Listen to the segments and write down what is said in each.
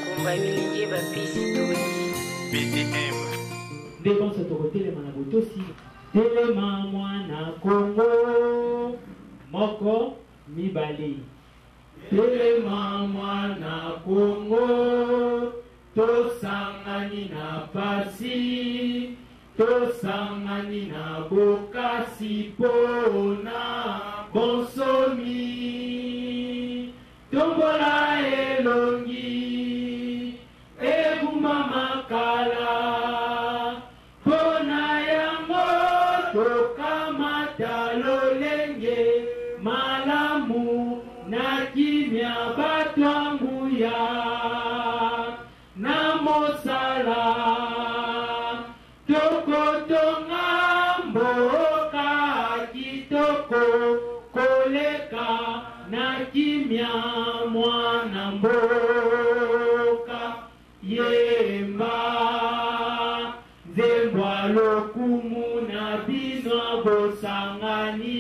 komba bilingi bapesi toli BTM dépense tokotelema na botosi telema mwana Kongo moko mibale telema mwana Kongo tosangani na pasi tosangani na bokasi pona bonsomi tombola elongi ebuma makala pona yango tokamata lolenge malamu na kimia batwanguya na mosala tokotonga mboka kitoko koleka na kimia mwana mboka yemba nzembwa lokumu na bino bosangani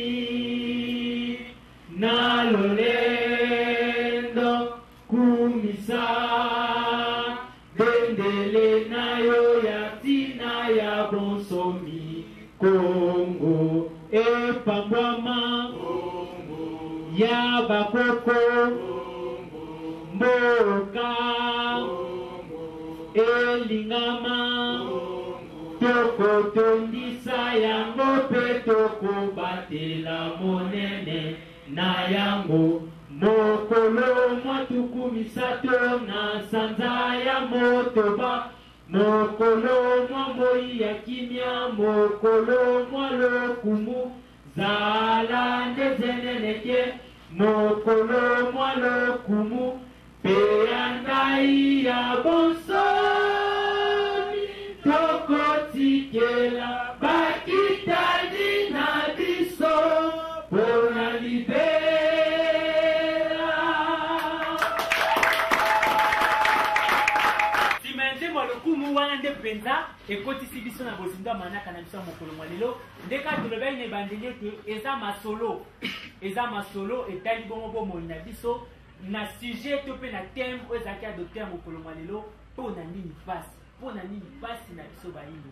na lolendo kumisa bendele na yo ya tina ya bonsomi Kongo epambwama ya bakoko mboka elingama tokotondisa yango pe tokobatela monene na yango mokolo mwatuku misato na sanza ya motoba mokolo mwa moi ya kimia mokolo mwa lokumu zala ndezeneneke mokolo mwa lokumu pe ya ngai ya bonsomi tokotikela bakitani na biso pona libera simenze mwa lokumu wana nde mpenza ekotisi biso na bozinga manaka na biso ya mokolo mwa lelo ndeka tolobeli na ebandeli ete eza masolo etali bongo bomoi na biso na sujet to pe na thème oyo ezalaki adopte ya mokolo mwa lelo mpo na nini mpasi na biso bayindo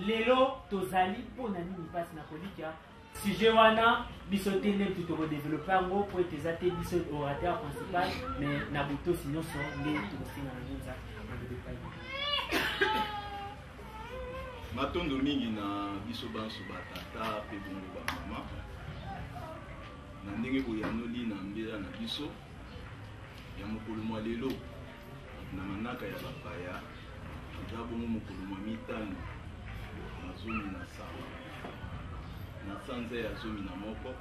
lelo tozali mpo na nini mpasi na kolika sujet wana biso te nde tu tokodevelope yango mpo ete eza te biso orateur principal mais na botosi nyonso nde tokosenga na ngonza na bodepai matondo mingi na biso banso batata pe bongo bamama na ndenge boyanoli na mbela na biso ya mokolo mwa lelo na manaka ya bapaya eza bongo mokolo mwa mitano na zomi na sawa na sanza ya zomi na moko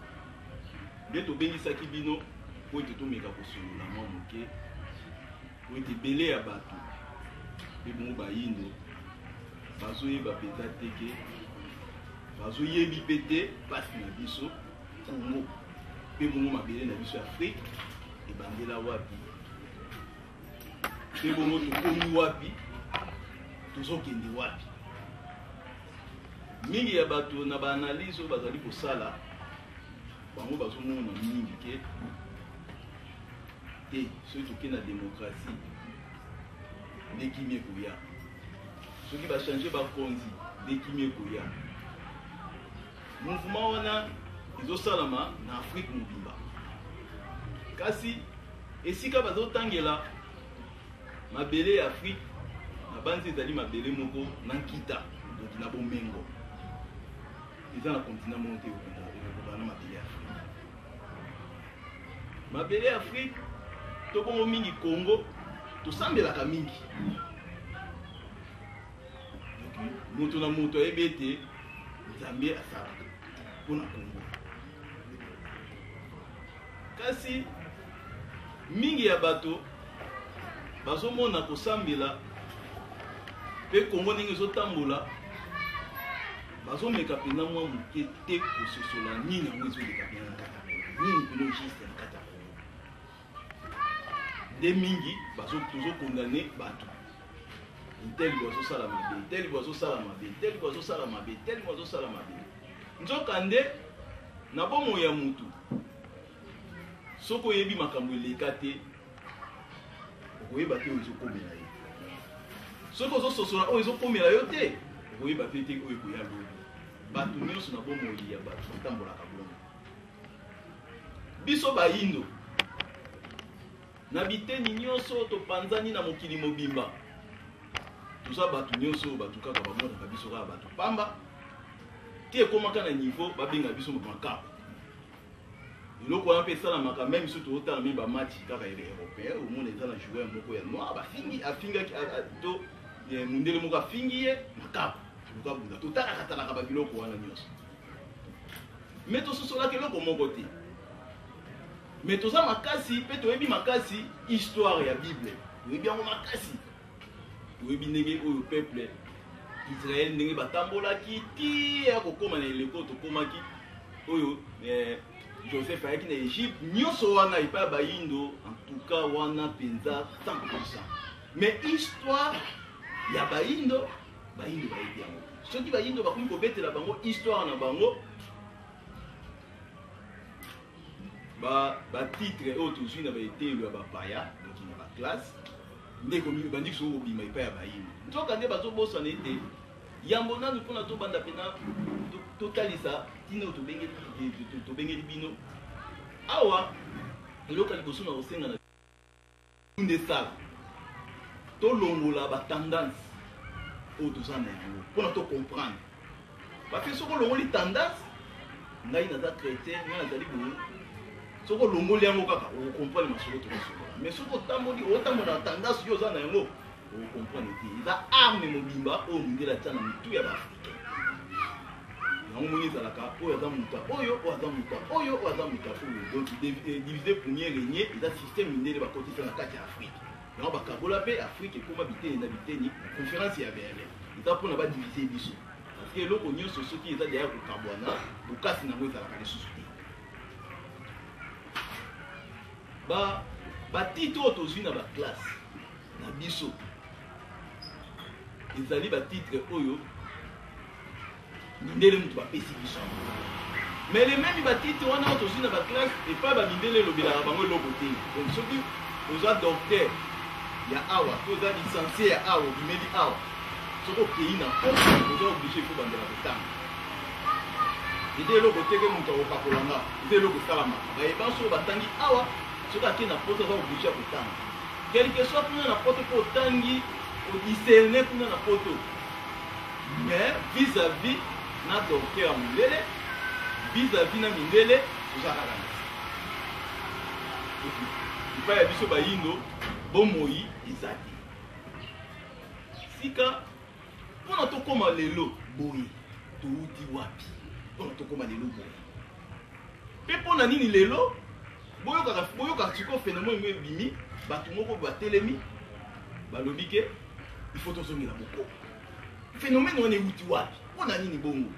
nde tobengisaki bino po ete tomeka kosolola mwa moke po ete ebele ya bato mpe bongo bayindo bazoyeba mpenza teke bazoyebi mpe te mpasi na biso Kongo mpe bongo mabele na biso ya Afrique ebandela wapi mpe bongo tokomi wapi tozokende wapi mingi ya bato na baanalyse oyo bazali kosala bango bazomona mingi ke te soki tokende na démocratie nde kimia ekoya soki bachange bakonzi nde kimia ekoya mouvement wana ezosalama na Afrique mobimba kasi esika bazotangela mabele ya Afrique na banzi ezali mabele moko na nkita doki na bomengo eza na continent moko te ekobana mabele ya Afrique mabele ya Afrique to bongo mingi Congo tosambelaka mingi moto na moto ayebi ete Nzambe asalaka mpona Congo kasi mingi ya bato bazomona kosambela mpe Congo ndenge ezotambola bazomeka mpenza mwa moke te kososola nini yango ezoleka mpenza na kati ya Congo nini mpena juste na kati ya Congo nde mingi tozokondane bato tel bazosala mabe tel bazosala mabe tel bazosala mabe tel bazosala mabe nzoka nde na bomo ya mutu soko yebi makambo eleka te okoyeba te oyo ezokomela ye soki ozososola oyo ezokomela yo te okoyeba te te oyo ekoya lobi bato nyonso na bomoi ya bato batambolaka bongo biso bayindo na biteni nyonso topanzani na mokili mobimba toza bato nyonso bato kaka bamonaka biso kaka bato pamba te ekomaka na niveau babenga biso makapo eloko wana mpe esalamaka meme so tootala mpe bamatch kaka ele européen omona eza na joueur moko ya noir afingaki to mundele moko afingi ye makapo lukabuda totalaka babiloko wana nyonso me tososolaka eloko moko te me toza makasi mpe toyebi makasi histoire ya bible toyebi yango makasi toyebi ndenge oyo peuple israel ndenge batambolaki ti ya kokóma na eleko tokomaki oyo Joseph ayaki na Egypte nyonso wana epai ya bayindo en tout cas wana mpenza 100%. Mais histoire ya bayindo bayebi yango soki bayindo bakomi kobetela bango histoire na bango batitre oyo tozwi na baetelo ya bapaya donc na baklasse nde bandiki soko kobima epai ya bayindo nzoka nde bazobosana ete yambo nanu mpona tobanda mpena totalisa tina tobengeli bino awa eloko ya liboso na kosenga na nde sala tolongola batendance oyo toza na yango mpona tocomprendre parce que soki olongoli tendance ngai naza chrétien ngai nazali boye soki olongoli yango kaka okokomprendre masolo tokosokola mais soki otambola na tendance oyo oza na yango okokomprendre te eza arme mobimba oyo mindele atia na mitu ya baafricain yango moni ezalaka oyo aza muta oyo aza muta oyo aza muta oyo donc divisé premier régnier eza système mindele bakotisa na kati ya afrique yango bakabola mpe afrique ekoma biteni na biteni na conférence ya berlin eza mpona badivise biso parce que eloko nyonso soki eza deya kokabwana bokasi nango ezalaka lisusu te batite oyo tozwi na baklasse na biso ezali batitre oyo mindele mutu bapesi biso mais le même batitre wana oyo tozwi na baklasse epai bamindele elobelaka bango eloko te donc soki oza docteur ya awa to oza licencié ya awa obimeli awa soki okei na posa oza oblige ifo bandela kotanga ete eloko teke mutu akokakolanga eza eloko esalamaka bayeba soki batangi awa soki ake na posa oza oblige ya kotanga quelque soit kuna na poto mpo otangi odiscerne kuna na poto mais vis-à-vis na docteur ya mindele vis-à-vis na mindele tozalaka na epai ya biso bayindo bomoi eza te sika mpona tokóma lelo boye touti wapi mpona tokóma lelo boye mpe mpona nini lelo boyokaka sikoyo phénomène mo ebimi bato moko batelemi balobi ke ifo tozongela bokoko phénomène wana euti wapi mpona nini bongo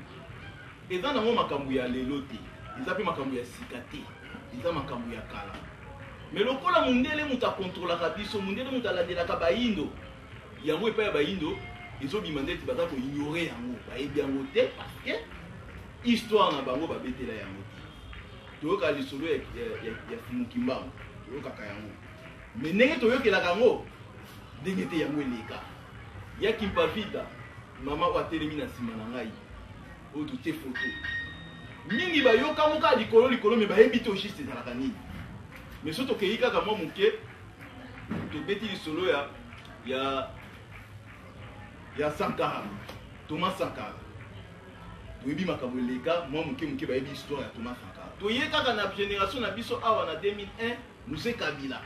eza nango makambo ya lelo te eza mpe makambo ya sika te eza makambo ya kala mais lokola mundele mutu akontrolaka biso mundele mutu alandelaka bayindo yango epai ya bayindo ezobima ndeti baza koignore yango bayebi yango te parce que histoire na bango babetela yango te toyoka lisolo ya fimukimbango toyokaka yango mais ndenge toyokelaka yango ndenge te yango eleka ya kimpavita mama oyo atelemi na nsima na ngai oyo totie foto mingi bayoka moka likolo me bayebi te juste ezalaka nini mais so tokei kaka mwa moke tobeti lisolo ya Sankara Thomas Sankara toyebi makambo eleka mwa moke bayebi histoire ya Thomas Sankara toye kaka na génération na biso awa na 2001 Muse Kabila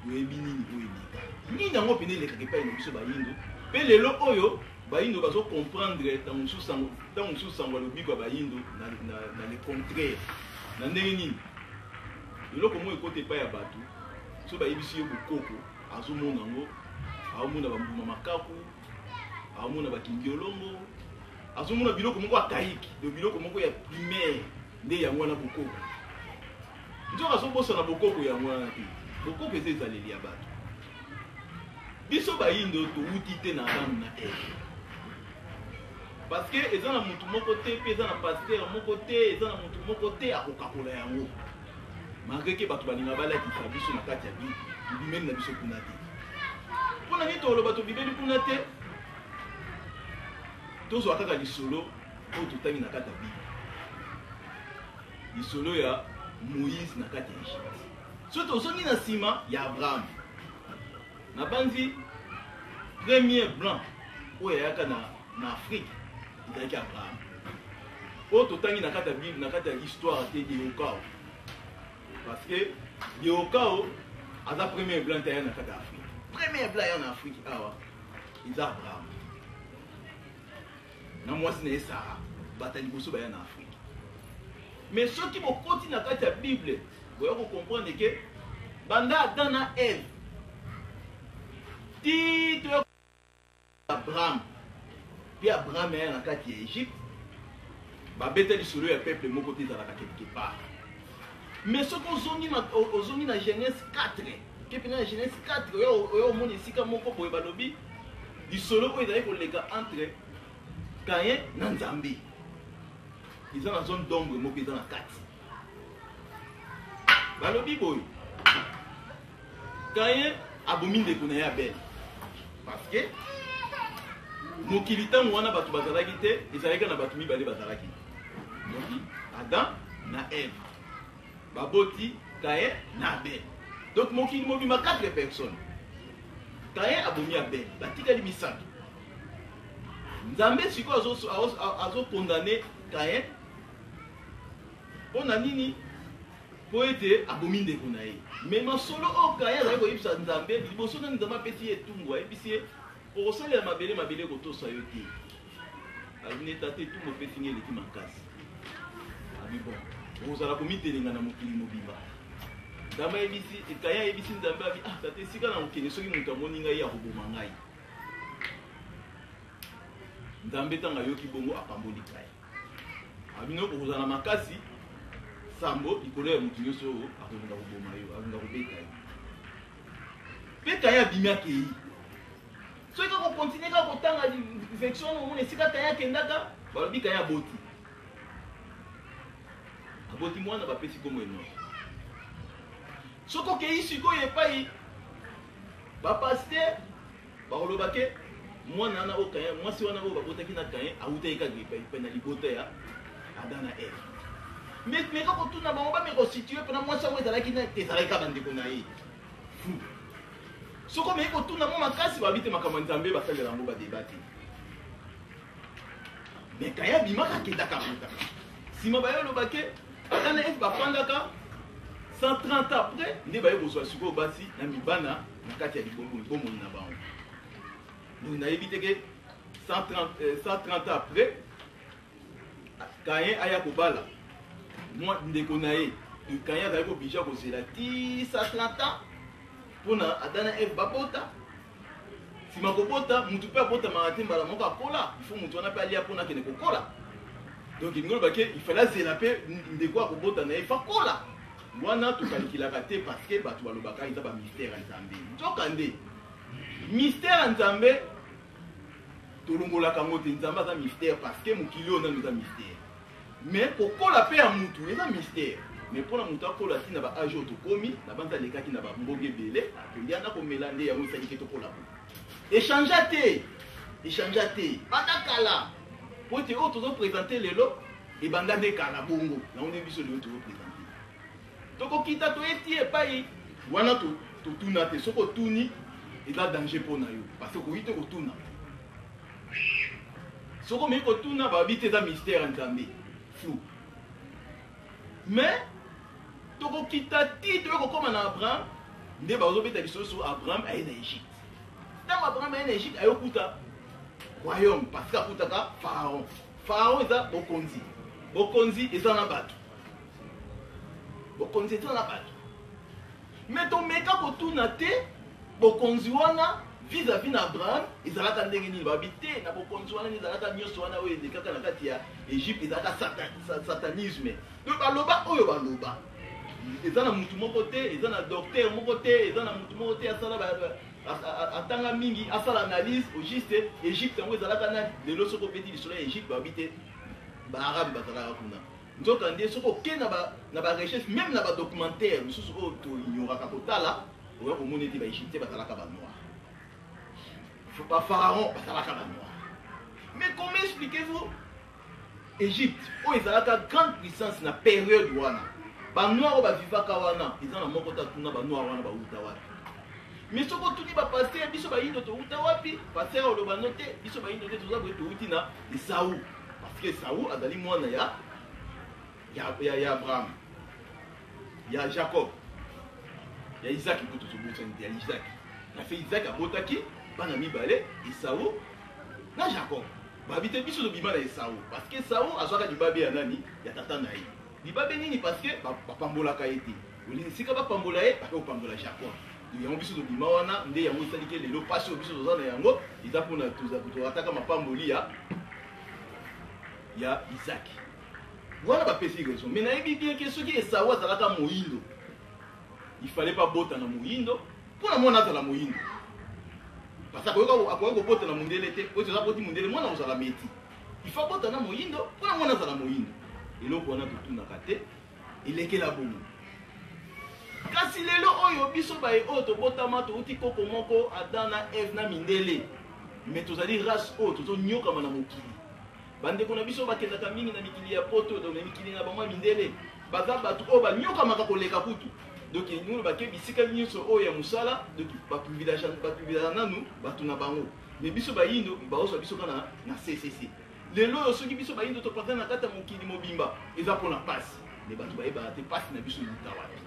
toyebi nini oyo eleka nini yango pene elekaka epai na biso bayindo mpe lelo oyo bayindo bazokomprendre ntango mosusu sango alobikwa bayindo na le contraire na ndenge nini eloko moko ekota epai ya bato so bayebisi ye bokoko azomona yango aomona bambuma makaku aomona bakingiolongo azomona biloko moko akaiki do biloko moko ya primaire nde yango wana bokoko nzoka azobosana bokoko yango wana te bokoko eza ezaleli ya bato biso bayindo touti te na adamu na eve parce que eza na mutu moko te mpe eza na paster moko te eza na mutu moko te akokakola yango malgré ke bato balinga balakisa biso na kati ya bible bimeli na biso kuna te mpona nini toloba tobimeli kuna te tozwa kaka lisolo oyo totangi na kati ya bible lisolo ya Moïse na kati ya Egypte so tozongi na nsima ya Abraham na banzi premier blanc oyo ayaka na Afrique ezalaki Abraham oyo totangi na kati ya bible na kati ya histoire te Diokao parce que Diokao aza premier blanc te aya na kati ya Afrique premier blanc aya na Afrique awa eza Abraham na mwasi na ye Sara bata liboso baya na Afrique mais soki bokoti na kati ya bible boya kocomprendre ke banda Adam na Eve ti to Abraham puis Abraham aya na kati ya Egypte babeta lisolo ya peuple moko te ezalaka quelque part mais soki ozongi na Genèse 4 kepe na Genèse 4 oyo omona esika moko boye balobi lisolo oyo ezali koleka entre Caïn na Nzambe eza na zone d'ombre moko eza na kati balobi boye Caïn abomi ndeko na ye Abel parce que mokili ntango wana bato bazalaki te ezalaki na bato mibale bazalaki donc Adam na Eve baboti Caïn na Abel donc mokili mobima 4 personnes Caïn abomi Abel batikali misato Nzambe sikoyo azokondane Caïn mpona nini mpo ete abomi ndeko na ye mais masolo oyo Caïn azali koyebisa Nzambe liboso nani Nzambe apesi ye etumbu ayebisi ye okosalela mabele kotosa yo te aluneta te etumbu opesi ngai eleki makasi abi bon okozala komitelenga na mokili mobimba Nzambe ayebisi Caïn ayebisi Nzambe abi tate esika na kokende soki moto amoni ngai akoboma ngai Nzambe tanga yoki bongo apamboli Caïn abino okozala makasi sambo likolo ya motu nyonso oyo akolinga koboma yo akolinga kobeta yo mpe Caïn abimi akei soki kaka kokontinue kaka kotanga vection omona esika Caïn akendaka balobi Caïn aboti mwana bapesi kombo Enoki soki okei sikoyo epai bapaster bakoloba ke mwana wana oyo Caïn mwasi wana oyo babotaki na Caïn awutaki kaka epai na libota ya Adam na Eve mais kaka kotuna bango bamekositue mpona mwasi yango ezalaki ezalaki kaka bandeko na ye soki omeki kotuna mo makasi babi te makambo ya Nzambe basalela yango badeba te mais Caïn abimaka akendaka botaka nsima baye olobake Adam na Eve bafandaka 130 ans après nde baye kozwa sikoyo basi na mibana na kati ya libomoi na bango donc nayebi te ke 130 ans après Caïn aya kobala mwa ndeko na ye Caïn azali kobija kozela ti 130 ans mpona Adam na Eve babota nsima kobota mutu mpe abotamaka te mbala moko akola ifo mutu wana mpe alia mpona akende kokola donc elingi olobake ifale azela mpe ndeko akobota na ye fa kola wana tokalikilaka te parce que bato balobaka eza bamystère ya Nzambe nzoka nde mystère ya Nzambe tolongolaka yango te Nzambe aza mystère parce que mokili oyo nano eza mystère mais kokola mpe ya mutu eza mystère mais mpona mutu akola ti na baage oyo tokomi na banza alekaki na bamboga ebele tolianda komela nde yango esaliki tokola bo échange te banda kala po ete oyo tozoprésente lelo ebanda nde kala bongo yango nde biso lelo tozoprésente tokokita toyeti epai wana totuna te soki otuni eza danger mpo na yo parce que okoki te kotuna soki omeki kotuna babi te eza mystère ya Nzambe flou mais tokokita ti toye kokóma na Abraham nde bazobeta lisolo so Abraham aye na Égypte ntango Abraham aye na Égypte aye okuta royaume parce que akutaka Pharaon eza bokonzi eza na bato mais tomeka kotuna te bokonzi wana vis-à-vis na Abraham ezalaka ndenge nini babi te na bokonzi wana ezalaka nyonso wana oyo elekaka na kati ya Égypte ezalaka satanisme donc baloba oyo baloba eza na mutu moko te eza na docteur moko te eza na mutu moko te atanga mingi asala analyse au juste Égypte yango ezalaka na lelo soko peti lisolo ya Égypte babi te baarabe bazalaka kuna nzoka nde soki oke na barecherche même na badocumentaire mosusu oyo toignoraka kotala oya komona ete baégyptien bazalaka banoir, bapharaon bazalaka banoir. Mais comment expliquez-vous Égypte oyo ezalaka grande puissance na période wana banoir oyo bavivaka wana eza na moko tatuna banoir wana bauta wapi? Mais soko tuni bapaster biso bayindo touta wapi? Paster oloba no te biso bayindo te toza boye touti na Esaú, parce que Esaú azali mwana ya Abraham, ya Jacob, ya Isaac kutu tobosani te ya Isaac. Na fait Isaac abotaki bana mibale Esaú na Jacob. Babite biso tobima na Esaú parce que Esaú azwaka libabe ya nani ya tata na ye. Libabe nini parce que bapambolaka ye te. Olisika bapambola ye bake kopambola Jacob. Yango biso tobima wana nde yango esaliki lelo pasi oyo biso toza na yango eza mpona tozataka mapamboli ya Isaac. Wana bapesi raison. Mais nayebi bien que soki Esaú azalaka moyindo, il fallait pas bota na moyindo mpona mwana azala moyindo. Parce que akoyeba kobota na mundele te, oyo toza boti mundele mwana ozala meti. Il faut bota na moyindo mpona mwana azala moyindo. Eloko wana totunaka te elekela bongo. Kasi lelo oyo biso baye oyo tobotama touti koko moko Adam na Eve na mindele, mais tozali race oyo tozonyokama na mokili. Bandeko na biso bakendaka mingi na mikili ya poto, donc na mikili na bango mindele baza bato oyo banyokamaka koleka kutu. Donc nous baké bisika nyonso oyo ya musala, donc baprivilège nanu bato na bango. Mais biso bayindo baoso biso kana na CCC. Lelo oyo soki biso bayindo topata na kata mokili mobimba eza pona passe. Mais bato bayeba te passe na biso yuta wapi.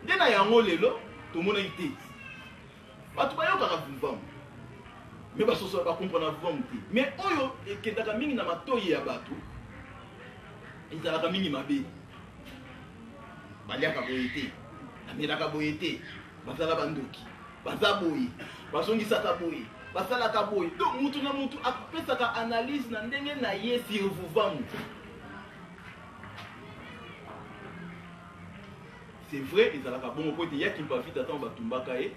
Ndena yango lelo tomona ite. Bato bayokaka vuvamu. Mais basoso ba comprendre vuvamu te. Mais oyo ekendaka mingi na matoyi ya bato ezalaka mingi mabe. Baliaka boye te. Amelaka boye te. Bazala bandoki. Baza boye. Bazongisaka boye. Basalaka boye. Donc mutu na mutu apesaka analyse na ndenge na ye sur vuvamu. C'est vrai, ils ont bon côté il y a qui pas vite attendre batumbaka e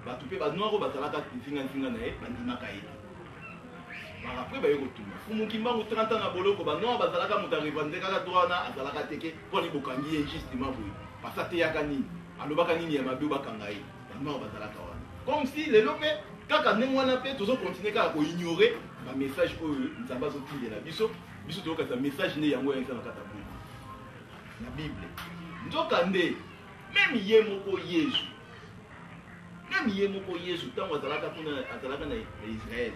batupe ba noiro bazalaka finga na e bandimaka e ba après ba yoko tumba fumu kimbangu 30 ans na boloko ba noiro bazalaka mutariva ndeka droit na azalaka teke pour les bokangi injustement boy parce que yaka nini alobaka nini ya mabe bakanga e ba noiro bazalaka wana comme si les lope kaka ndengwana pe tozo continuer kaka ko ignorer ba message oyo nzamba zo tindela biso to ka message ne yango ya nzana kata boy na Bible. Nzokande même ye moko Yesu tango azalaka na Israël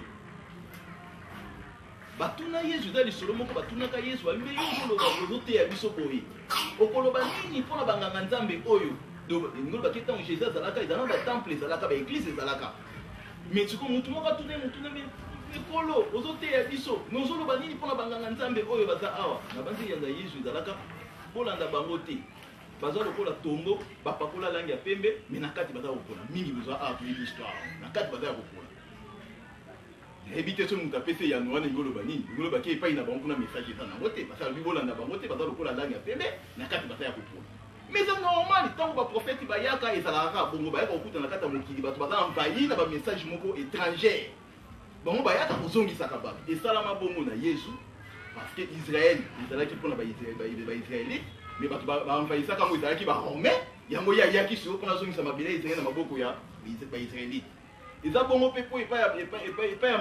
batuna Yesu dali solo moko batunaka Yesu ambe yongolo bazote ya biso boye okoloba nini mpona banganga nzambe oyo ngolo bakita ngo Jésus azalaka ezala ba temple ezalaka ba église ezalaka mais tuko mutu moko tuna ekolo ozote ya biso nozoloba nini mpona banganga nzambe oyo baza awa na banzi yanga Yesu ezalaka bolanda bango te. Baza lokola tombo bapakola langi ya pembe mais nakati baza kokola mingi besoin a pour l'histoire nakati baza kokola ebite so muta pese ya noana ngolo banini ngolo baki epai na bango na message eta na ngote baza bibolanda bango te baza lokola langi ya pembe nakati baza ya kokola mais c'est normal tant ba prophète bayaka ezalaka bongo bayaka okuta nakata mokili bato baza envahir na ba message moko étranger bongo bayaka kozongisa kababa esalama bongo na Yesu parce que Israël ezalaki pona ba Israélite. Mais bato baenvahissaka ngo ezalaki barome yango yaki sio mpona azongisa mabele Israel na maboko ya baisraélite eza bongo mpe po epai ya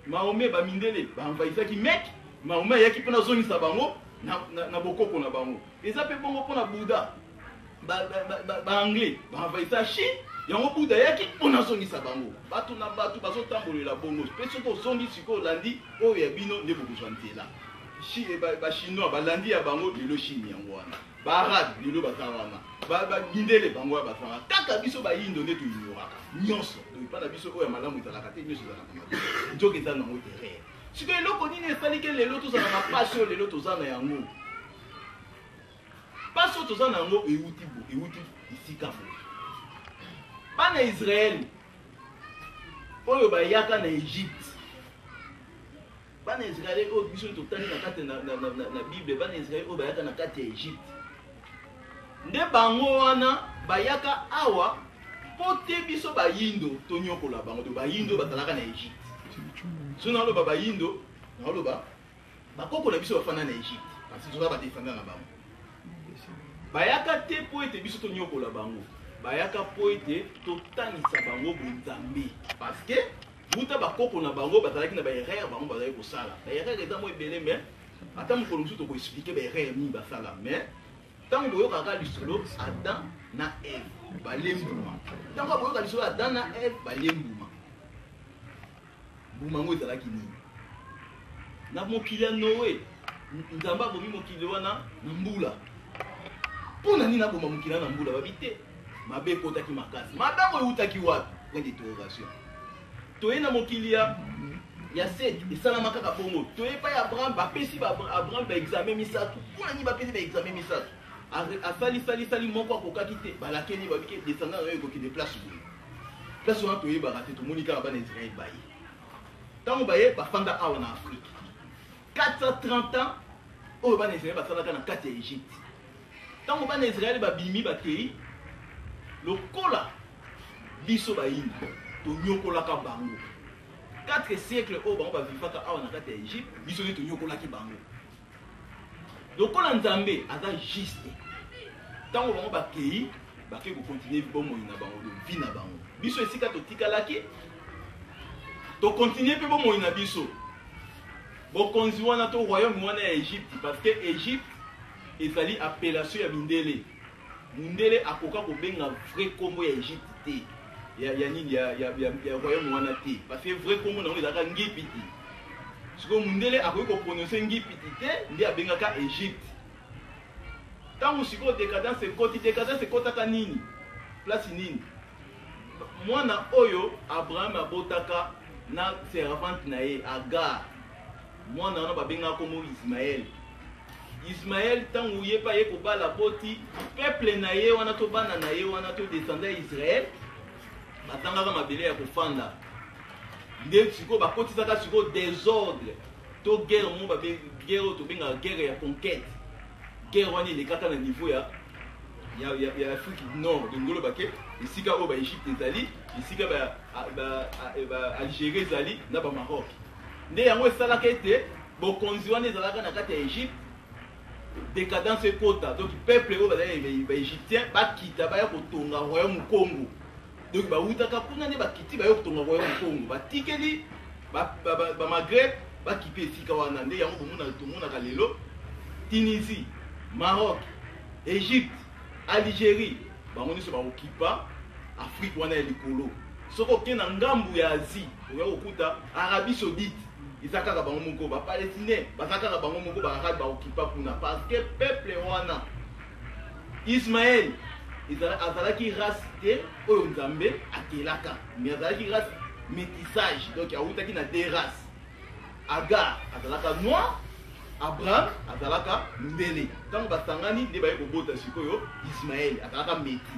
Mahome bamindele baenvahissaki Meke Mahome ayaki mpona azongisa bango na bokoko na bango eza mpe bongo mpona Buda baanglais baenvahissa Chine yango Buda ayaki mpona azongisa bango bato na bato bazotambolela bongo mpe soki ozongi sikoyo olandi oyo ya bino nde bokozwa nzela Chinois balandi ya bango lelo Chine yango wana Arabe lelo baza wana bindele bango ya baza wana kaka biso bayindo nde toignoraka nyonso toyipana biso oyo ya malamu ezalaka te nyonso ezalaka mabe nzoka eza nango terre siko eloko nini esaliki lelo tozala na pasi oyo lelo toza na yango pasi oyo toza na yango euti isika boye bana Israel oyo bayaka na Egypte bana Israël oyo biso totali na kati na Bible bana Israël oyo bayaka na kati ya Egypte nde bango wana bayaka awa po te biso bayindo tonyokola bango to bayindo bazalaka na Egypte so naloba bayindo naloba bakoko na biso bafanda na Egypte parce que toza badefanda na bango bayaka te po ete biso tonyokola bango bayaka po ete totangisa bango bonzambe parce que buta bakoko na bango bazalaki na baerreur bango bazalaki kosala baerreur eza mo ebele mais ata mokolo mosusu tokoexplike baerreur nini basala mais ntango boyokaka lisolo Adam na Eve balembuma ntango boyoka lisolo Adam na Eve balembuma mbuma ngo ezalaki nini na mokili ya Noe nzambe abomi mokili wana na mbula mpona nini aboma mokili wana na mbula babi te mabe ekotaki makasi mabe yango eutaki wapi point d'interrogation toye na mokili ya Sete esalama kaka bongo toye pa ya Abraham bapesi Abraham baexamen misato mpona nini bapesi baexamen misato asali moko akokaki te balakeni babike descendant nayo ekokende place boye place wana toyebaka te tomoni kaka bana Israel baye ntango baye bafanda awa na Afrique 430 ans oyo bana Israel basalaka na kati ya Egypte ntango bana Israel babimi batei lokola biso bayini tonyokolaka bango 4 siècles oyo bango bavivaka awa na kati ya Egypte biso nde tonyokolaki bango lokola nzambe aza juste ntango bango bakei bake kokontinue bomoi na bango vi na bango biso esika totikalaki tokontinue mpe bomoi na biso bokonzi wana to royaume wana ya Egypte parce que Egypte ezali appellation ya mindele mundele akoka kobenga vrai kombo ya Egypte te ya nini ya royaume wana te parce que vrai kombo nango ezalaka ngipiti siko mundele akoki koprononce ngipiti te nde abengaka Egypte ntango sikoyo décadence ekotaka nini place nini mwana oyo Abraham abotaka na servante na ye Agar mwana wana babengaka kombo Ismaël ntango ye pa ye kobala boti peuple na ye wana to bana na ye wana to descendant ya Israël batangaka mabele ya kofanda nde sikoyo bakotisaka sikoyo désordre to guerre mo guerre oyo tobengaka guerre ya conquête guerre wana elekaka na niveau ya Afrique du Nord ngolo bake esika oyo baegypte ezali esika Algérie ezali na Maroc nde yango esalaka ete bokonzi wana ezalaka na kati ya Egypte décadence ekota donc peuple oyo bazali baegyptien bakita baya kotonga royaume Congo donc bautaka kuna nde bakiti baya kotonga royaume Congo batikeli Maghreb bakipe esika wana nde yango tomonaka lelo Tunisie Maroc Égypte Algérie bango nyonso bakokipa Afrique wana ya likolo soko okende na ngambu ya Asie oya kokuta Arabie Saoudite eza kaka bango moko bapalestinien baza kaka bango moko baarabe bakokipa kuna parce que peuple wana Ismaël azalaki race te oyo nzambe akelaka mais azalaki race métissage donc autaki na deux races Agar azalaka noir Abraham azalaka ndele ntango basangani nde baye kobota sikoyo Ismaël azalaka meti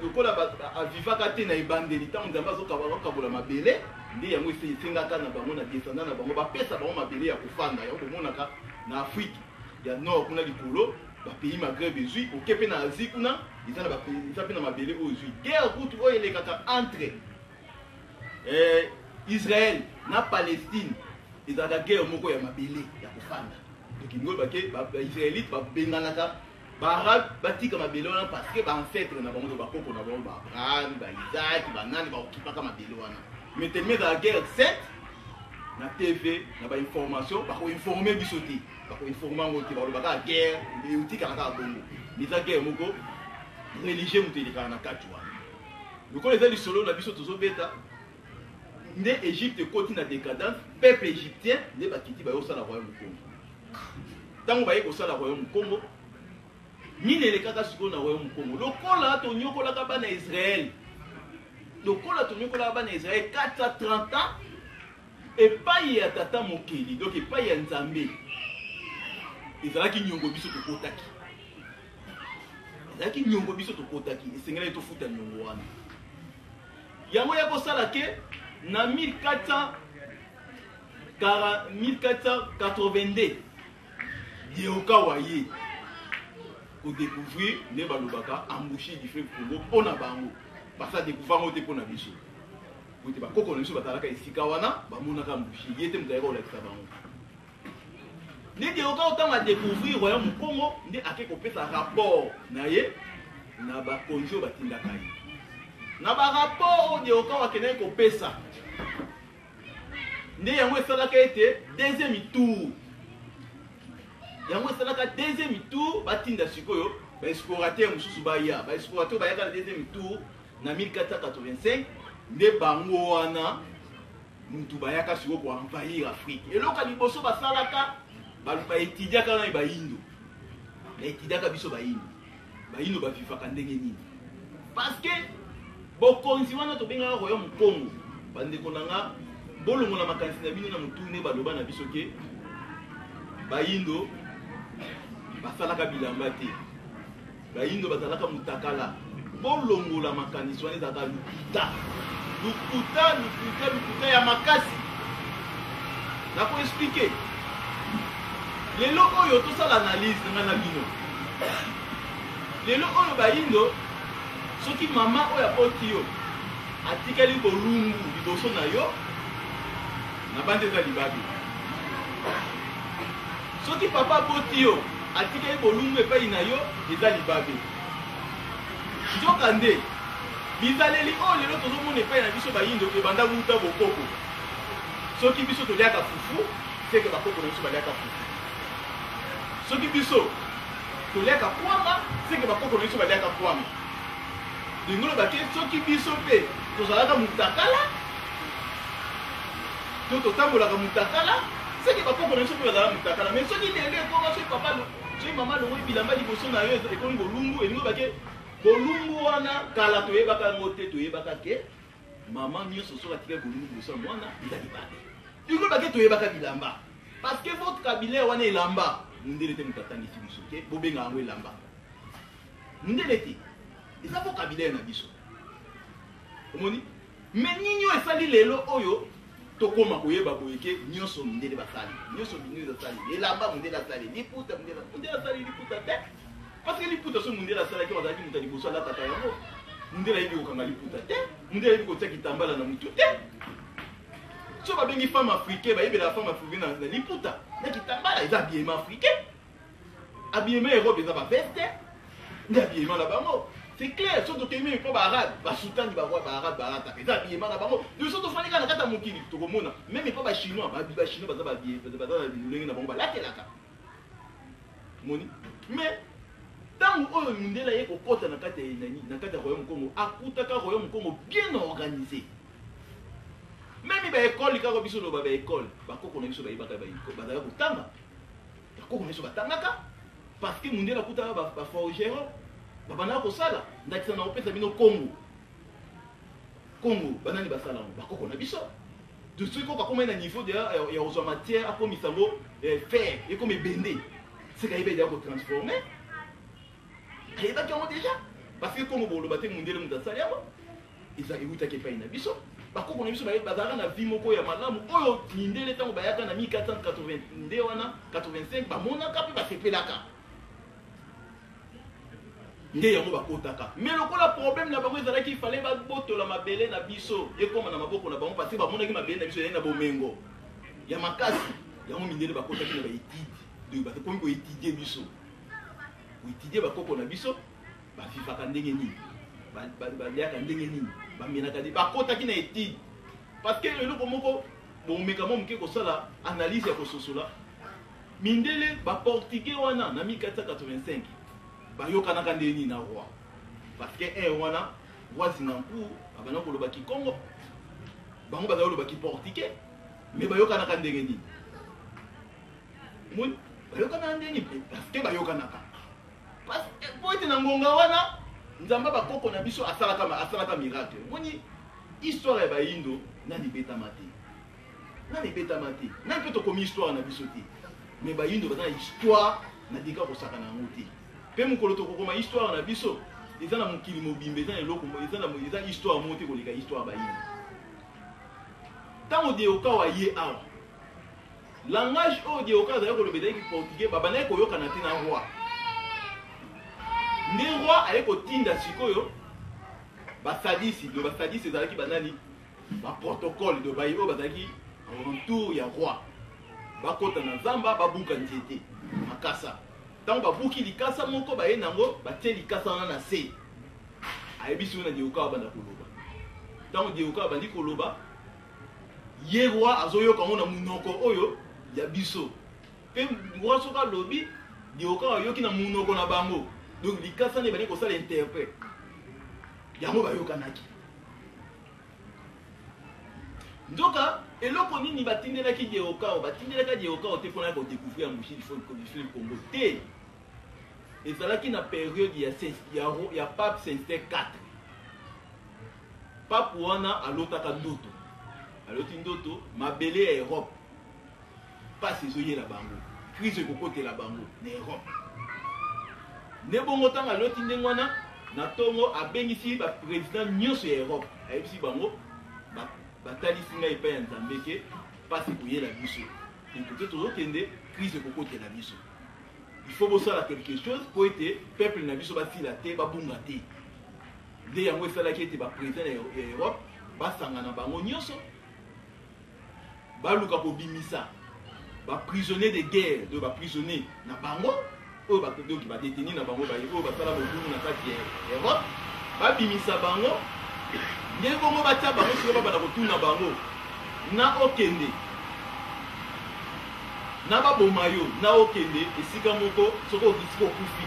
lokola avivaka te na ebandeli ntango nzambe azokabola mabele nde yango esengaka na bango na descendant na bango bapesa bango mabele ya kofanda yango bomonaka na Afrique ya Nord kuna likolo bapays Maghreb ezwi oke mpe na Asie kuna eza mpe na mabele oyo ezwi guerre kutu oyo elekaka entre Israël na Palestine ezalaka guerre moko ya mabele ya kofanda donc ngolo bake baisraélite babenganaka baarabe batika mabele wana parce que baancetre na bango bakoko na bango baabraham baisaki banani bakokipaka mabele wana mais tellement ezala guerre sainte na TV na bainformation bakoinforme biso te bakoinforme yango te balobaka guerre eutikaka kaka bongo mais eza guerre moko religieux moto elekaka na kati wana lokola eza lisolo na biso tozobeta nde Égypte ekoti na décadence peuple égyptien nde bakiti bayosala royaume Congo ntango baye kosala royaume Congo nini elekaka sikoyo na royaume Congo lokola tonyokolaka bana Israël 430 ans epai ya tata mokeli donc epai ya nzambe ezalaki nyongo biso tokotaki esengeli tofuta nyongo wana yango ya kosala ke na 1482 Dioka waye kodécouvrir nde balobaka embouché du fleuve Congo mpona bango basa découvrir ngo te mpona biso kote bakoko na biso batalaka esika wana bamonaka embouché ye te moto ayaka kolakisa bango nde Dioka otanga découvrir royaume Congo nde ake kopesa rapport na ye na bakonzi oyo batindaka ye na barapport oyo Deoka akendaki kopesa nde yango esalaka ete deuxième tour yango esalaka deuxième tour batinda sikoyo baexplorateur mosusu baya baexplorateur bayaka na deuxième tour na 1485 nde bango wana mutu bayaka sikoyo koenvahir Afrique eloko liboso basalaka baetidiaka na bayindo baetidiaka biso bayindo bavivaka ndenge nini parce que bokonzi wana tobengaka royaume Congo bandeko nanga bolongola makanisi na bino na mutu ne baloba na biso ke bayindo basalaka bilamba te bayindo bazalaka mutakala bolongola makanisi wana ezalaka lukuta ya makasi nakoexplike lelo oyo tosala analyse nanga na bino lelo oyo bayindo soki mama oyo apoti yo atikali bolungu liboso na yo na bande eza libabe soki papa apoti yo atikali bolungu epai na yo eza libabe nzoka nde bizaleli oyo lelo tozomona epai na biso bayindo ebanda wuta bokoko soki biso toliaka fufu seke bakoko na biso baliaka fufu soki biso toliaka kwanga seke bakoko na biso baliaka kwanga lingolo bake soki biso mpe tozalaka mutakala to totambolaka mutakala seke bakoko na biso mpe bazala mutakala mais soki lelo ekoma soki papa soki mama longo bilamba liboso na yo ekomi bolungu elingo bake bolungu wana kala toyebaka yango te toyebaka ke mama nyonso soki atikali bolungu liboso ya mwana eza libabe lingolo bake toyebaka bilamba parce que votre cabinet wana elamba mundele te moto atangisi biso ke bobenga yango elamba mundele te eza po cabinet na biso omoni mais nini oyo esali lelo oyo tokoma koyeba boyeke nyonso mundele basali nyonso bino basali elamba mundele asali liputa mundele asali liputa te parce que liputa so mundele asalaki bazalaki moto liboso alataka yango mundele ayebi kokanga liputa te mundele ayebi kotia kitambala na mutu te so babengi femme africaine bayebela femme africaine na liputa na kitambala eza habillement africain habillement erobe eza baveste nde habillement na bango c'est clair so tokemi mpo baarabe basutani baroi baarabe barataka eza habillement na bango biso tofandi kaka na kati ya mokili tokomona meme mpo bachinois baza baza na lolenge na bango balatelaka moni mais ntango oyo mundele aye kokota na kati ya royaume Congo akutaka royaume Congo bien organisé même baekole kaka biso loba baekole bakoko na biso bayebaka bazalaka kotanga bakoko na biso batangaka parce que mundele akutaka baforgero babandaka kosala ndakisa na kopesa bino Congo banani basala yango bakoko na biso de soki koko akoma na niveau ya kozwa matière akomisa yango fer ekoma ebende seka ayeba eza kotransforme ayebaki yango déjà parce que Congo boloba te mundele moto asali yango eza ewutaki epai na biso bakoko na biso bazalaka na vie moko ya malamu oyo mindele ntango bayaka na 1480 nde wana 85 bamonaka mpe basepelaka nde yango bakotaka mais lokola problème na bango ezalaki ifale babotola mabele na biso ekoma na maboko na bango parce que bamonaki mabele na biso ezali na bomengo ya makasi yango mindele bakotaki na baétude bakomi koétudie biso koétudie bakoko na biso bafifaka ndenge nini baliaka ndenge nini bamenaka te bakotaki na étude parce que eloko moko bomeka mo moke kosala analyse ya kososola mindele baportugais wana na 1485 bayokanaka ndenge nini na roi parce que wana roi Zingankuru abanda koloba kikongo bango bazali koloba kiportugais mais bayokanaka ndenge nini moni bayokanaka ndenge nini parce que bayokanaka parce que po ete na ngonga wana nzamba bakoko na biso asalaka miracle moni histoire ya bayindo nani betama te nani mpe tokomi histoire na biso te mais bayindo baza na histoire na dika kosaka na yango te mpe mokolo tokokoma histoire na biso eza na mokili mobimba eza na eloko eza histoire mo te koleka histoire bayindo ntango Deoka aye awa langage oyo Deoka azali koloba ezalaki portugais babandaki koyokana te na roi nde roi aye kotinda sikoyo basadisi ezalaki banani baprotocole de bayi oyo bazalaki entour ya roi bakota na zamba babuka nzete makasa ntango babuki likasa moko baye nango batie likasa wana na se ayebi si na dioka banda koloba tango dioka bandi koloba ye roi azoyoka ngo na munoko oyo ya biso pe roi soka lobi dioka yoki na munoko na bango donc likasa ne bani ko sala interprète yango bayokanaki ndoka eloko nini batindelaki dioka batindelaka dioka te mpona ko découvrir mbushi il faut le Congo te ezalaki na période ya pape Saint-Esther 4 pape wana alotaka ndoto aloti ndoto mabele ya Europe pasi ezoyela bango crise ekokotela bango na Europe ne bongo ntango aloti ndenge wana na ntongo abengisi baprésident nyonso ya Europe ayebisi bango batalisi ngai epai ya Nzambe ke pasi koyela biso ekote tozokende crise ekokotela biso il faut bosala quelque chose po ete peuple na biso basila te babunga te nde yango esalaki ete baprésident ya Europe basangana bango nyonso baluka kobimisa baprisonnier de guerre to baprisonnier na bango oyo bakoki badeteni na bango oyo basala bodumu na kati ya Europe babimisa bango ndenge bongo batia bango siko babanda kotuna bango na okende na baboma yo na okende esika moko soko okisika okufi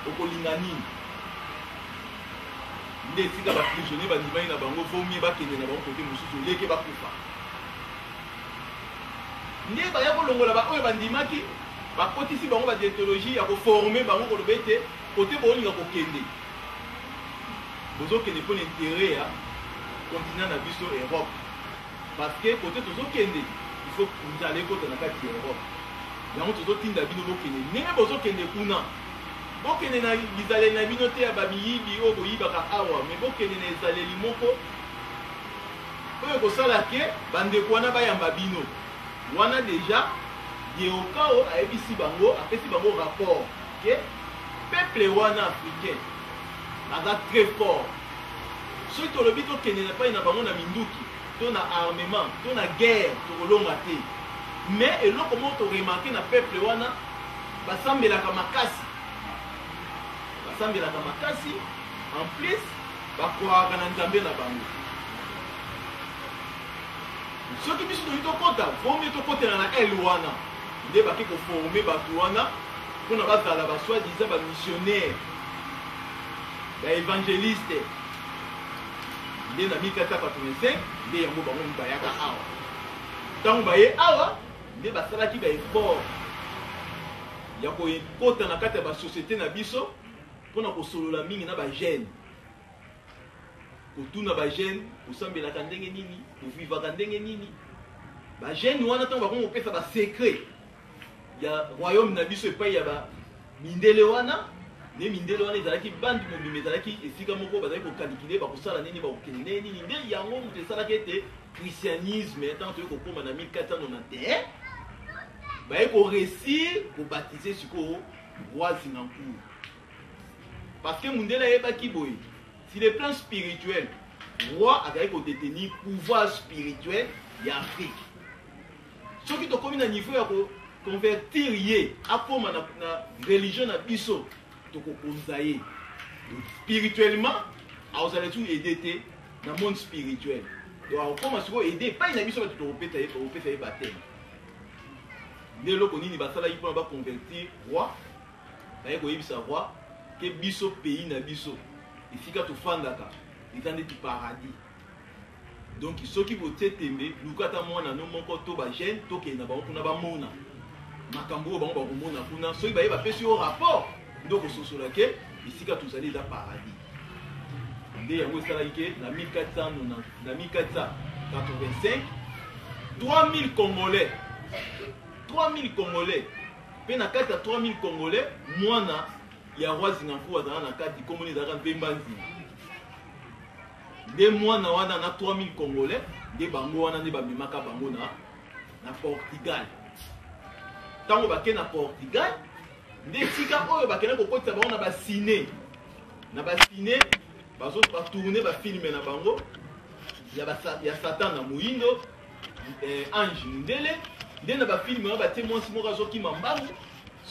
okolinga nini nde esika baprisonnier bandimai na bango vomie bakende na bango kote mosusu oleke bakufa nde baya kolongola oyo bandimaki bakotisi bango badiétologie ya koforme bango koloba ete kote boolinga kokende bozokende mpona intérêt ya continent na biso Europe parce que kote tozokende il faut nzala ekota na kati ya Europe yango tozotinda bino bokende ndenge bozokende kuna bokende na bizaleli na bino te ya bamiyibi oyo boyibaka awa me bokende na ezaleli moko oyo kosala ke bandeko wana bayamba bino wana deja Diokao ayebisi bango apesi bango rapport ke peuple wana africain aza très fort soki tolobi tokende na pai na bango na minduki to na armement to na guerre tokolonga te mais eloko moko toremarke na peuple wana basambelaka makasi en plus bakwaka na Nzambe na bango soki biso toyi tokota vomi tokotela na ele wana nde baki koforme bato wana mpona bazala basoi-disant bamissionnaire baévangéliste nde na 1485 nde yango bango bayaka awa ntango baye awa nde basalaki baeffort ya kokota na kati ya basosiété na biso mpona kosolola mingi na bagene kotuna bagene kosambelaka ndenge nini kovivaka ndenge nini bagene wana ntango bakongo kopesa basekret ya royaume na biso epai ya bamindele wana nde mindele wana ezalaki bandi mobima ezalaki esika moko bazalaki kokalikile bakosala nini bakokende nini nde yango moto esalaki ete christianisme ntango toyei kokóma na 1491 baye koresir kobatize sikoyo roi Zinancourt parce que mundele ayebaki boye sur le plan spirituel roi azalaki kodétenir pouvoir spirituel ya Afrique soki tokomi na niveau ya koconvertir ye akoma na religion na biso tokokonza ye spirituellement azala tu aider te na monde spirituel donc akoma sikoyo aider epai na biso bato tokopesa ye bateme nde eloko nini basalaki mpona baconvertir roi baye koyebisa roi ke biso pays na biso esika tofandaka eza ndeti paradis donc soki botie tembe luka ata mwana no moko to bagene tokende na bango kuna bamona makambo oyo bango bakomona kuna soki baye bapesi yo rapport nde okososola ke esika tozali eza paradis nde yango esalaki ke na 1485 3000 congolais mpe na kati ya 3000 congolais mwana ya roi Zinancourt azala na kati komoni ezalaka mpemba nzima nde mwana wana na 3000 congolais nde bango wana nde bamemaka bango na Portugal ntango bake na Portugal nde esika oyo bakende kokotisa bango na basine batourne bafilme na bango ya Satan na moyindo Ange Ndele nde na bafilme wana batie mwasi moko azokima mbangu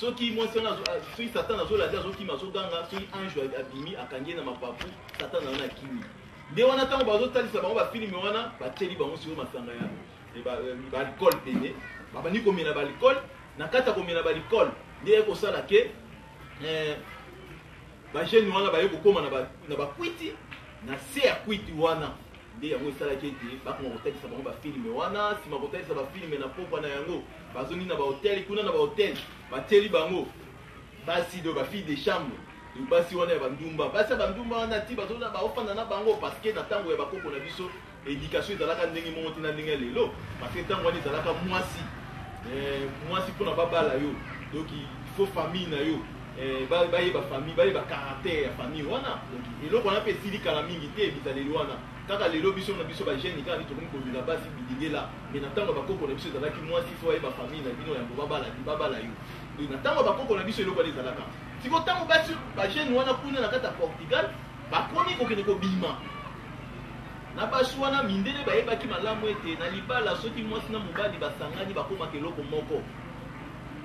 soki mwasi wana soki satan azoladi azokima azoganga soki ange abimi akangi na mapapu satan aza na kimi nde wana ntango bazotalisa bango bafilme wana batieli bango sikoyo masanga ya baalcool pene babandi komela baalcool na kati ya komela baalcool nde ekosala ke bagene wana baye kokóma na bakwiti na se ya kwiti wana nde yango esalaki ete bakoma kotalisa bango bafilme wana nsima kotalisa bafilme na pokwa na yango bazoni na bahotel kuna na bahotel batieli bango basi do bafille de chambre basi wana ya bandumba basi ya bandumba wana ti bazona baofanda na bango parceke na ntango ya bakoko na biso éducation ezalaka ndenge moko te na ndenge ya lelo parceke ntango wana ezalaka mwasi mpona babala yo donc il faut famille na yo bayeba famille bayeba caractère ya famille wana eloko wana mpe esili kala mingi te bizaleli wana kaka lelo biso na biso bagene kaka tokomi kozela basi bidingela me na ntango bakoko na biso ezalaki mwasi fo bayeba famille na bino yango babala yo na ntango bakoko na biso eloko wana ezalaka siko ntango basi bagene wana kuna na kati ya Portugal bakomi kokende kobima na basi wana mindele bayebaki malamu ete na libala soki mwasi na mobali basangani bakomaka eloko moko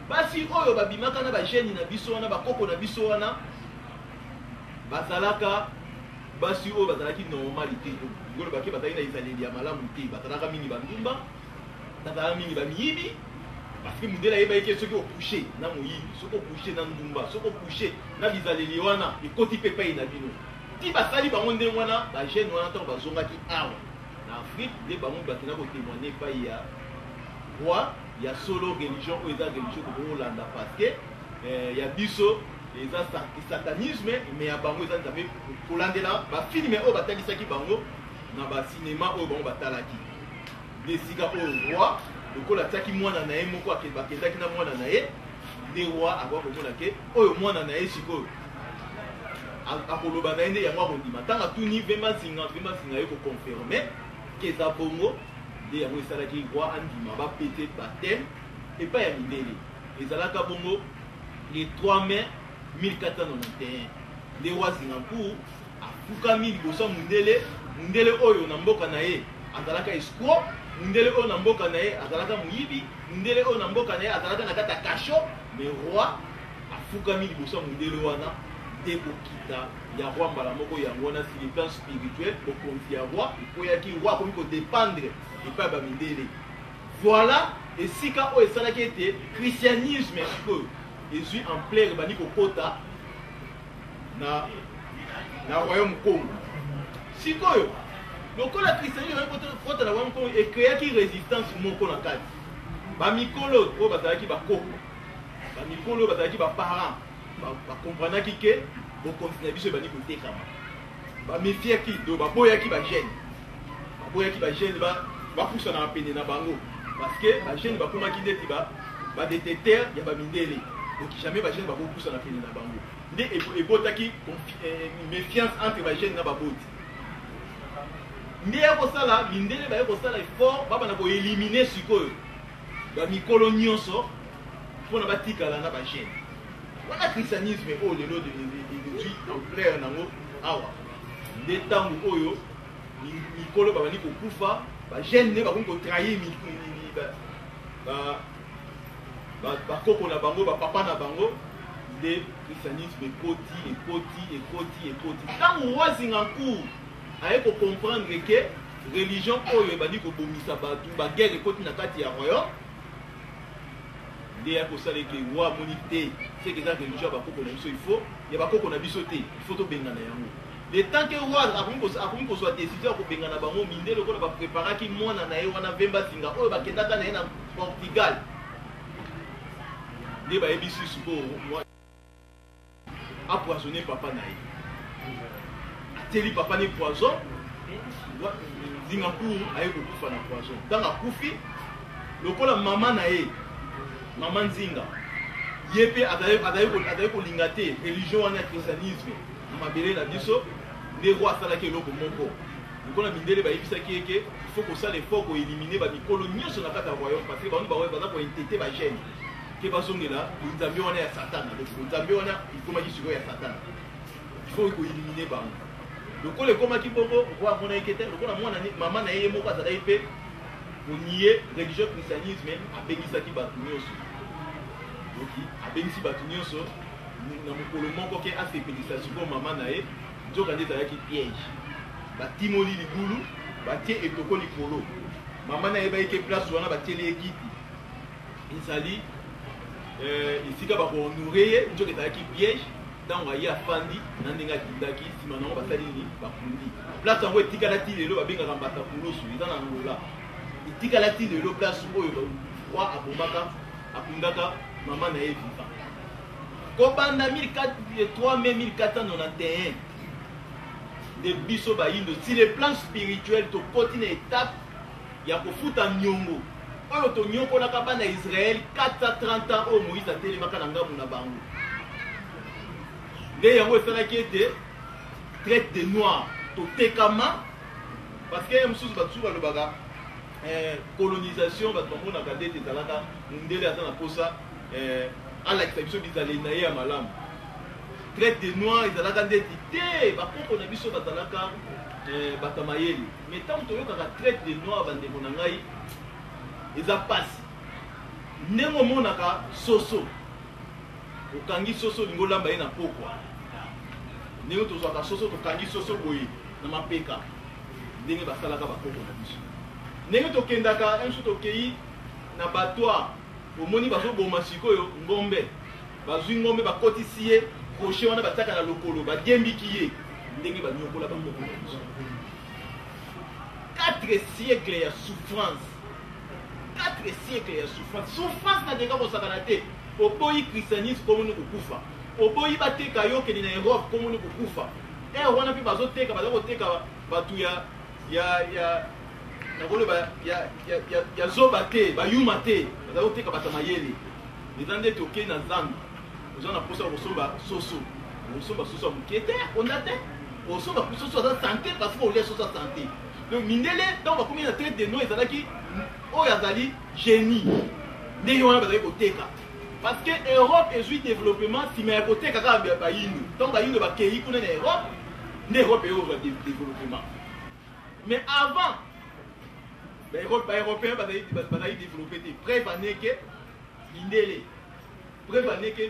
basi oyo babimaka na bagene na biso wana bakoko na biso wana bazalaka basi oyo bazalaki normalité ngolo bake bazalaki na ezaleli ya malamu te bazalaka mingi bandumba bazalaka mingi bamiyibi parce que mundele ayebaki soki okushe na moyibi soki okushe na ndumba soki okushe na bizaleli wana ekoti mpe epai na bino ti basali bango ndenge wana bagene wana ntango bazongaki awa na afrique nde bango bakenda kotémoigne epai ya roi ya solo religion oyo eza religion kokolanda parce que ya biso eza satanisme me ya bango eza nzambe kolandela bafilme oyo batalisaki bango na basinema oyo bango batalaki nde sika oyo roi lokola atiaki mwana na ye moko bakendaki na mwana na ye nde roi akoka komona ke oyo mwana na ye sikoyo akoloba na ye nde yango akondima ntango atuni vemazinga ye koconfirme ke eza bongo nde yango esalaki roi andima bapete bateme epai ya mindele ezalaka bongo le 3 mai 1491 nde roi Zingakour afukami liboso ya mundele oyo na mboka na ye azalaka escroc mundele oyo na mboka na ye azalaka moyibi mundele oyo na mboka na ye azalaka na kati ya kasho mais roi afukami liboso ya mundele wana nde kokita ya roi mbala moko yango wana sur le plan spirituel bokonzi ya roi ekoyaki roi akomi kodépendre epai ya bamindele voilà esika oyo esalaki ete christianisme sikoyo ezwi ampleur bandi kokota na royaume Congo sikoyo lokola christianisme kota na royaume Congo ekreaki résistance moko na kati bamikolo oyo bazalaki bakoko bamikolo oyo bazalaki baparent bakomprenaki ke bokonzi na biso ebandi kotekama bamefiaki do baboyaki bagene bapusana na pene na bango parce que bagene bakomaki ndeti badétecteur ya bamindele donc jamais bagene bakopusa na pene na bango nde ebotaki méfiance entre bagene na baboti nde ya kosala mindele baye kosala effort babana koélimine sikoyo bamikolo nyonso mpona batikala na bagene wana christianisme oyo lelo ezwi ampleur nango awa nde ntango oyo mikolo babandi kokufa bagene nde bakomi kotrahir bakoko na bango bapapa na bango nde christianisme ekoti ntango roi Zingakour aye kocomprendre ke religion oyo ebandi kobomisa bato baguerre ekoti na kati ya royaume nde ya kosala eke roi amoni te seke eza religion ya bakoko na biso ya bakoko na biso te ifo tobengana yango le temps ke roi akomi kozwa décision ya kobengana bango mindele lokola bapreparaki mwana na ye wana Vemba Singa oyo bakendaka na ye na Portugal nde bayebisi sikoyo apoisonne papa na ye ateli papa ne poison Zingakour aye kokufa na poison ntango akufi lokola mama na ye mama Nzinga ye mpe azali kolinga te religion wana ya christianisme na mabele na biso nde roi asalaki eloko moko lokola mindele bayebisaki eke ifo kosala effort koélimine bamikolo nyonso na kati ya royaume parce que bango baza kointete bagene ke bazongela nzambe wana ya satana nzambe wana ekomaki sikoyo ya satana ifo koélimine bango lokola ekomaki bongo roi amonaki te lokola mama na ye moko azalaki mpe konie religion christianisme abengisaki bato nyonso donc abengisi bato nyonso na mokolo moko ke asepelisa sikoyo mama na ye nzoka nde ezalaki piège batimoli libulu batie etoko likolo mama na ye bayeke place wana batieli ye kiti ezali esika bakohonore ye nzoka ezalaki piège ntango aye afandi na ndenge akindaki nsima nango basali nini bakundi place yango etikalaki lelo babengaka mbata kulusu eza na ngola etikalaki lelo place oyo roi abomaka akundaka mama na ye vivant kobanda 3 mai 1491 de biso bayindo si le plan spirituel tokoti na étape ya kofuta nyongo oyo tonyokolaka bana Israël 430 ans oyo Moïse atelemaka na ngambu na bango nde yango esalaki ete traite de noir totekama parce que mosusu basusu balobaka colonisation bato bamonaka nde ete ezalaka mundele aza na posa alakisa biso bizaleli na ye ya malamu traite de noir ezalaka ndeti te bakoko na biso bazalaka bato mayele mais ntango toyokaka traite de noir bandeko na ngai eza pasi ndenge omonaka soso okangi soso olingi olamba ye na pokwa ndenge tozwaka soso tokangi soso boye na mapeka ndenge basalaka bakoko na biso ndenge tokendaka un jour tokei na batoire omoni bazoboma sikoyo ngombe bazwi ngombe bakotisi ye crochet wana batiaka na lokolo badiembiki ye ndenge banyokola bakoko na biso 4 siècles ya souffrance 4 siècles ya souffrance na ndenge kosakana te oboyi christianisme komoni kokufa oboyi bateka yo okende na Europe komoni kokufa wana mpe bazoteka baza koteka bato nakoloba ya zoba te bayuma te baza koteka bato mayele eza nde toke na zambi oza na posa kosomba soso osomba soso ya moke te akonda te osomba soso aza santé parce que olia soso ya santé donc mindele ntango bakomi na traite de no ezalaki oyo azali génie ndenge wana bazali koteka parce que Europe ezwi développement nsima ya koteka kaka bayindo ntango bayindo bakei kuna na Europe nde Europe eozwa développement mais avant baeuropéen bazali développé te preuve aneke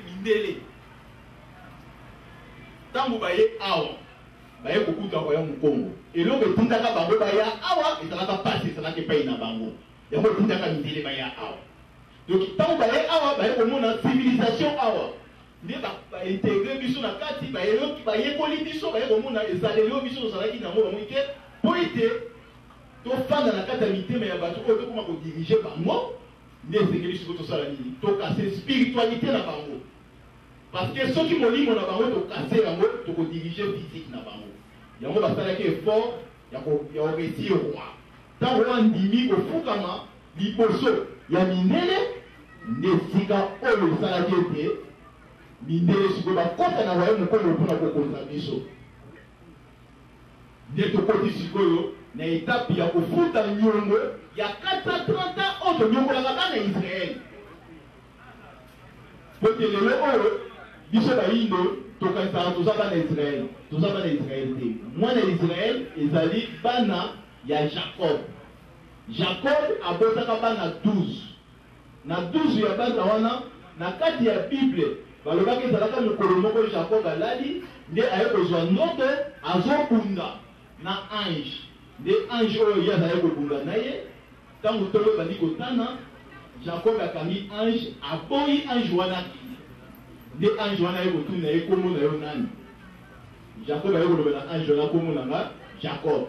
mindele ntango baye awa baye kokuta koya mokongo eloko etindaka bango baya awa ezalaka pasi ezalaki epai na bango yango etindaka mindele baya awa donc ntango baye awa baye komona civilisation awa nde baintegre biso na kati bayekoli biso baye komona ezaleli oyo biso tozalaki nango bango ke po ete tofanda na kati ya mitema ya bato oyo tokoma kodirige bango nde esengeli sikoyo tosala nini tokase spiritualité na bango parce que soki molimo na bango tokase yango tokodirige physique na bango yango basalaki effort ya koresir roi ntango wana ndimi kofukama liboso ya mindele nde esika oyo esalaki ete mindele sikoyo bakota na royaume mokongo mpona kokonza biso nde tokoti sikoyo na étape ya kofuta nyongo ya 430 ans oyo tonyongolaka bana Israël po te lelo oyo biso bayindo tokanisaka toza bana Israël te mwana Israël ezali bana ya Jacob abotaka bana 12 na 12 ya bana wana na kati ya Bible balobaki ezalaka mokolo moko Jacob alali nde aye kozwa ndoto azokunda na ange nde ange oyo ye azali kobunda na ye ntango tolo bandi kotana Jacob akangi ange aboyi ange wana nde ange wana ye kotuna ye kombo na yo nani Jacob aye kolobela ange wana kombo nanga Jacob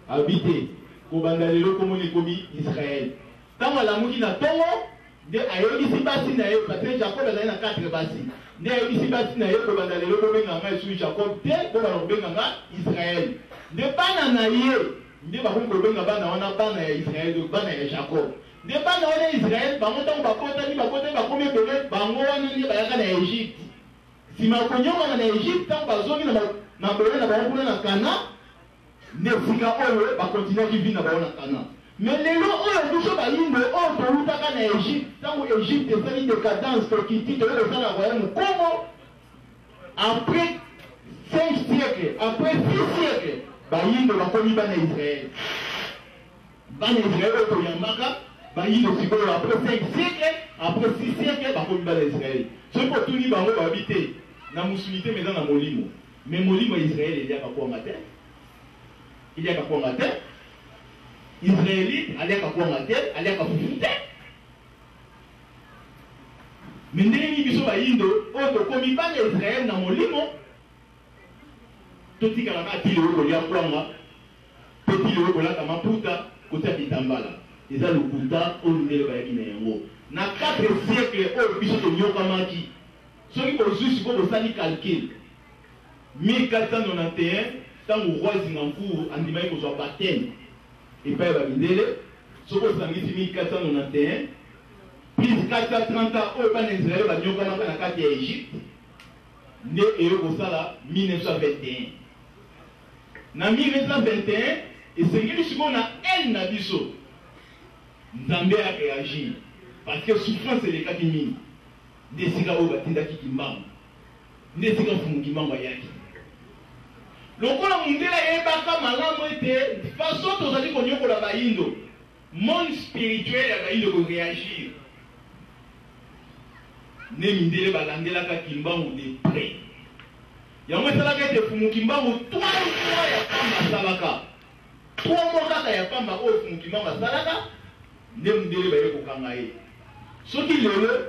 abite kobanda lelo kombo ekomi Israël ntango alamuki na ntongo nde ayebisi basi na ye parce Jacob azali na 4 basi nde ayebisi basi na ye kobanda lelo kobenganga esu Jacob te mpo bana kobenganga Israël nde bana na ye nde bakomi kobenga bana wana bana ya Israël bana ya Jacob nde bana wana ya Israël bango ntango bakotani bakomi ebele bango wana nde bayaka na Egypte nsima konyongana na Egypte ntango bazongi na bole na bango kuna na Kana nde sika oyo bakontinuaki vi na bango na Kana mais lelo oyo biso bayindo oyo tolutaka na Egypte ntango Egypte esali décadence tokiti toyo tosala royaume Congo après 5 siècles après 6 siècles bayindo bakomi bana Israël oyo toyambaka bayindo sikoyo après 5 siècles après 6 siècles bakomi bana Israël soki otuni bango babi te na musulité meza na molimo mais molimo ya Israël eliaka kwanga te eliaka kwanga te israélite aliaka kwanga te aliaka fufu te mais ndenge nini biso bayindo oyo tokomi bana Israël na molimo totikala kaka ti lewe kolia kwanga mpe ti lewe kolata maputa kotia kitambala eza lokuta oyo ndele bayaki na yango na 4 siècle oyo biso tonyokamaki soki bozwi sikoyo bosali calcul 1491 ntango roi Zingancourt andimaki kozwa baptême epai ya bamindele soki osangisi 1491 plus 430 ans oyo bana Israël banyokamaka na kati ya Égypte nde eyo kosala 1921 na 1921 esengeli sikoyo na haine na biso Nzambe a réagi parce que souffrance elekaki mingi nde esika oyo batindaki kimbangu nde esika mfumu kimbangu ayaki lokola mundela yebaka malamu ete façon tozali konyokola bayindo monde spirituel ya bayindo koréagir nde mindele balandelaka kimbangu de près yango esalaka ete mfumu kimbangu 3 mois ya pamba asalaka 3 mois kaka ya pamba oyo mfumu kimbangu asalaka nde mundele baye kokanga ye soki lelo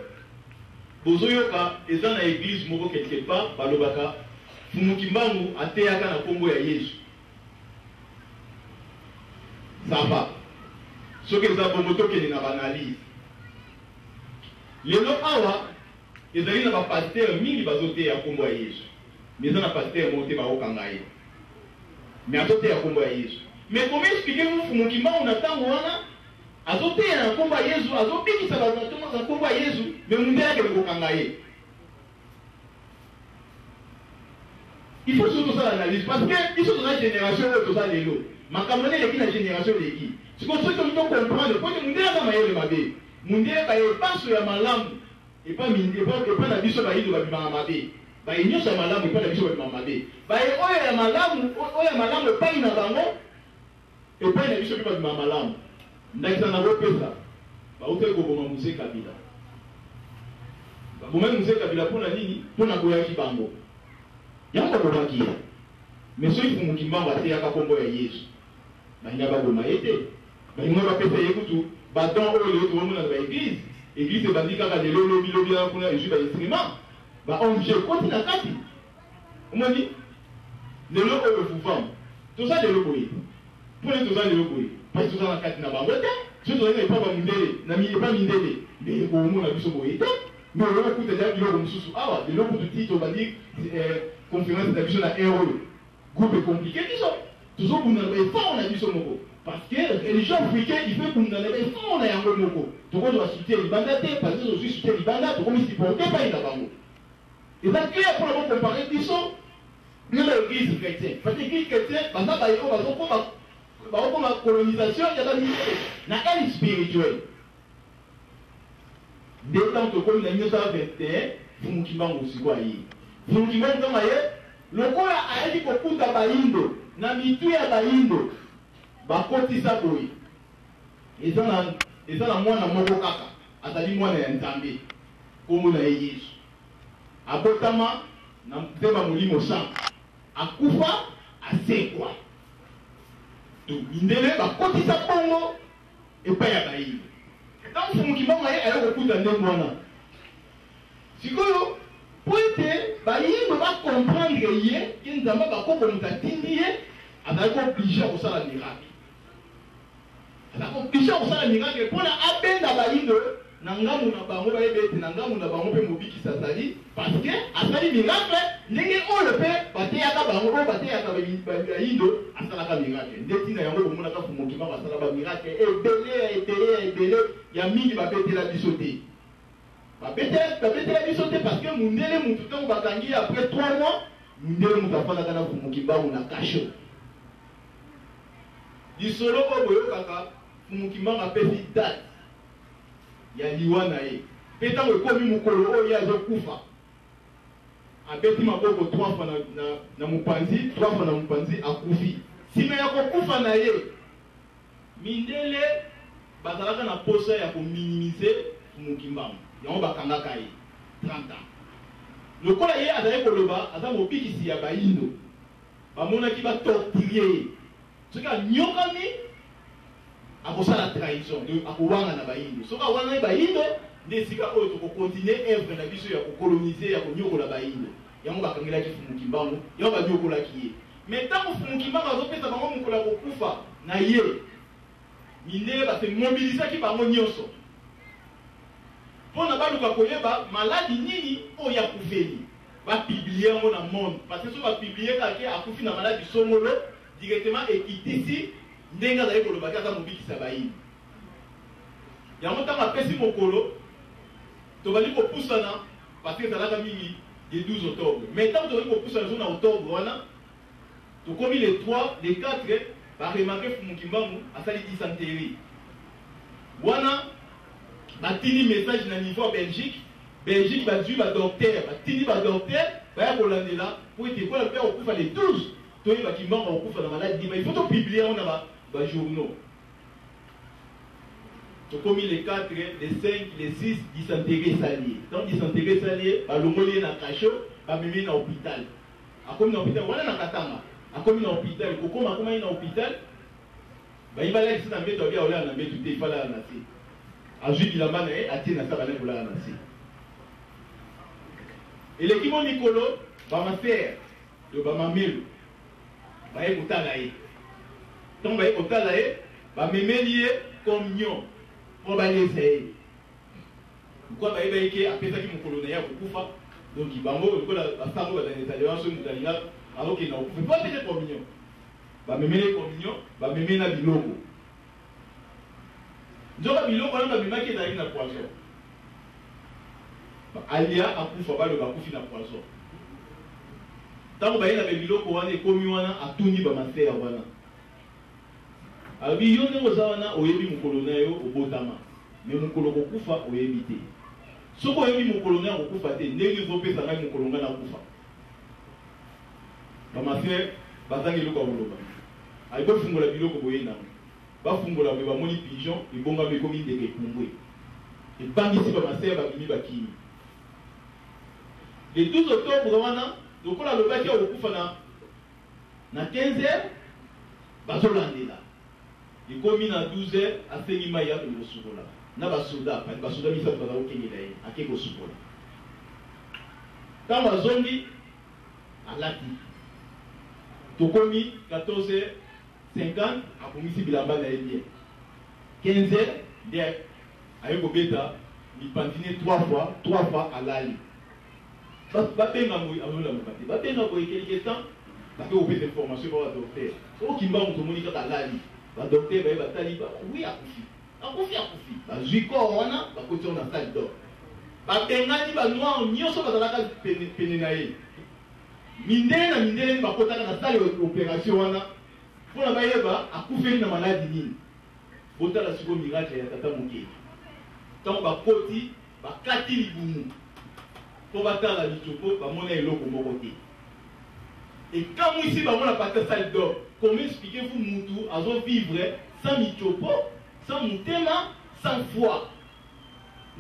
bozoyoka eza na église moko quelque part balobaka mfumu kimbangu ateyaka na kombo ya Yesu sava soki eza bongo tokende na banalise lelo awa ezali na bapaster mingi bazoteya kombo ya Yesu mais eza na paster moko te bakokanga ye mais azoteya kombo ya Yesu mais comment expliquer mfumu kimbangu na ntango wana azoteya na kombo ya Yesu azobikisa bato na kombo ya Yesu mais mundele akende kokanga ye il faut surtout ça l'analyse parce que ils sont dans la génération où tout ça les lots makambo ne leki na génération leki siko soki to comprendre point mundele kama yele mabe mundele ba yepaso ya malamu et pas minde pas na biso ba yido ba bimanga mabe ba inyoso ya malamu et pas na biso ba bimanga mabe ba ye oyo ya malamu et pas ina bango et pas na biso ba bimanga malamu ndakisa na kopesa ba uteli ko boma Mzee Kabila ba boma Mzee Kabila pona nini pona koyaki bango yango kolaki mais soki mfumu kimbangu ateyaka kombo ya Yesu balinga baboma ye te balinga bapesa ye kutu badon oyo lelo tozomona na baeglise église ebandi kaka lelo lobilobi kuna ezwi bainstrument baonge koti na kati omoni lelo oyo efufama toza lelo boye mpona toza lelo boye pasi toza na kati na bango te soki tozali na epa bamindele na epa mindele nde komona biso boye te mais oyo okuta eza biloko mosusu awa lelo kutu ti tobandi conférence na biso na oyo groupe compliqué biso tozobunda na baeffort na biso moko parce que religion africaine il faut bunda na baeffort na yango moko tokozwa soutien libanda te parce que tozwi soutien libanda tokomi supporte pai na bango eza clair mpona bocompare biso na baéglise chrétien parce que église chrétien baza baye oyo bazokoma colonisation ya bamilele na haine spirituelle nde ntango tokomi na 1921 mfumu kimbangu sikoyo ayi mfumu kimbangu ntango aye lokola ayaki kokuta bayindo na mitu ya bayindo bakotisa boye eza na mwana moko kaka azali mwana ya Nzambe kombo na ye Yesu abotama na nzemba molimo champ akufa asekwa to mindele bakotisa bongo epai ya bayindo donc mfumu kimbangu aye aye kokuta nde mwana sikoyo po ete bayindo bacomprendre ye ke Nzambe bakoko moto atindi ye azali kooblige kosala miracle azali kooblige kosala miracle mpona abenda bayindo na ngambu na bango bayeba ete na ngambu na bango mpe mobikisi azali parce que asali miracle ndenge oyo mpe bateyaka bango oyo bateyaka bayindo asalaka miracle nde ntina yango bomonaka mfumu kimbangu asala bamiracle ebele ya mingi babetela biso te babetela biso te parce que mundele mutu ntango bakangi après 3 mois mundele mutu afandaka na mfumu kimbangu na kasho lisolo oyo boyokaka mfumu kimbangu apesi date ya liwa na ye mpe ntango ekomi mokolo oyo ye azokufa abeti maboko 3 fois na mopanzi 3 fois na mopanzi akufi nsima ya kokufa na ye mindele bazalaka na posa ya kominimize Fumukimbangu yango bakangaka ye 30 ans lokola ye azali koloba aza mobikisi ya bayindo bamonaki batortire ye soki anyokami akosala trahison akowanga na bayindo soki awanga bayindo nde esika oyo tokokontinue evre na biso ya kokolonize ya konyokola bayindo yango bakangelaki Fumukimbangu yango banyokolaki ye mais ntango Fumukimbangu azopesa bango mokolo ya kokufa na ye mindele base mobilisaki bango nyonso mpona baluka koyeba maladi nini oyo akufeli bapiblie yango na monde parce que so bapiblie kake akufi na maladi songolo directement ekitisi ndenge azali kolobaki aza mobikisa bayini yango ntango apesi mokolo tobali kopusana parce que ezalaka mingi le 12 octobre mais ntango tobali kopusana so na octobre wana tokomi le 3 le 4 baremarke Fumukimbangu asali dysenterie wana batini message na niveau ya Belgique bazwi badocteur batini badocteur baya kolandela po ete kola mpe okufa le 12 toyeba Kimbangu okufa na maladi dima il faut topublier yango na bajournaux tokomi le 4 le 5 le 6 dysenterie esali donc dysenterie esali balongoli ye na cachot bamemi na hôpital akomi na hôpital wana na Katanga akomi na hôpital kokoma akoma ye na hôpital bayibalakisi na mbeto abia olala na mbeto te ifalala na se azwi bilamba na ye atie na saka na kolala na se eleki mo mikolo bamasere yo bamamelo baye kotala ye ntango baye kotala ye bamemeli ye communion mpo balesa ye lokwa bayebaki ke apesaki mokolo na ye ya kokufa donc bango lokola basango bazanetale wanso moto alinga azokenda kokufa mpo apesa communion bamemeli communion bamemeli na biloko nzoka biloko wana bamemaki ezalaki na poison alia akufa baloba akufi na poison ntango baye na biloko wana ekomi wana atuni bamasere wana alobi yo ndenge oza wana oyebi mokolo na yo obotama me mokolo kokufa oyebi te soki oyebi mokolo na yo kokufa te ndenge ezopesa ngai mokolo ngai nakufa bamasere bazangi eloko ya koloba ali bofungola biloko boye nango bafungola boye bamoni pigeon ebongami ekomi ndenge epumbwe ebangisi bamasere babimi bakimi le 12 octobre wana lokola alobaki akokufa na 15h bazolandela ekomi na 12h asengi mai ya kosukola na basoda misato baza kokengela ye ake kosukola ntango azongi alati tokomi 14h50 akomisi bilamba na ye bien 15h nde aye kobeta mipantine 3 fois alali babenga ngoyi azolamuka te babenga boye quelque temps bake kopesa information pa badocteur soko Kimbangu tomoni kaka alali badocteur baye batali oui akufi bazwi corps wana bakoti na salle d'or babengani banoir nyonso bazalaka pene na ye mindele na mindele bakotaka na salle opération wana mpona bayeba akufeli na maladi nini botala siko miracle ya tata mokeli ntango bakoti bakati libumu mpo batala lichopo bamona eloko moko te ekamwisi bango na pata salle d'or comment expliquez-vous mutu azovivre sans michopo sans motema sans foi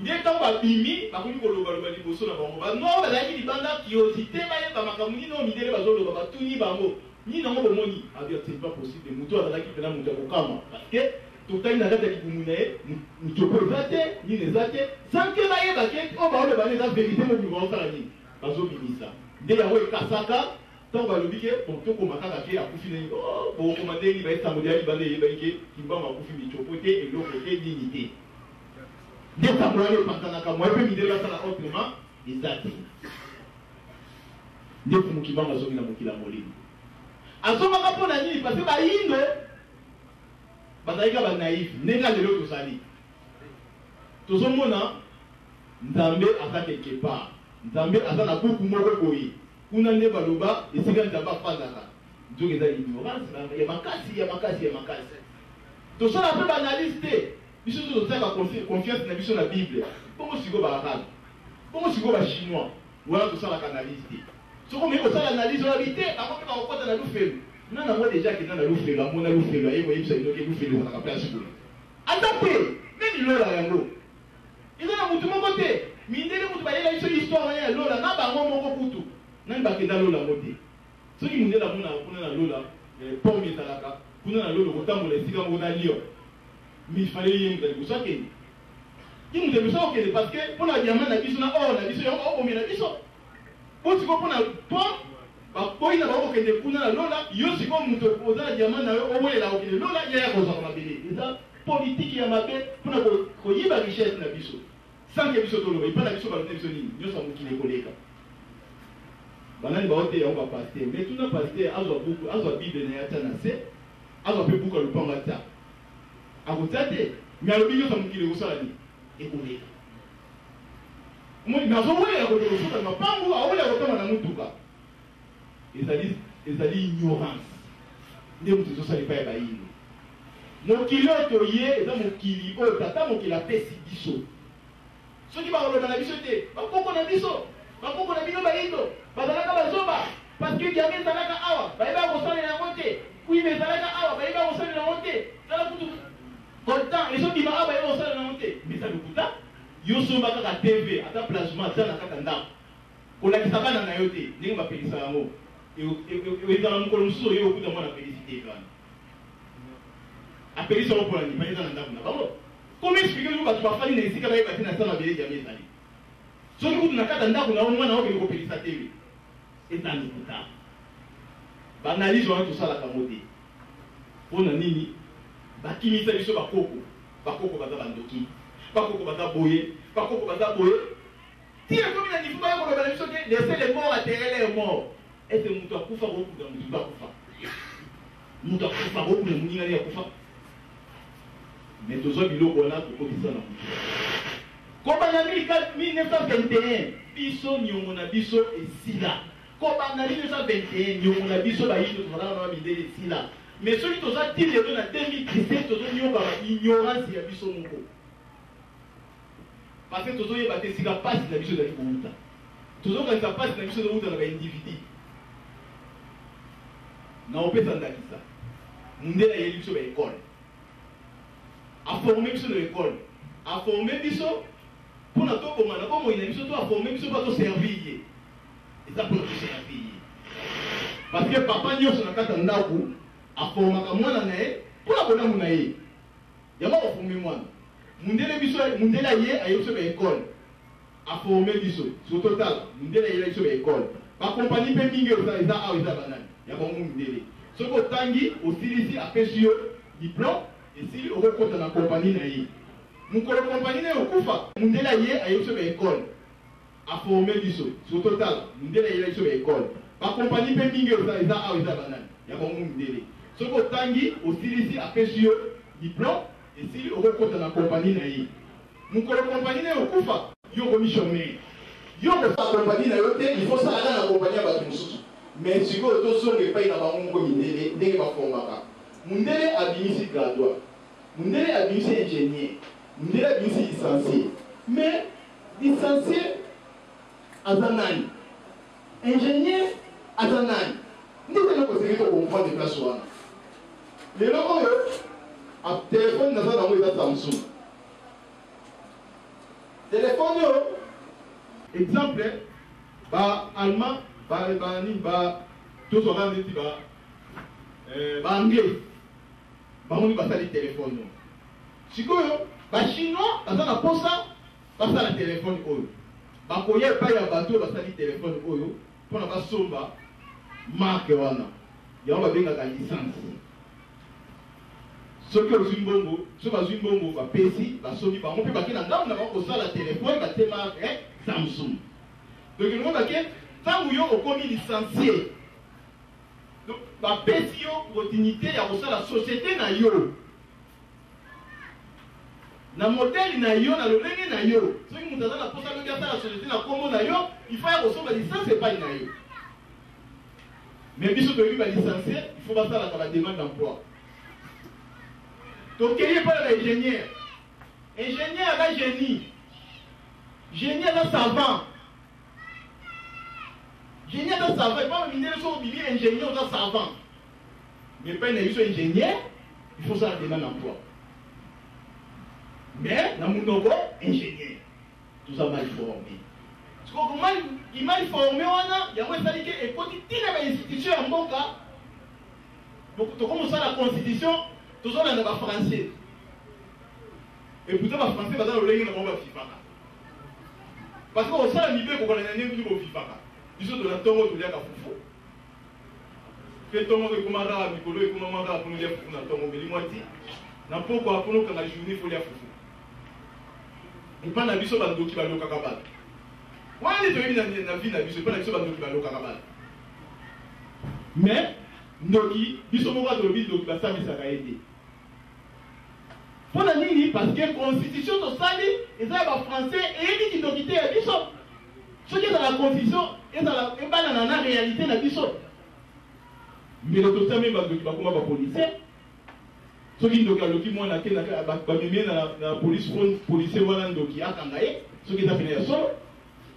nde ntango babimi bakomi kolobaloba liboso na bango bango bazalaki libanda curiosité bayeba makambo nini oyo mindele bazoloba batuni bango nini nango bomoni abia c'est pas possible mutu azalaki mpena moto ya kokama parce que totali na kati ya libumu na ye michopo eza te nini eza te sans ke bayeba ke oyo baoloba eza vérité mobimi baosala nini bazobimisa nde yango ekasaka ntango balobi ke tokoma kaka ke akufi nani bokoma ndenge baesango ya libanda eyebaki ke Kimbangu akufi michopo te eloko te nini te nde sango wana epanzanaka moye mpe mindele basala autrement eza te nde Fumukimbangu azongi na mokili ya molimo azongaka mpo na nini parce que bayindo bazalika banaïf ndenge lelo tozali tozomona nzambe aza quelque part nzambe aza na buku moko boye kuna nde baloba esika nzambe afandaka nzoki eza ignorance ya makasi tosala mpe baanalyse te biso tozosaka confiance na biso na bible bongo sikoyo baarabe bongo sikoyo bachinois wana tosalaka analyse te soko mei kosala analyse oyabi te bango mpe bakokota na lufelu nana mo deja akenda na lufelu amona lufelu aye koyebisa inoki lufelu ezalaka place boye Adapté, même l'eau là, yango. Ils ont un mouton côté. Mindele mouton, il y a une histoire, il y a l'eau là, n'a pas un mot couteau. N'a pas que dans l'eau là, côté. Ceux qui nous disent là, on a l'eau là, pomme et talaka, on a l'eau, on a les cigares, on a l'eau. Mais il fallait y aller, vous savez. Il nous dit parce que pour la diamant, la biso, on a biso, on a biso. Pour ce qu'on a pomme, pour il a pas que des pounds à l'eau là, il y a aussi comme nous opposons la diamant, on est là, on est là, il y a un gros appelé. Et ça, politique, il y a ma bête, pour qu'on y ait la richesse, la biso. Sans que biso tolo, il pas la biso, il y a une biso, il y a une collègue. Banani baote on va passer mais tout n'a passer azwa beaucoup azwa bible na yata na se azwa pe beaucoup le panga ta akotate mais alobi yo samukile usala ni ekoleka mo nazo wole ya koleka usala mapangu awole akotama na mutuka ezali ignorance nde mutu zo sali pa ya bayino mokili oyo ye eza mokili oyo tata mokili apesi biso soki bakoloba na biso te bakoko na biso bakoko na bino bayindo bazalaka bazoba parce que diamé ezalaka awa bayeba kosalela yango te kuibe ezalaka awa bayeba kosalela yango te tala kutu kontan ezobima awa bayeba kosalela yango te mesa lokuta yo somba kaka tv ata plasma aza na kaka ndako kolakisa bana na yo te ndenge bapelisa yango ezala mokolo mosusu oyo okuta mwana apelisi te kana apelisa yango mpona nima eza na ndako na bango komi explike yo bato bafali na esika bayeba te na sa mabele diamé ezali soki kutu na kata ndako na mwana okende kopelisa tv eza lokuta baanalyse wana tosalaka ngo te mpona nini bakimisa biso bakoko baza bandoki bakoko baza boye bakoko baza boye ti ekomi na nifu bayokoloba na biso te laisse le mort aterrele le mort ete moto akufa kokuta motu bakufa moto akufa kokuna moningani akufa mais tozwa biloko wana tokokisa na motu kobana 1921 biso niongo na biso esila kobana 1921 niongo na biso bayindo tozalaka na bamindele esila mais soki toza ti lelo na 2017 tozonioka baignorance ya biso moko parce que tozoyeba te esika mpasi na biso ezali kouta tozokanisa mpasi na biso ezouta na baindividu na opesa ndakisa mundele ayeli biso baekole aforme biso na ekole aforme biso mpona tokoma na bomoi na biso to aforme biso mpo toservir ye eza mpona toservir ye parce que papa nyonso na kati ya ndako aformaka mwana na ye mpona konamu na ye yango aforme mwana mundele biso mundele aye aye biso baekole aforme biso soki totala mundele ayela biso baekole bakompani mpe mingi eza awa eza banani ya bango mundele soki otangi osilisi apesi yo diplome esili okokota na kompani na ye mukolo kompani na ye okufa mundele aye aye biso baekole aforme biso soki totala mundele ayela biso baekole bakompani mpe mingi eza awa eza banani ya bango mundele soki otangi osilisi apesi yo diplome esili okokota na kompani na ye mukolo kompani na ye okufa yo komisionnaire yo kosala kompani na yo te il faut salaka na kompani ya bato mosusu mais sikoyo tozonga epai na bango moko mindele ndenge bafongaka mundele abimisi graduat mundele abimisi ingénieur mundele abimisi licencié mais licencié aza nani ingénieur aza nani ndenge nakoseki tokomprendre place wana lelo oyo telefone naza nango eza Samsung telefone oyo exemple ba-allemand tozwaka neti ba-anglais bamoni basali telefone oyo sikoyo bachinois baza na posa basala telefone oyo bakoya epai ya bato basali telefone oyo mpona basomba marke wana yango babengaka licence soki ozwi mbongo soki bazwi mbongo bapesi basombi bango mpe bake na ndambo na bango kosala telefone bate marke Samsung donc elingo bake ntango yo okomi licencié bapesi yo opportunité ya kosala société na yo na modele na yo na lolenge na yo soki moto aza na posa loki asala société na kombo na yo il faut ya kosomba licence epai na yo mais biso toyebi balicencié il faut basalaka bademande d'emploi tokei epai ya baingénieur ingénieur aza génie aza savant génie aza savant epai bamindele so obimi ingénieur oza savant mais epai na biso ingénieur il faut sala demande d'emploi mais na monoko ingénieur toza mal formé sikoyo mal formé wana yango ezali ke ekoti ntina bainstitution ya mboka tokomosala constitution tozolanda bafrançais et pourtant bafrançais baza lolenge na bango bafifaka parce que osala mibe kokolanda ndenge biso bofifaka biso tola ntongo toliaka fufu mpe ntongo ekoma kaka mikolo ekomama kaka mpono lia fufu na ntongo meli mwati na mpoko apona okanga journée fo lia fufu epa na biso bandoki balokaka bato wana nde toyebi na vie na biso epa na biso bandoki balokaka bato mais ndoki biso moko atolobi ndoki basambisaka ye te mpo na nini parce que constitution tosali eza ya bafrançais eyebi kindoki te ya biso soki ezala constitution ezala ebanana na réalité na biso mbele tosami bandoki bakoma bapolisier soki ndoki aloki mwana ke bamemie na policier wana ndoki akanga ye soki eza pene ya solo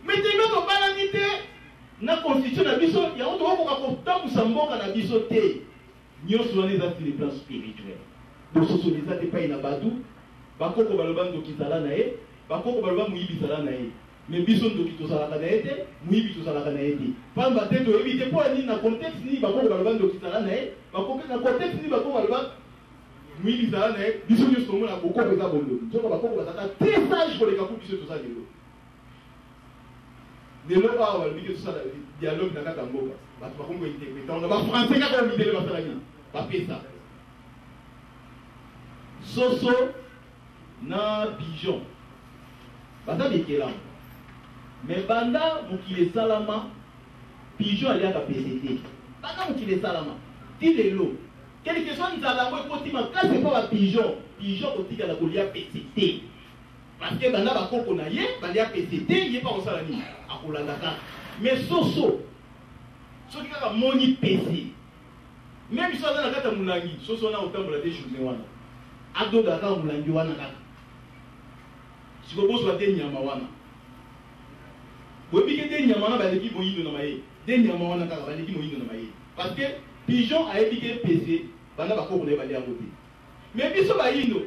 mais tenge tobalani te na constitution na biso yango tokokoka kotambusa mboka na biso te nyonso wana eza sur le plan spirituel bososo eza te epai na bato bakoko baloba ndoki zala na ye bakoko baloba moyibi zala na ye mais biso ndoki tozalaka na ye te moyibi tozalaka na ye te pamba te toyebi te mpo ya nini na contexte nini bakoko baloba ndoki zala na ye na contexte nini bakoko baloba moyibi zala na ye biso nyonso tomona bokoko eza bondoki nzoko bakoko bazalaka te sage koleka ku biso toza lelo lelo awa balobi ke tosala dialogue na kati ya mboka bato bakongo interprétant bafrançais kaka bamidele basala nini bapesa soso na pigeon baza bekelamo mais banda mokili esalama pigeon aliaka pese te banda mokili esalama ti lelo quelque soit nzala yango ekoti makasi mpo bapigeon kotikala kolia pese te parce que banda bakoko na ye balia pese te ye mpa kosala nini akolanda kaka mais soso soki kaka moni pese même biso aza na kati ya molangi soso wana otambola te journée wana adoga kaka molangi wana kaka sikoboswa te nyama wana boyebi ke te nyama wana baleki moyindo na maye te nyama wana kaka baleki moyindo na maye parce que pigeon ayebi ke pese banda bakoko na ye balia yango te mais biso bayindo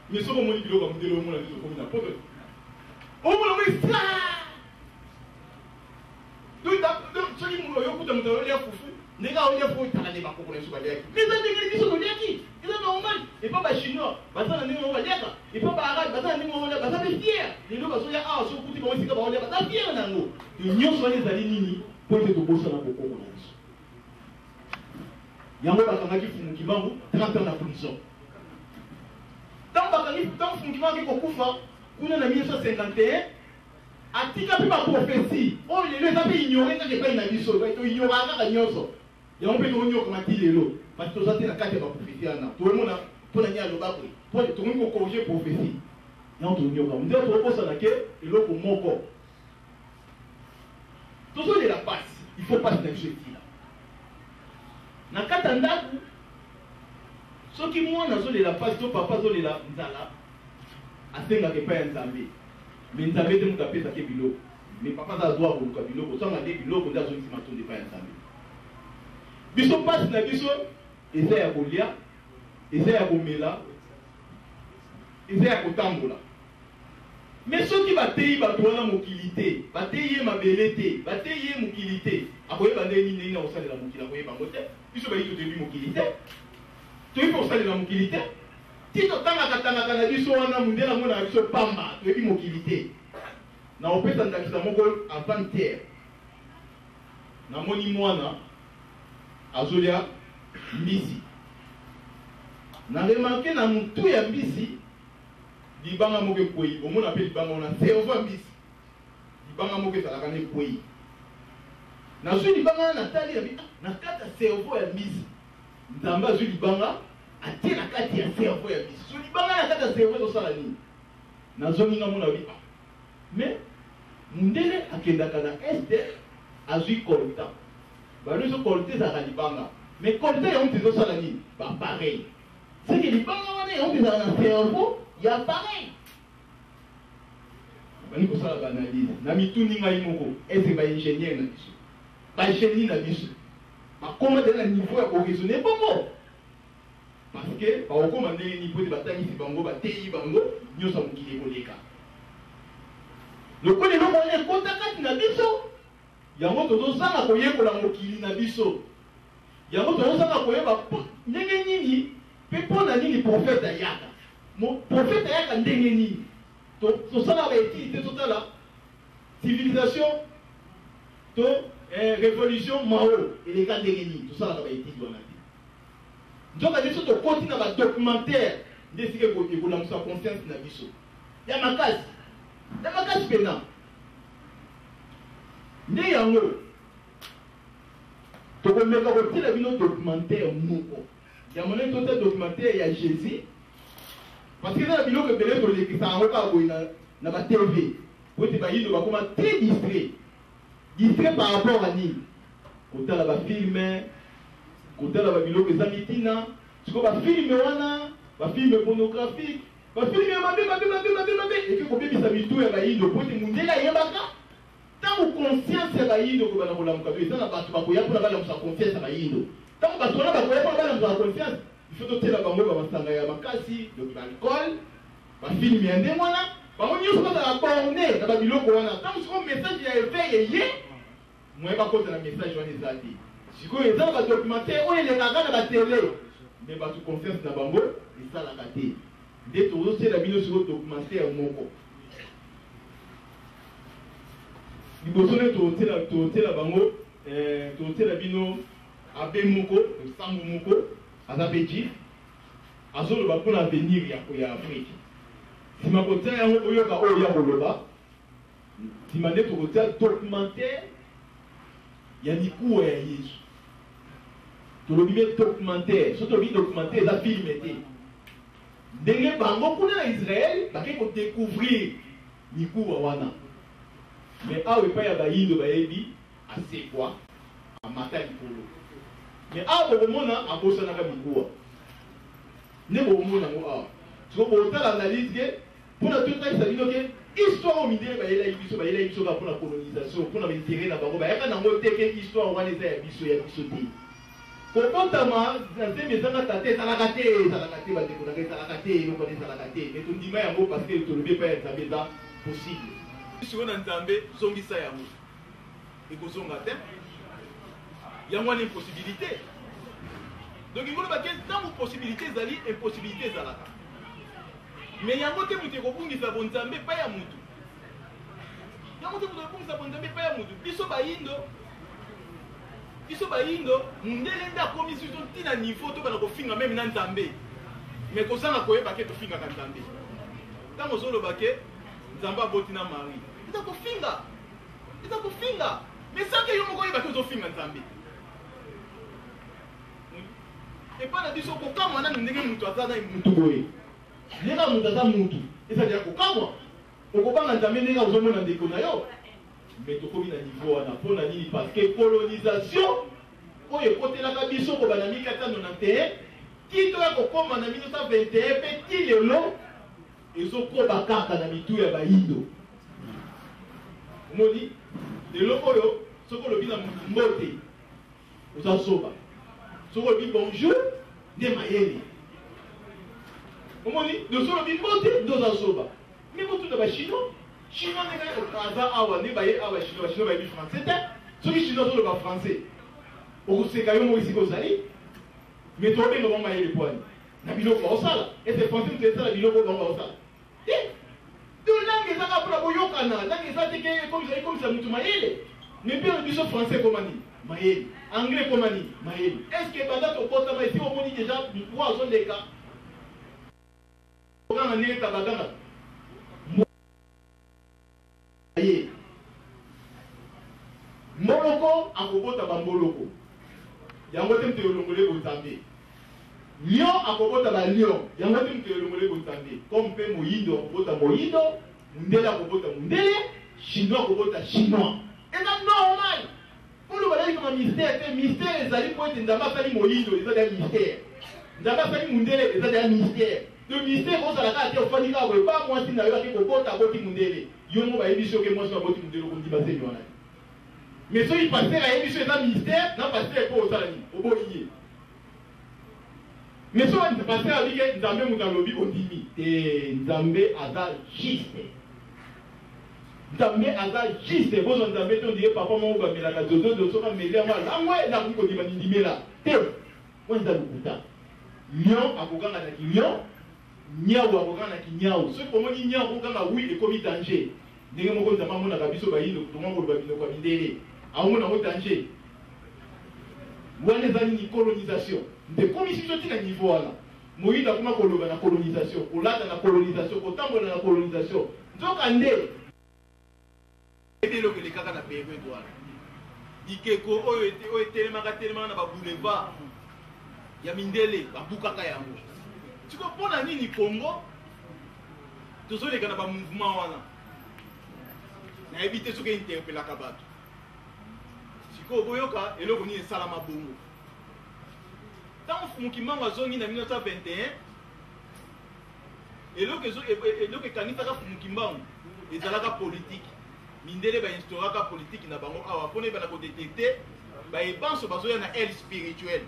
mais soko omoni biloko ya mondele omona biso komi na poto omona mo estra soki oyokuta moto olia fufu ndenge aolia fo etaka nde bakoko na biso baliaki mais eza ndenge biso toliaki eza normal epa bachinois baza na ndenge moko baliaka epa baarabe baza na ndenge moko balia baza mpe fiere lelo bazolia awa soki okuti bango esika baolia baza fiere na yango nyonso wana ezali nini mpo ete tobosana bokoko na biso yango bakangaki fumukimangu 30 ans na prison ntango fumukimangu ekokufa kuna na 1951 atika mpe baprofesi oyo lelo eza mpe ignore kaka epai na biso toignoraka kaka nyonso yango mpe tonyokama ti lelo parce toza te na kati ya baprofesi wana toomona mpo na nini alobakwe mpo tokomi kokorige profesi yango tonyokama nde tokosana ke eloko moko tozolela pasi il faut pasi na biso etila na kati ya ndako soki mwana azolela pasi to papa azolela nzala asengaka epai ya nzambe mais nzambe te moto apesaki biloko mais papa aza azwa koluka biloko osanga nde biloko nde azongisi matondo epai ya nzambe biso mpasi na biso eza ya kolia eza ya komela eza ya kotambola mais soki bateyi bato wana mokili te bateyi ye mabele te bateyi ye mokili te akoyeba nde nini ndenge na kosalela mokili akoyeba yango te biso bayi totoyebi mokili te toyebi kosalela mokili te ti totangaka na biso wana mundele yango na biso pamba toyebi mokili te na opesa ndakisa moko avant-hier namoni mwana azolia mbisi na remarke na mutu ya mbisi libanga moko ekwei omona mpe libanga wana cerveau ya mbisi libanga moko ezalaka na ekwei nazwi libanga wana natali na kati ya cerveau ya mbisi nzambe azwi libanga atie na kati ya cerveau ya mbisi so libanga na kati ya cerveau ezosala nini nazonginga mona bi mais mundele akendaka na este azwi kolta baloso kolta ezalaka libanga mais kolta yango te ezosala nini bapareil seke libanga wana yango te ezala na cerveau ya pareil bani kosala baanalyse na mituni ngai moko ese baingénieur na biso bagénie na biso bakoma tena na niveau ya koraisonne bongo parce que bakokoma ndenge nini po ete batangisi bango bateyi bango nyonso ya mokili ekoleka lokola eloko wana ekota kati na biso yango tozosala koyekola mokili na biso yango tozosala koyeba ndenge nini mpe mpo na nini profete ayaka profete ayaka ndenge nini tosala baetili te totala civilisation to révolution mao eleka ndenge nini tosalaka baetili wana te nzoka biso tokoti na badocumentaire nde esika ekolamusa conscience na biso ya makasi mpena nde yango tokomeka kotina bino documentaire moko ya monene tota documentaire ya Jésus parce que eza na biloko ebele tolekisaka yango kaka boye na batv po ete bayindo bakoma très distrait par rapport à nini kotala bafilme kotala babiloko eza mitina siko bafilme wana bafilme pornographique bafilme mabe eke kobebisa mitu ya bayindo po ete mundele ayebaka ntango conscience ya bayindo kobana kolamuka to eza na bato bakoya mpona balamusa conscience ya bayindo ntango bato wana bakoya mpona balamusa conscience ifo totela bango bamasanga ya makasi donc baalcool bafilme ya ndenge wana bango nyonso bazala borne na babiloko wana ntango sikoyo message ya éveil eye moye bakota na message wana eza te sikoyo eza na badocumentaire oyo elekaka na batele me bato confiance na bango esalaka te nde tozosela bino sikoyo documentaire moko liboso nde totela bango totela bino abe moko sango moko aza mpe jif azoloba mpona avenir ya afrique nsima kotia yango oyoka oyo ya koloba nsima nde tokotia documentaire ya mikuwa ya yesu tolobi mpe documentaire so tolobi documentaire eza filme te ndenge bango kuna na israel bake kodécouvrir mikuwa wana mais awa epai ya bayindo bayebi asekwa amata likolo mais awa bokomona abosanaka mikuwa nde bokomona yango awa siko botala analyse ke mpona totalisa bino ke histoire oyo mindele bayelaki biso kaka mpona colonisation mpona baintere na bango bayaka nango te ke histoire wana eza ya biso te kokotama na nzembe ezanga tate ezalaka te bandeko nanga ezalaka te eloko wana ezalaka te me tondima yango parce que tolobi epai ya nzambe eza possible siko na nzambe zongisa yango ekozonga te yango wana impossibilité donc ikoloba ke ntango possibilité ezali impossibilité ezalaka mais yango te moto ekobungisa bonzambe epai ya mutu yango te moto ekobungisa bonzambe epai ya mutu biso bayindo mundele nde akomi biso ntina niveau tokana kofinga meme na nzambe mais kozanga koyeba ke tofingaka nzambe ntango ozoloba ke nzambe aboti na mari eza kofinga mais sake yo moko oyeba ke ozofinga nzambe epai na biso kokamwa nano ndenge mutu aza na mutu boye ndenge mutu aza mutu ezalika kokamwa okobanga nzambe ndenge ozomona ndeko na yo mais tokomi na niveau wana mpona nini parce que colonisation oyo ekotelaka biso kobana 1491 kito ya kokoma na 1921 mpe ti lelo ezokoba kaka na mitu ya bayindo omoni lelo oyo soki olobi na mbote ozasoba soki olobi bonjour nde mayele omoni loso olobi mbote nde ozasoba me motuna bachinois chinois ndenge aza awa nde baye awa bachinois bayebi français te soki chinois ozoloba français okoseka yo moko esika ozali me tobenga bango mayele pwani na biloko baosala ese français moto esala biloko bango baosala te to langue ezaka mpona boyokana langue eza teke ekomisa motu mayele me mpe biso français ekoma nini mayele anglais ekoma nini mayele estce banda tokotama esi omoni deja mpo azoleka okanga ndenge tabaganga moloko akobota bamboloko yango te moto elongole bonzambe lion akobota balion yango te moto elongole bonzambe comme mpe moyindo akobota moyindo mundele akobota mundele chinois akobota chinois eza normal mpona balali kama mystère te mystère ezali po ete nzambe asali moyindo eza deya mystère nzambe asali mundele eza deya mystère to mystère ozalaka ate ofandi kaka boye ba mwasi na yo ake kobota aboti mundele yo mo bayebi biso ke mwasi aboti mundele okondima seni wana mais soki paster ayebi biso eza mystère na paster epo osala nini oboyi ye Mais si on est passé à dire que Nzambe Moutalobi Odimi, et Nzambe Aza juste. Nzambe Aza juste. Bon, Nzambe, on dit papa, mon gars, mais la Zozo, de Soka, mais là, moi, là, vous connaissez, mais dit, là, moi, Nzambe Mouta. Lion, Akoganga, Lion, Niao, Akoganga, Niao. Ce pour moi, Niao, Akoganga, oui, et comme danger. Ndenge moko Nzambe mona kabiso bayino, tout le monde va bino kwa bidele. Aumona mo danger. Wana ezali ni colonisation. De commission tina niveau wana. Moïda kuma koloba na colonisation, kolata na colonisation, kotambola na colonisation. Nzoka nde. Etelo ke lekaka na pego etwala. Ikeko oyo etelemaka na ba boulevard. Ya mindele babukaka yango. Tiko pona nini Congo? Tozoleka na ba mouvement wana. Na éviter ce qui interpelle la kabato. Siko boyoka eloko ni salama bongo. Tant Fumukimanga zongi na 1921 eloko kanitaka Fumukimanga ezalaka politique. Mindele ba instauraka politique na bango awa pone ba na ko détecter ba ebanso bazoya na aile spirituelle.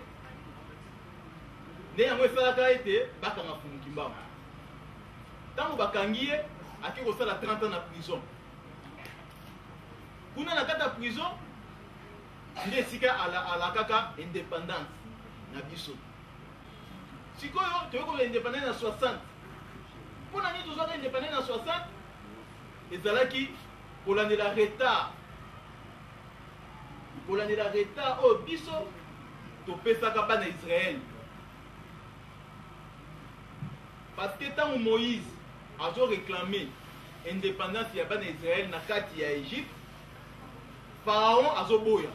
Nde yango esalaka ete bakanga Fumukimanga. Tant bakangiye ake ko sala 30 ans na prison. Kuna na kata prison nde sika ala kaka indépendance na biso. Sikoyo toyoko la indépendance na 60. Pona ni tozaka indépendance na 60 ezalaki kolandela retard. Kolandela retard o biso topesaka bana Israël. Parce que tant Moïse a réclamé indépendance ya bana Israël na kati ya Égypte, Pharaon azoboya.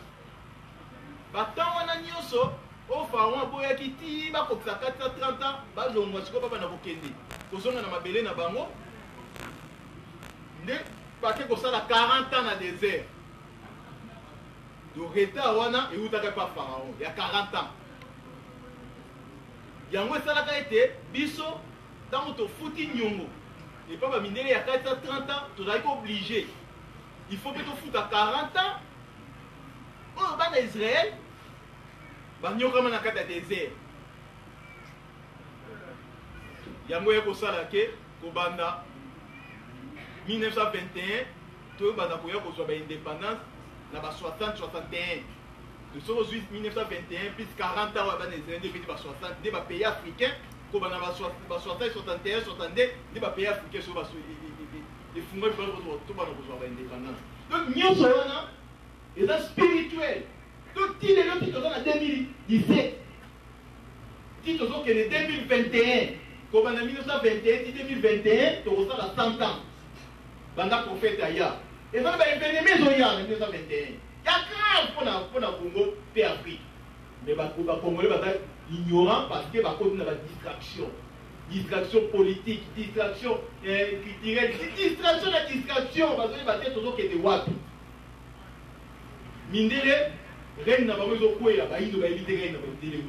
Batant wana nyonso o Pharaon aboya kiti ba kokisa 430 ans ba longwa siko papa na kokende. Kozonga na mabele na bango. Nde pake ko sala 40 ans na désert. Do retard wana e utaka pa Pharaon ya 40 ans. Yango esalaka ete biso tango to futi nyongo. Et papa mindele ya 430 ans to dai obligé. Il faut que tu foutes à 40 ans. Oh, ben Israël, ben nous sommes dans le désert. Yango yako sala ke kobanda 1921 to banda ko yako zwa ba indépendance na ba 60 61. Nous sommes en 1921 plus 40 ans ben Israël depuis ba 60 des pays africains ko banda ba 60 61 62 des pays africains so ba les fungwa ba to bana ko zwa ba indépendance. Donc, nous sommes spirituel. Donc, si les autres sont en 2017, si nous sommes en 2021, comme en 1921, si 2021, nous sommes à 100 ans. Banda prophète Aya. Et donc, il y a des maisons en 1921. Il y a grave pour la Congo et Afrique. Mais les Congolais sont ignorants parce que par contre, il y a des distractions. Distraction politique, distraction culturelle, distraction la distraction, parce que les bâtiments sont des wapi. Mindele, reine n'a pas besoin de quoi, bah il doit éviter reine n'a pas besoin de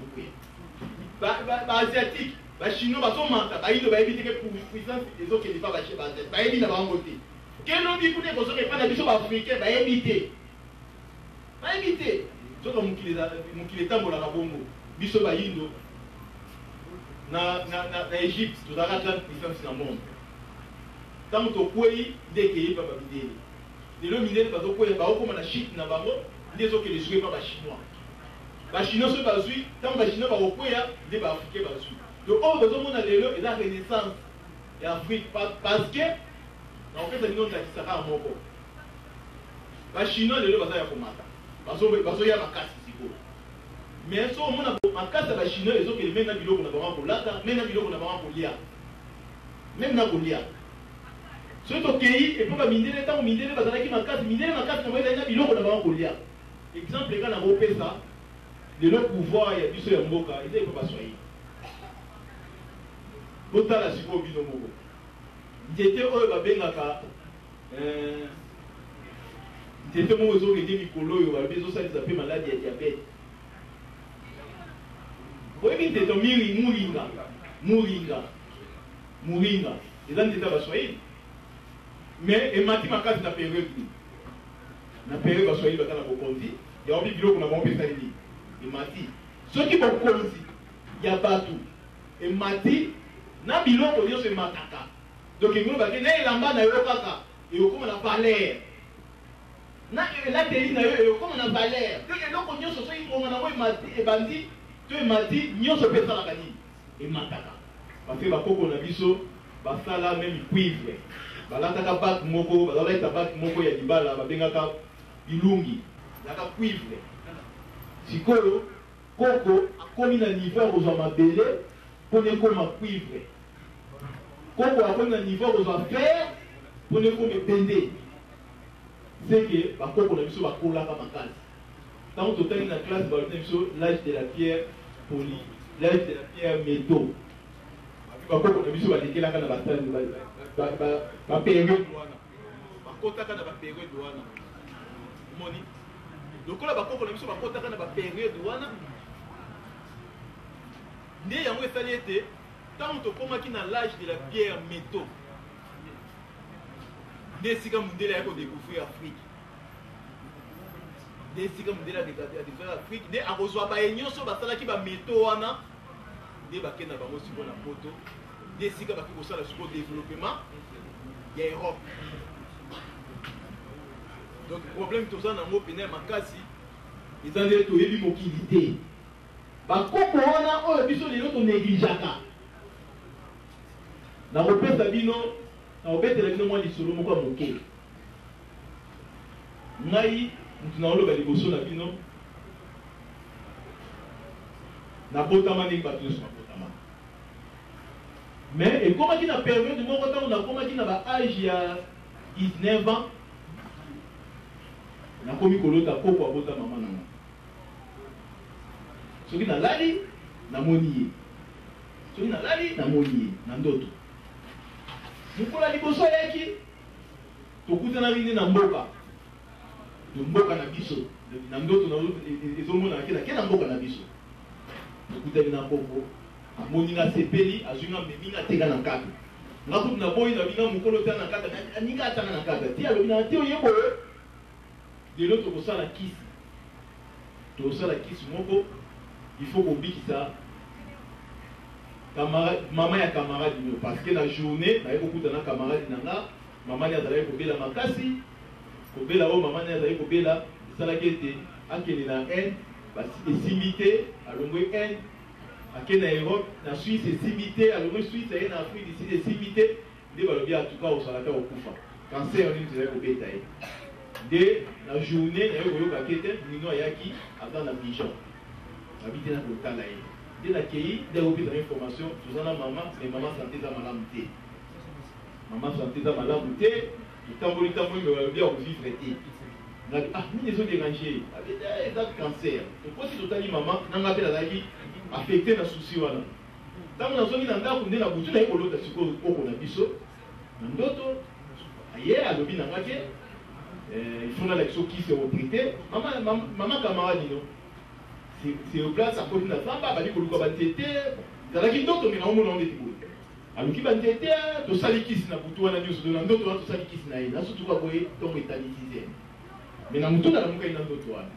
quoi. Bah asiatique, bah chinois, bah son mental, bah il doit éviter que pour puissance les autres qui ne pas bâcher, bah éviter n'a pas voté. Quel autre dit pour les personnes qui ne pas d'habitude africain, bah éviter. Bah éviter. Sauf que mon qui les tambours la bongo, biso bah indo. Na Égypte, tu as la grande puissance dans le monde. Tant que tu as des pays, tu as des pays. Les minéraux, tu as des pays, comme la Chine, tu as des gens qui ne jouent pas les Chinois. Les Chinois sont pas joués, tant que les Chinois sont pas joués, les Africains sont joués. Donc, on a des la renaissance de l'Afrique parce que, en fait, nous avons dit ça à mon corps. Les Chinois, les gens sont pas joués, parce qu'il y a ma casse ici. Mais si on a un cas de Chinois, ils ont même un bilot qu'on a vraiment pour l'ata, même un bilot qu'on a vraiment pour l'IA. Même dans l'IA. C'est ok, et pour la miner, tant miner, parce qu'il y a un cas, miner, un cas, on va un bilot qu'on a vraiment pour l'IA. Exemple, les gars, on a fait ça, de leur pouvoir, il y a du seul Mboka, ils ne peuvent pas soigner. Autant la suite au bino Mboka. Ils étaient eux, Bengaka, ils étaient moi aux autres, ils étaient Mikolo, ils avaient besoin de s'appeler maladie et diabète. Vous voyez que c'est un Mouringa. Les gens étaient bassoyés. Mais et mati ma case na période. Na période bassoyés batana ko konzi. Ya obi biloko na bombe salini. Et mati. Ceux qui vont konzi, ya batu. et mati na biloko nyonso emataka donc ngolo bake na elamba na yo kaka ekokoma na valeur na elateli na yo ekokoma na valeur donc eloko nyonso soki ngonga nango ebandi to emati nyonso mpe esalaka nini emataka parce que bakoko na biso basala même cuivre balataka bak moko bazalaka bak moko ya libala babengaka bilungi zaka cuivre sikoyo koko akomi na niveau akozwa mabele mpona ekoma cuivre koko akomi na niveau akozwa fer mpona ekoma ebende seke bakoko na biso bakolaka makasi ntango totali na classe balobi na biso l'âge de la pierre poli l'âge de la pierre métaux bakoko na biso balekelaka na bapériode wana bakotaka na bapériode wana moni lokola bakoko na biso bakotaka na bapériode wana nde yango esali ete ntango tokomaki na l'âge de la pierre métaux nde esika mondele ya kodécouvrir Afrique nde esika mondele ya découvrir Afrique nde akozwa baye nyonso basalaki bamétaux wana nde bakenda bango siko na poto nde esika baki kosala siko développement ya Europe. Donc problème toza nango pene makasi eza nde toyebi mokili te bakoko wana oyo biso lelo tonegligeaka nakopesa bino nakobetela bino mwa lisolo moko ya moke ngai mutu naoloba liboso na bino nabotama ndenge bato nyonso babotama mais ekomaki na période moko ntango nakomaki na baage ya 19 ans nakomi kolota koko abota mama nango soki nalali namoni ye soki nalali namoni ye na ndoto mokola liboso ayaki tokutanaki nde na mboka na biso na ndoto ezomonaka ke na mboka na biso tokutani na koko amoni nga sepeli azwi nga memi nga tenga na kaka nga kutu na boyi na binga mokolo tana na kaka aninga atanga na kaka ti alobi na te oyeboye lelo tokosala kisi moko il faut kobikisa mama ya camarade nio parce que la journée naye kokuta na camarade na nga mama ni azalaki kobela makasi kobela oyo mama ni azalaki kobela esalaki ete akende na Inde esimbi te alongwe Inde akende na Europe na Suisse esimbi te alongwe Suisse aye na Afrique d'ici esimbi te nde balobi atuka osalaka kokufa cancer nini tozalaki kobeta ye nde na journée naye koyoka ke te nino ayaki aza na vision abi te na kotala ye nde nakei nde akopesa information toza na mama mais mama santé eza malamu te mama santé eza malamu te etamboli me balobi akovivre te ngabi nini ezoderange abi eza cancer tokosi totali mama nanga mpe nazalaki affecté na souci wana ntango nazongi na ndako nde na butu naye kolota sikoyo koko na biso na ndoto aye alobi nanga ke il faut la lecture qui se retraité maman camarade non c'est au place à côté na samba bali koluka bantete zalaki ndoto mais na omona onde tibo aluki bantete to sali kisi na butu wana nyuso na ndoto wana to sali kisi na ye na surtout kwa boye to etanisize mais na mutu na muka ina ndoto wana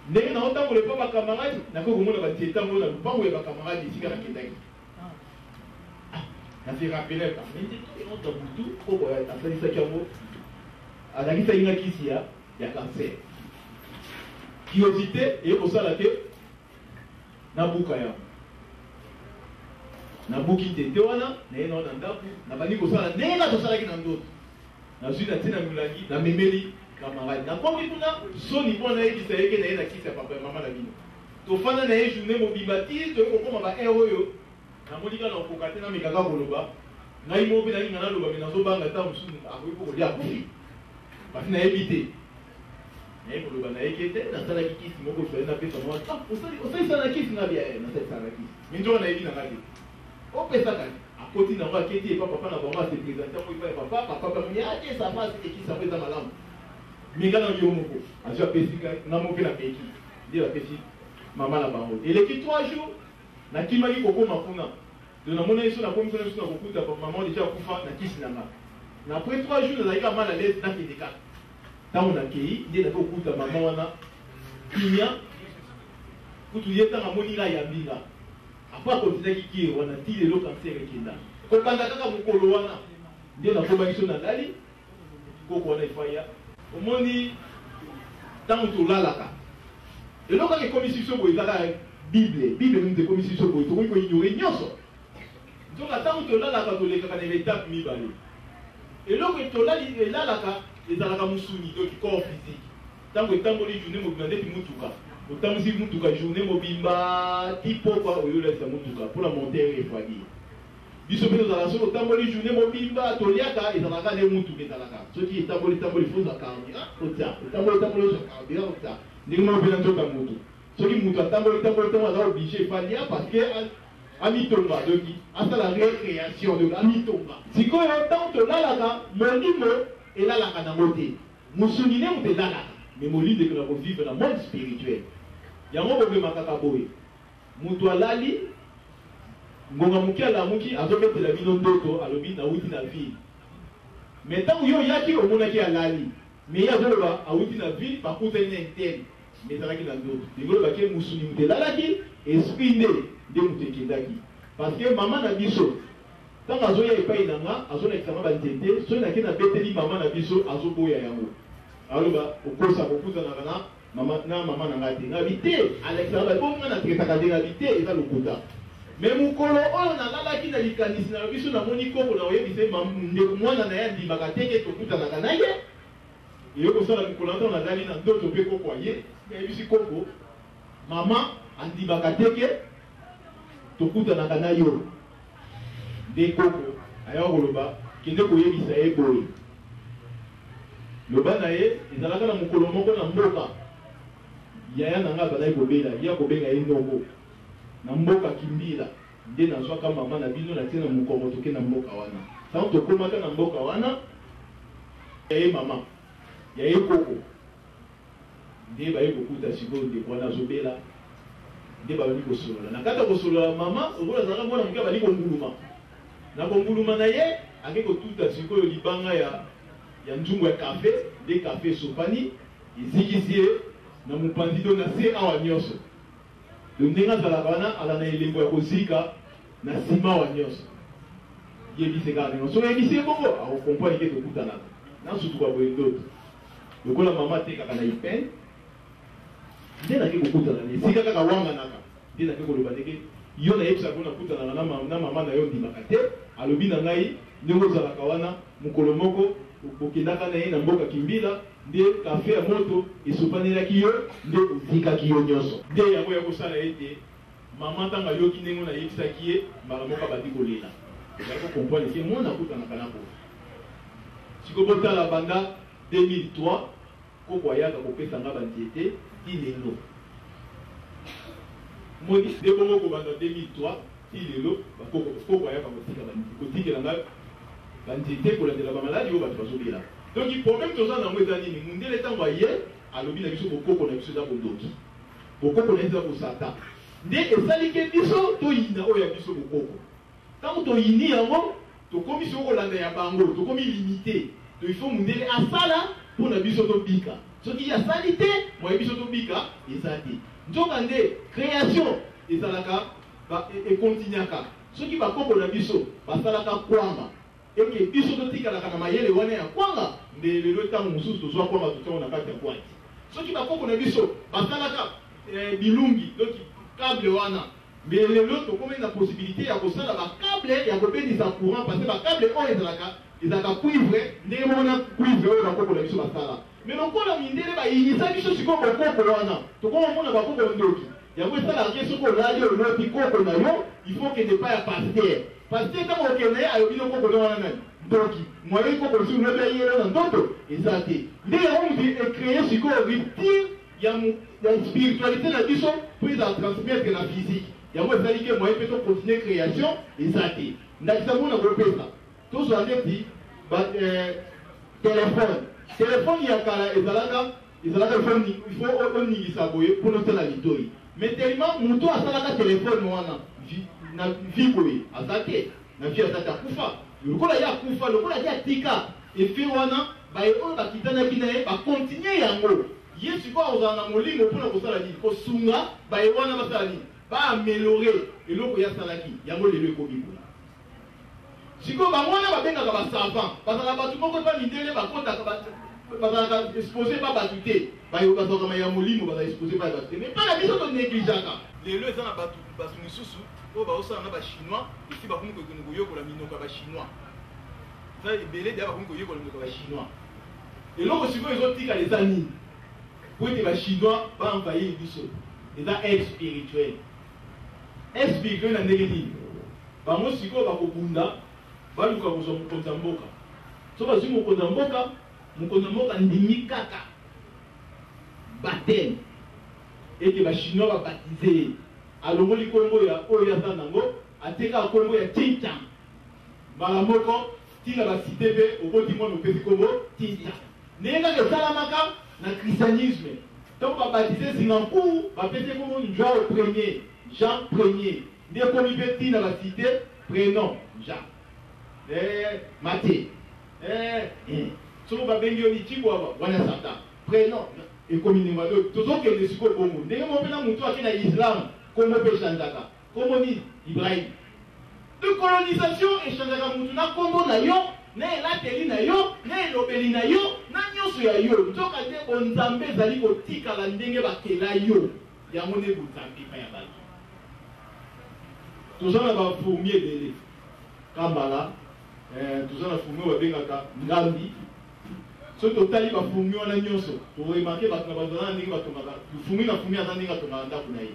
ndenge na otango le papa camarade na ko komona bantete ngo na lupango ya ba camarade isika na kendaki na se rappeler parce que ndeko on to butu ko boya asalisa kiamo azalisa inga kisi ya cancer curiosité ekosala te nabuka yango nabuki tete wana naye na wana ndako nabandi kosala ndenge nga tosalaki na ndoto nazwi na ntina milangi namemeli camarade nakomi kuna soni mpo nayebisa yeke naye na kisi ya papa ya mama na bino tofanda na ye journée mobimba ti toye kokoma baere oyo namonika na okoka te namekaka koloba ngai mo mpe nalinga naloba me nazobanga ta mosusu akoki mpo kolia kofi parce nayebi te naye koloba nayeke te nasalaki kisi moko fali napesa mwa osalisala na kisi ngabi nasalisala na kisi me nzoka nayebi nanga te opesaka akoti nango aketi epa papa na bango ase présente yango epa ya papa pamoni ate sava ekisi yango eza malamu minga na yo moko azwi apesika nga mo mpe napeki nde bapesi mama na bango eleki 3 jours nakimaki kokoma kuna donc namona yeso nakomi kuna biso na kokuta mama deja akufa na kisi nanga na après 3 jours nazalaki mal à l'aise nakende kaka ntango nakei nde naki kokuta mama wana kimia kutu ye ntango amoni nga yambi nga après continue qui on a dit le cancer ekenda ko banda kaka mukolo wana nde na koba biso na dali ko ko na ifaya omoni tango to lalaka eloko ke commission boy kaka bible nous commission boy to ko ignorer nyonso donc tango to lalaka to leka kana étape mibale eloko to lalaka ezalaka musuni donc corps physique tango etamboli journée mobimba nde mutuka otambusi mutuka journée mobimba tipo kwa oyolesa mutuka pour la monter refroidir biso pe tozalaka soki otamboli journée mobimba toliaka ezalaka nde mutuka ezalaka soki etamboli foza carburant otia etamboli oza carburant otia ndenge mobina nzoka mutu soki mutu atamboli aza oblige efalia parce que amitonga donc asala récréation donc amitonga sikoyo ntango tolalaka molimo elalaka nango te mosuni nde moto elalaka mais molimo ekona kovivre na monde spirituel yango bobemaka kaka boye moto alali ngonga moke alamuki azobetela bino ndoto alobi nauti na ville mais ntango yo oyaki omonaki alali mais ye azoloba awuti na ville bakutani na interne mais ezalaki na ndoto ndenge olobaki mosuni moto elalaki esprit nde moto ekendaki parce que mama na biso ntango azoya epai na nga azolakisanga banzete soki nake nabeteli mama na biso azoboya yango aloba okosa kokutana na mama na nga te ngabi te alakisanga bonga na tekesaka te ngabi te eza lokuta mais mokolo oyo nalalaki na likanisi na biso namoni koko na oyebise ndeko mwana na ye andimaka teke tokutanaka na ye eyo kosala mikolo ntango nazali na ndoto mpe koko aye yayebisi koko mama andimaka teke tokutanaka na yo nde koko aya koloba kende koyebisa ye boye loba na ye ezalaka na mokolo moko na mboka yaya na nga bazali kobela ya kobenga ye ndongo na mboka kimbila nde nazwaka mama na bino natie na mokongo toke na mboka wana ntango tokomaka na mboka wana yaye mama yaye koko nde baye kokuta sikoyo ndeko wana azobela nde babali kosolola na kati ya kosolola mama okola azalaka mwana moke abali konguluma na konguluma na ye ake kotuta sikoyo libanga ya nzungu ya kafe nde kafe esopani ezikisi ye na mopanzi do na se awa nyonso do ndenge azalaka wana ala na elembo ya kozika na nsima awa nyonso yebise kaka ndenge so oyebisi ye bongo akokomprendre ke tokutanaka nasutuka boye ndoto lokola mama atekaka na ipene nde nake kokutana na esika kaka wanganaka nde nake koloba ndenge yo nayebisaka mpona kutanaka na mama na yo ndimaka te alobi na ngai ndenge ozalaka wana mokolo moko okendaka na ye na mboka kimbila nde kafe ya moto esopanelaki yo nde otikaki yo nyonso nde yango ya kosala ete mama ntango ayoki ndenge nayebisaki ye mbala moko abandi kolela ezali kokomprendre ke mwana akutanaka na boye siko botala banda 2003 koko ayaka kopesanga banzete ti lelo moni nde bongo kobanda 2003 ti lelo koko ayaka kotikela ngai banzete kolandela bamaladi oyo bato bazobela donc problème toza nango eza nini mundele ntango aye alobi na biso bokoko na biso eza bondoki bokoko na eza kosata nde esalike biso toyina oyo ya biso bokoko ntango toyini yango tokomi soki kolanda ya bango tokomi limité to il faut mundele asala mpo na biso tobika soki asali te moye biso tobika eza te nzoka nde création ezalaka ekontinuaka soki bakoko na biso basalaka kwanga eke biso totikalaka na mayele wana ya kwanga nde lelo ntango mosusu tozwa kwanga totango na kati ya kwati soki bakoko na biso basalaka bilungi donc câble wana mais lelo tokomi na possibilité ya kosala bakable ya kobendisa courant parce que bakable oyo ezalaka cuivre ndenge mona cuivre oyo bakoko na biso basala mais lokola mindele bayinisa biso sikoyo bakoko wana tokomona bakoko ndoki yango esalaka ke soki olali oloti koko na yo il faut kende pa ya paster ntango okende ye ayobi no koko wana nani ndoki moye koko si unobe yelo na ndoto eza te nde yango moto ecreye sikoyo rupture ya spiritualité na biso mpo eza transmettre na physique yango ezali ke moye mpe tocontinue création eza te ndakisa mona kopesa tozwa ndeti telefone ya kala ezalaka ifo oningisa boye mpona osala litoi mais tellement moto asalaka telefone wana na vi boye aza te na vi aza te akufa lokola ye akufa lokola ye atika efe wana baye oyo bakitanaki na ye bakontinue yango ye sikoyo ozala na molimo mpona kosala nini kosunga baye wana basala nini améliorer eloko ya salaki yango lelo ekomi boye sikoyo bango wana babengaka basavant bazalaka bato moko mpa mindele bakotaka bazalaka expose pa bato te bazalaka ya molimo bazala expose pa bato te mais mpa na biso tonegligeaka lelo eza na bato misusu oyo baosala na bachinois esi bakomi koyokola minoko ya bachinois eza ebele deya bakomi koyokola minoko ya bachinois eloko sikoyo ezotikala eza nini po ete bachinois baenvahir biso eza aide spirituelle. Aide spirituelle na ndenge nini bango sikoyo bakobunda baluka kozwa mokonzi ya mboka so bazwi mokonzi ya mboka ndimi kaka bateme ete bachinois babatize ye alongoli kombo ya oyo aza nango atekaka kombo ya tintan mbala moko ntina basite mpe oboti mwana opesi kombo tintan ndenge kaka esalamaka na christianisme donc babatize singankou bapesi kombo Jean premier nde komi mpe ntina basite prénom Jean Matthieu soko babengi yo litibwaba wana satan prénom ekomi ndima do tozokende sikoyo bongo ndenge mo mpena motu ake na islam kombo mpe echangeaka kombo nini Ibrahim de colonisation echangeaka motu na kombo na yo na elateli na yo na elobeli na yo na nyonso ya yo nzoka te bonzambe ezali kotikala ndenge bakela yo yango nde bonzambe epai ya bato toza na bafourmi ebele kambala toza na fourmi oyo babengaka ngambi soki totali bafourmi wana nyonso toremarke bato na bazala na ndenge batongaka fourmi na fourmi aza ndenge atongaka ndako na ye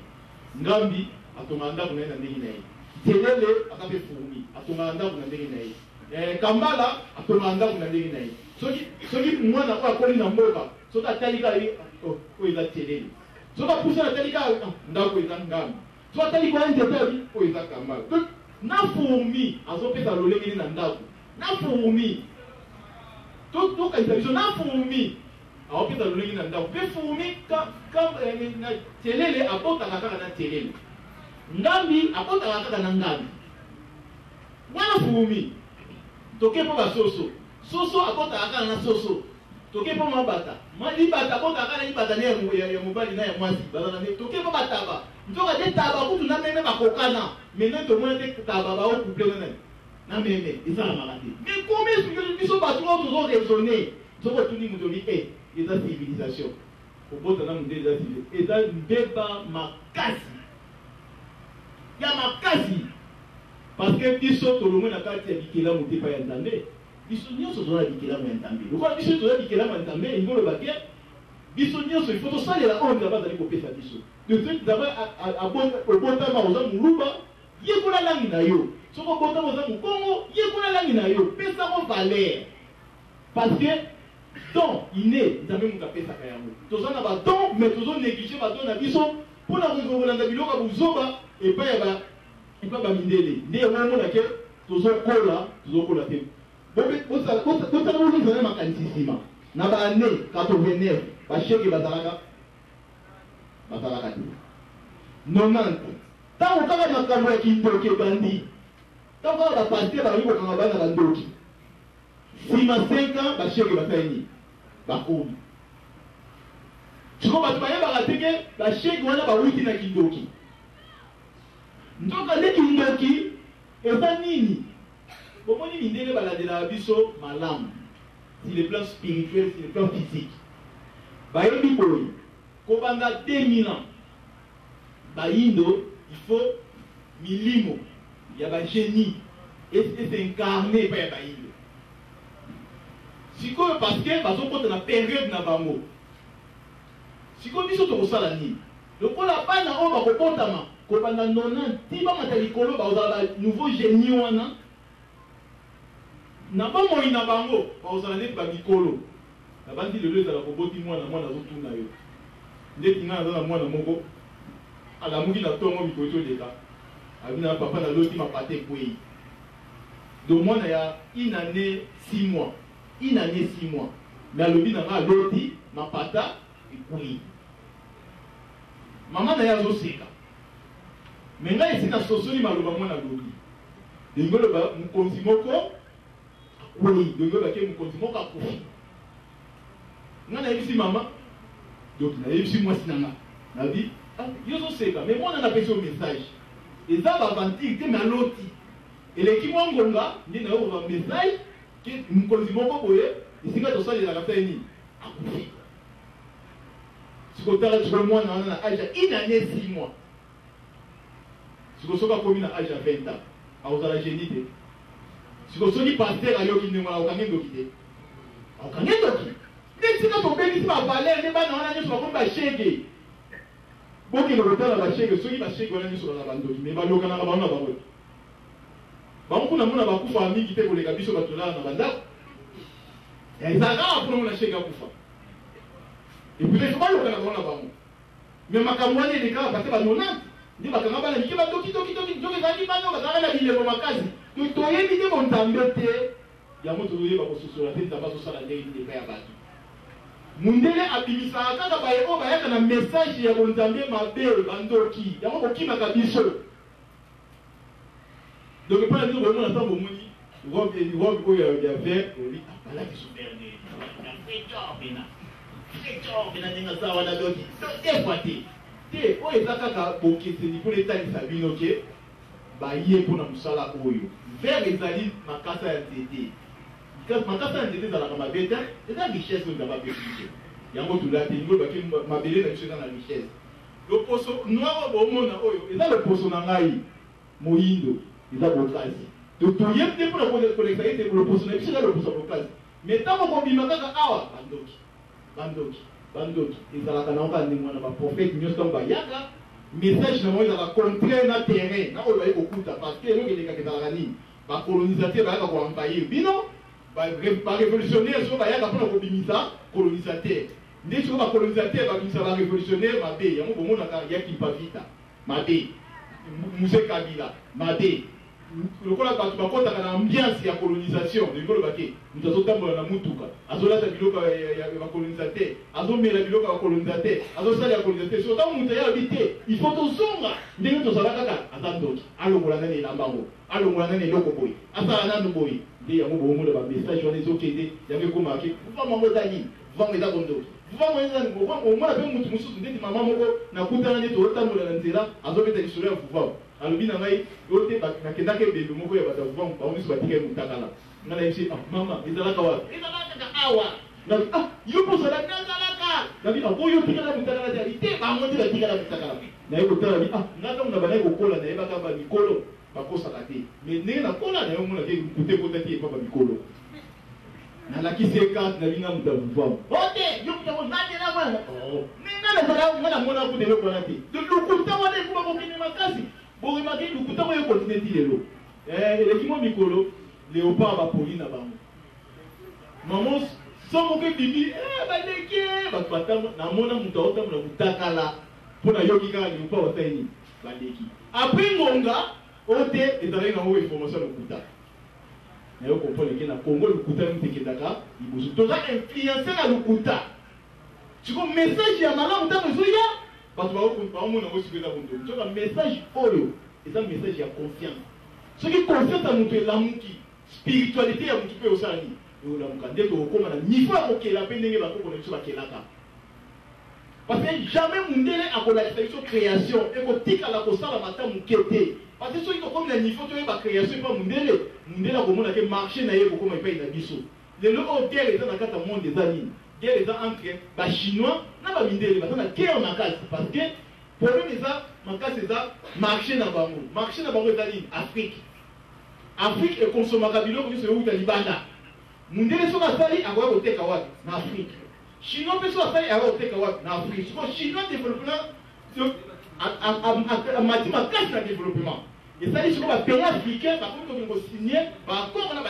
ngambi atongaka ndako na ye na ndenge na ye telele aza mpe fourmi atongaka ndako na ndenge na ye kambala atongaka ndako na ndenge na ye soki mwana oyo akoli na mboka soki atali kaka oyo eza telele soki apusa na atali kaka ndako eza ngambi soki atali kaka nzete oyo eza kambala na fourmi azopesa lolenge na ndako na fourmi tokanisa biso na fourmi aopesa lolenge na ndako mpe fourmi na telele abotaka kaka na telele ngambi abotaka kaka na ngambi wana fourmi toke mpo basoso abotaka kaka na soso toke mpo mabata libata abotaka kaka na libata ne ya mobali na ya mwasi bazala nde toke mpo bataba nzoka te taba kutu na meme bakokana maintenant tomona te taba baokuple na meme esalamaka te mais comme biso bato oyo tozoraisonne soko tuni moto obi eza civilisation kobota na monde eza civil eza mbeba makasi ya makasi parce que biso tolongwe na kati ya bikelamu te pa ya nzambe biso nyonso toza na bikelamu ya nzambe lokola biso toza na bikelamu ya nzambe ingoloba te biso nyonso il faut tosalela oyo nzambe azali kopesa biso nzambe obotama oza moluba yekola langi na yo soki obotama oza mokongo yekola langi na yo pesako valeur parce que don ine nzambe moto apesaka yango toza na badon mais tozonéglige badon na biso mpona kolanda biloko ya bozoba epai bamindele nde yango omonake tozokola te botala bozozala makanisi nsima na baane 89 basheke bazalaka te 90 ntango kaka makambo ya kindoki ebandi ntango kaka bapaster balingi kokanga bana bandoki nsima 5 ans basheke basalini bakomi siko bato bayebaka teke basheke wana bawuti na kindoki nzoka nde kindoki eza nini bomoni mindele balandelaka biso malamu sur le plan spirituel sur le plan physique bayebi boye kobanda 2000 ans bayindo il faut milimo ya bagénie esincarne epai ya bayindo sikoyo parce que bazokota na période na bango sikoyo biso tokosala nini lokola bana oyo bakokotama kobanda 90 ti bamata likolo bakozala banouveau génie wana na bomoi na bango bakozala neti bamikolo na bandi lelo ezala koboti mwana azotuna yo ndeti ngai aza na mwana moko alamuki na ntongo mikolo toleka abina papa na loti mapata ekwei do mwana ya 1 année 6 mois mais alobi na ngai aloti mapata ekwei mama na ye azoseka me ngai esi nasosoli maloba mwana alobi ndenge oloba mokonzi moko akwei ndenge olobake mokonzi moko akofi ngai nayebisi mama donc nayebisi mwasi na nga nabi yo soseka mais moi na pesi au message eza ba vantire te mais aloti eleki mwa ngonga ndi na yo ba message ke mokonzi moko boye esika tosalelaka ta nini akufi sikotala sikoyo mwana wana na age ya 1 année 6 mois sikoyo soki akomi na age ya 20 ans akozala génie te sikoyo soki paster ayoki ndenge wana okange ndoki te okange ndoki nde sika tobengisi bavaler nde bana wana nyonso bakomi bashege bokende kotala bashege soki bashege wana nyonso baza bandoki me balokanaka bango na bango bango kuna mona bakufa mingi te koleka biso batolala na bandako ezalaka mpona mona shege akufa epuis so balokana bango na bango me makambo wana elekaka bate banonante nde bakanga bana mike badokitoki nzoka ezalaki bano bazalaka na bilemo makasi toyebi te bonzambe te yango toyeba kososola te nzambe azosala ndenge nini epai ya bato mundele abimisaka kaka baye oyo bayaka na message ya bonzambe mabe bandoki yango kokimaka biso donc mpona bino bomona ntango omoni robe oyo ya vert oli abalaki souverne fecobena ndenge aza wana doki defwa te oyo eza kaka bokeseni mpona etalisa bino ke baye mpona mosala oyo vert ezali makasa ya nzete makasa ya nzete ezalaka mabe te eza richesse oyo ezaba pepike yango tolati lingo baki mabele na biso eza na richesse loposo noir oyo bomona oyo eza loposo na ngai moyindo eza bokasi toyebi te mpona kolekisa ete loposo na biso eza loposo ya bokasi me ntango kobima kaka awa bandoki ezalaka nango kaka ndenge wana baprofete nyonso ntango bayaka message na bango ezalaka contraire na terrain na oyo baye kokuta parce que eloko elekaka ezalaka nini bacolonisateur bayaka koenvahir bino barévolutionnaire soki bayaka mpona kobimisa colonisateur nde soki bacolonisateur babimisa barévolutionnaire mabe yango bomonaka yaki pavita mabe Muse Kabila mabe lokola bato bakotaka na ambiance ya colonisation likolo bake mutu azotambola na mutuka azolata biloko ya bacolonisateur azomela biloko ya bacolonisateur azosala ya colonisateur so ntango mutu ayabi te il faut tozonga ndenge tozala kaka aza ndoki alongola nani elambango alongola nani eloko boye asala nanu boye nde yango bomona bamessage wana ezokende yango ekomake vamango eza nini vango eza bondoki vango eza omona mpe mutu mosusu ndeti mama moko nakutana nde tozotambola na nzela azobeta lisolo ya vuvao alobi na ngai oyo te nakendaka ebembe moko ya bato avuvango bango nyonso batikali motakala nga na yebisi mama ezalaka wapi ezalaka kaka awa nabi yo mposala nazalaka nabi oyo tikala motakala te ali te bango nde batikala motakala naye kotala bi nga ntango na banai kokola nayebaka bamikolo bakosaka te me ndenge nakola naye omona te kute kota te epa bamikolo nalakisi ekante nabi nga moto avuvango ote yo motango nandela wana nga nazala nga namona kuta eloko wana te lokuta wana ekuma kokende makasi borimaki lukuta oyo continue ti lelo eleki mwa mikolo léopard bapoli na bango mamo somoko ebimi baleki bato batambo namona moto aotambola kotakala mpona yoki kaka léopard basali nini baleki apres ngonga oyo te ezalaki nango information ya lokuta nayo comprendre ke na congo lokuta mitekendaka liboso toza influence na lokuta siko message ya malamu ntango ezoya bato baomona ngo siko eza bondoki soka message oyo eza message ya confiance soki confiance ya moto elamuki spiritualité ya moto mpe osala nini eolamuka nde tokokóma na niveau ya kokela mpe ndenge bakoko na biso bakelaka parce que jamais mundele akolakisa biso création ekotikala kosalama ata moke te parce que soki tokómi na niveau toyeba création epa mundele akomona ke marché na ye ekokóma epai na biso lelo oyo guerre eza na kati ya monde eza nini guerre eza entre bachinois na bamindele baza na guerre makasi parce que problème eza makasi eza marché na bango eza nini afrique ekonsomaka biloko nyonso euta libanda mundele soki asali akoya koteka wapi na afrique chinois mpe soki asali akoya koteka wapi na afrique siko chinois développement amati makasi na développement esali siko bapays africain bakomi koki kosigne baaccord na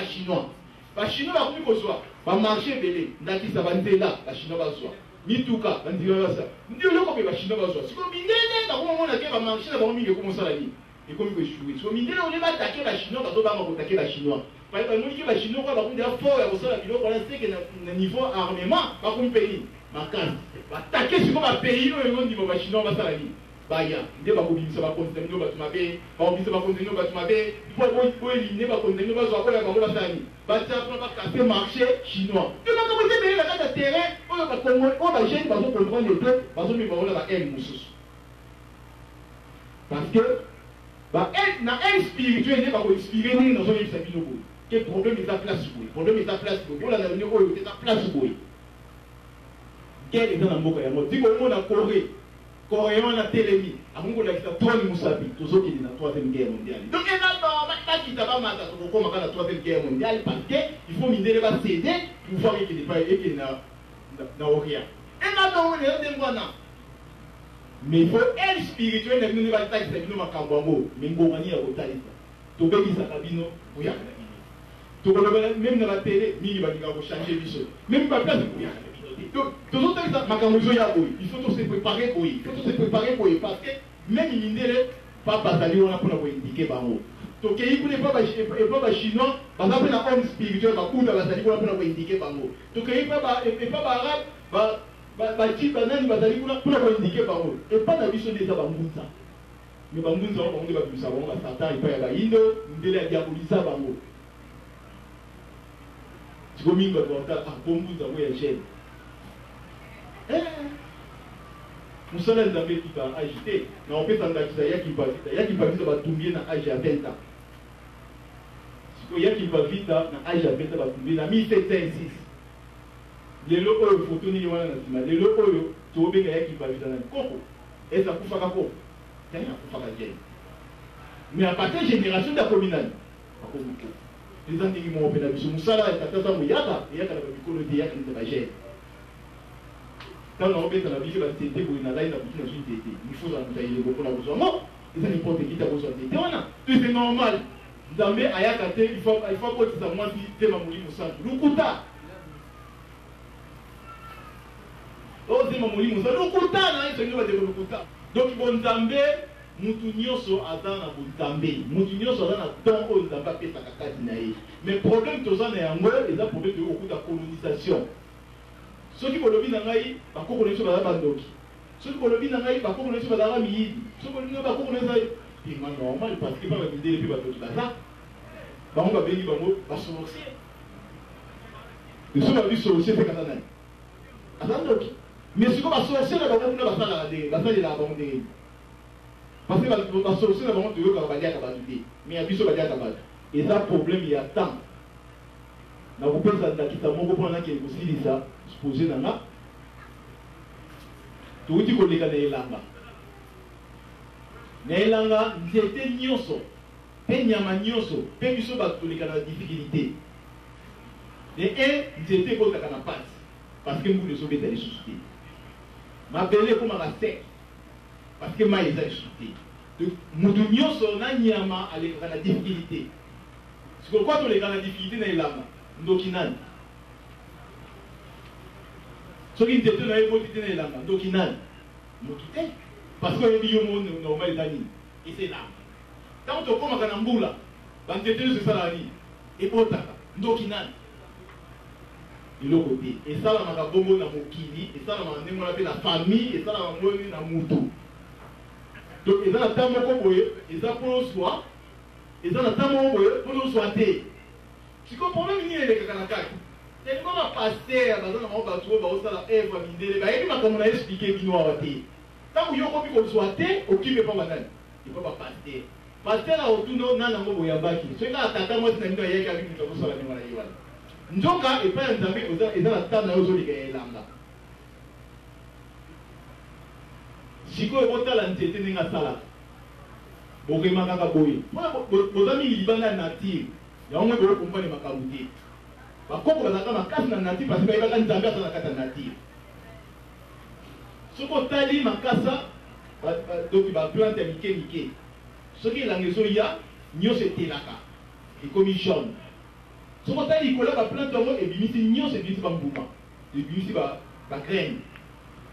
bachinois bakomi kozwa bamarché ebele ndakisa banzela bachinois bazwa mituka bandima basa ndio loko pe bachinois bazwa siko mindele bakomona ke bamarché na bango mingi ekomosala nini ekomi koeshuwe siko mindele ole batake bachinois bazobanga kotake bachinois bamoni ke bachinois kwa bakomi deya fort ya kosala biloko wana seke na niveau armement bakomi mpe nini makasi batake siko bapays oyo ezondima bachinois basala nini baya nde bakobimisa bakontamino bato mabe bakobimisa bakontamino bato mabe po elimine bakontamino bazwa oyo bango basala nini batia mpona bakase marché chinois mpe makambo ete ebele na kati ya terrain oyo bakongo oyo bagene bazokontrole te bazomema ona ba aile mosusu parce que dans un spirituel n'est pas inspiré ni dans un sabino boy quel problème est à place boy problème est à place boy voilà la venir est à place boy quel est dans mboka ya moti ko mona Corée coréen na télémi amungo la kita Tony Musabi toujours qui est dans la 3e guerre mondiale donc il y a pas qui t'a mata ko comme dans la 3e guerre mondiale parce que il faut miner les bas céder pour voir qu'il n'est pas et qu'il n'a rien et là donc on est dans wana mais il faut être spirituel na bino ba taxi bino makambo ngo mingongani ya kotalisa to bekisa kabino buya na bino to ko même na la télé mingi ba dinga ko changer biso même pas place buya na bino donc to zo taxi makambo zo ya boy il faut se préparer boy il faut se préparer boy parce que même indele pas bazali wana pour indiquer bango to ke ikune pas ba chinois bazapena na homme spirituel ba kuda bazali wana pour indiquer bango to ke pas ba arabe ba chiba nani bazali kuna indiquer bango et pas na biso déjà bambunza mais bambunza on ba bisa bango ba satan et pas ya ba indo ndele ya diabolisa bango tiko mingo ba ta bambunza mo ya jeune musala nzambe qui va agiter na opesa ndakisa yaki pavita batumbie na âge ya 20 ans siko yaki pavita na âge ya 20 ans batumbie na 1706 lelo oyo foto nini wana na nsima lelo oyo tobenga yaki pavita na koko eza kufaka koko tani akufaka jeune mais à partir génération da communale akomiko eza ndenge mo opena biso musala ya tata moyaka eyaka na bikolo te yaka na jeune quand on remet dans la vie, c'est que vous n'avez pas de il faut en pour la besoin. Non, c'est n'importe qui t'a besoin de c'est normal. Dans mes ayakate, il faut que ça moi si ma mouli moussa. Lukuta. Oh, c'est ma mouli moussa. Lukuta, non, c'est une de lukuta. Donc, bon Zambé, Moutounioso Azana Bouzambé. Moutounioso Azana Don Ozamba Pesa Kakatinae. Mais le problème que vous en avez en moi, c'est le problème de la colonisation. Ceux qui veulent bien aller, par contre, on est sur la bandoki. Ceux qui veulent bien aller, par contre, on est sur la midi. Ceux qui veulent bien aller, par contre, on est sur la normal parce que par la vidéo, les plus bateaux de la on va bénir, on va sorcier. Les gens ont vu sorcier, c'est Katana. Bandoki. Mais ce qu'on va sorcier, là, on va faire la bande. Parce que la sorcier, là, on va faire la bande. Mais il y a plus de la bande. Et ça, problème, il y a tant. Na kupesa ndakita moko pona ke kusilisa supposé nanga tuuti koleka na elanga nzete nyonso pe nyama nyonso pe biso batoleka na difficulté et nzete kozaka na pasi parce que mbula ezobeta lisusu te mabele ekomaka sec parce que mai eza lisusu te mutu nyonso na nyama alekaka na difficulté sikokuwa toleka na difficulté na elanga ndoki nani soki nzete na ye boti te na elanga ndoki nani moki te parce que oyebi yo mo normal eza nini eza elanga ntango tokomaka na mbula banzete nyonso esalaka nini ebotaka ndoki nani eloko te esalamaka bongo na mokili esalamaka ndenge wana mpe na famille esalamaka ngoni na mutu donc eza na ntango moko boye eza mpona ozwa eza na ntango moko boye mpona ozwa te siko problème nini elekaka na kati telingo bapaster baza na bango bato oyo baosala evre mindele bayebi makambo na explike bino awa te ntango yo okomi kozwa te okimi epa banani epa bapaster paster aotuna nani yango boyambaki soki kaka tata mwasi na bino ayeki abi moto akosala ndenge wana ye wana nzoka epai ya nzambe eza na table na yo ozoleka ya elanga sikoyo botala nzete ndenge asalaka bokema kaka boye boza mingi libanda ya nature yango boye kompane makambo te bakoko bazalaka makasi na nature parce que bayebaka nzambe aza na kati ya nature soki otali makasa donc baplante ya mike mike soki elanga ezoya nyonso etelaka ekomi jaune soki otali likolo ya baplante yango ebimisi nyonso ebimisi bambuma ebimisi bagraine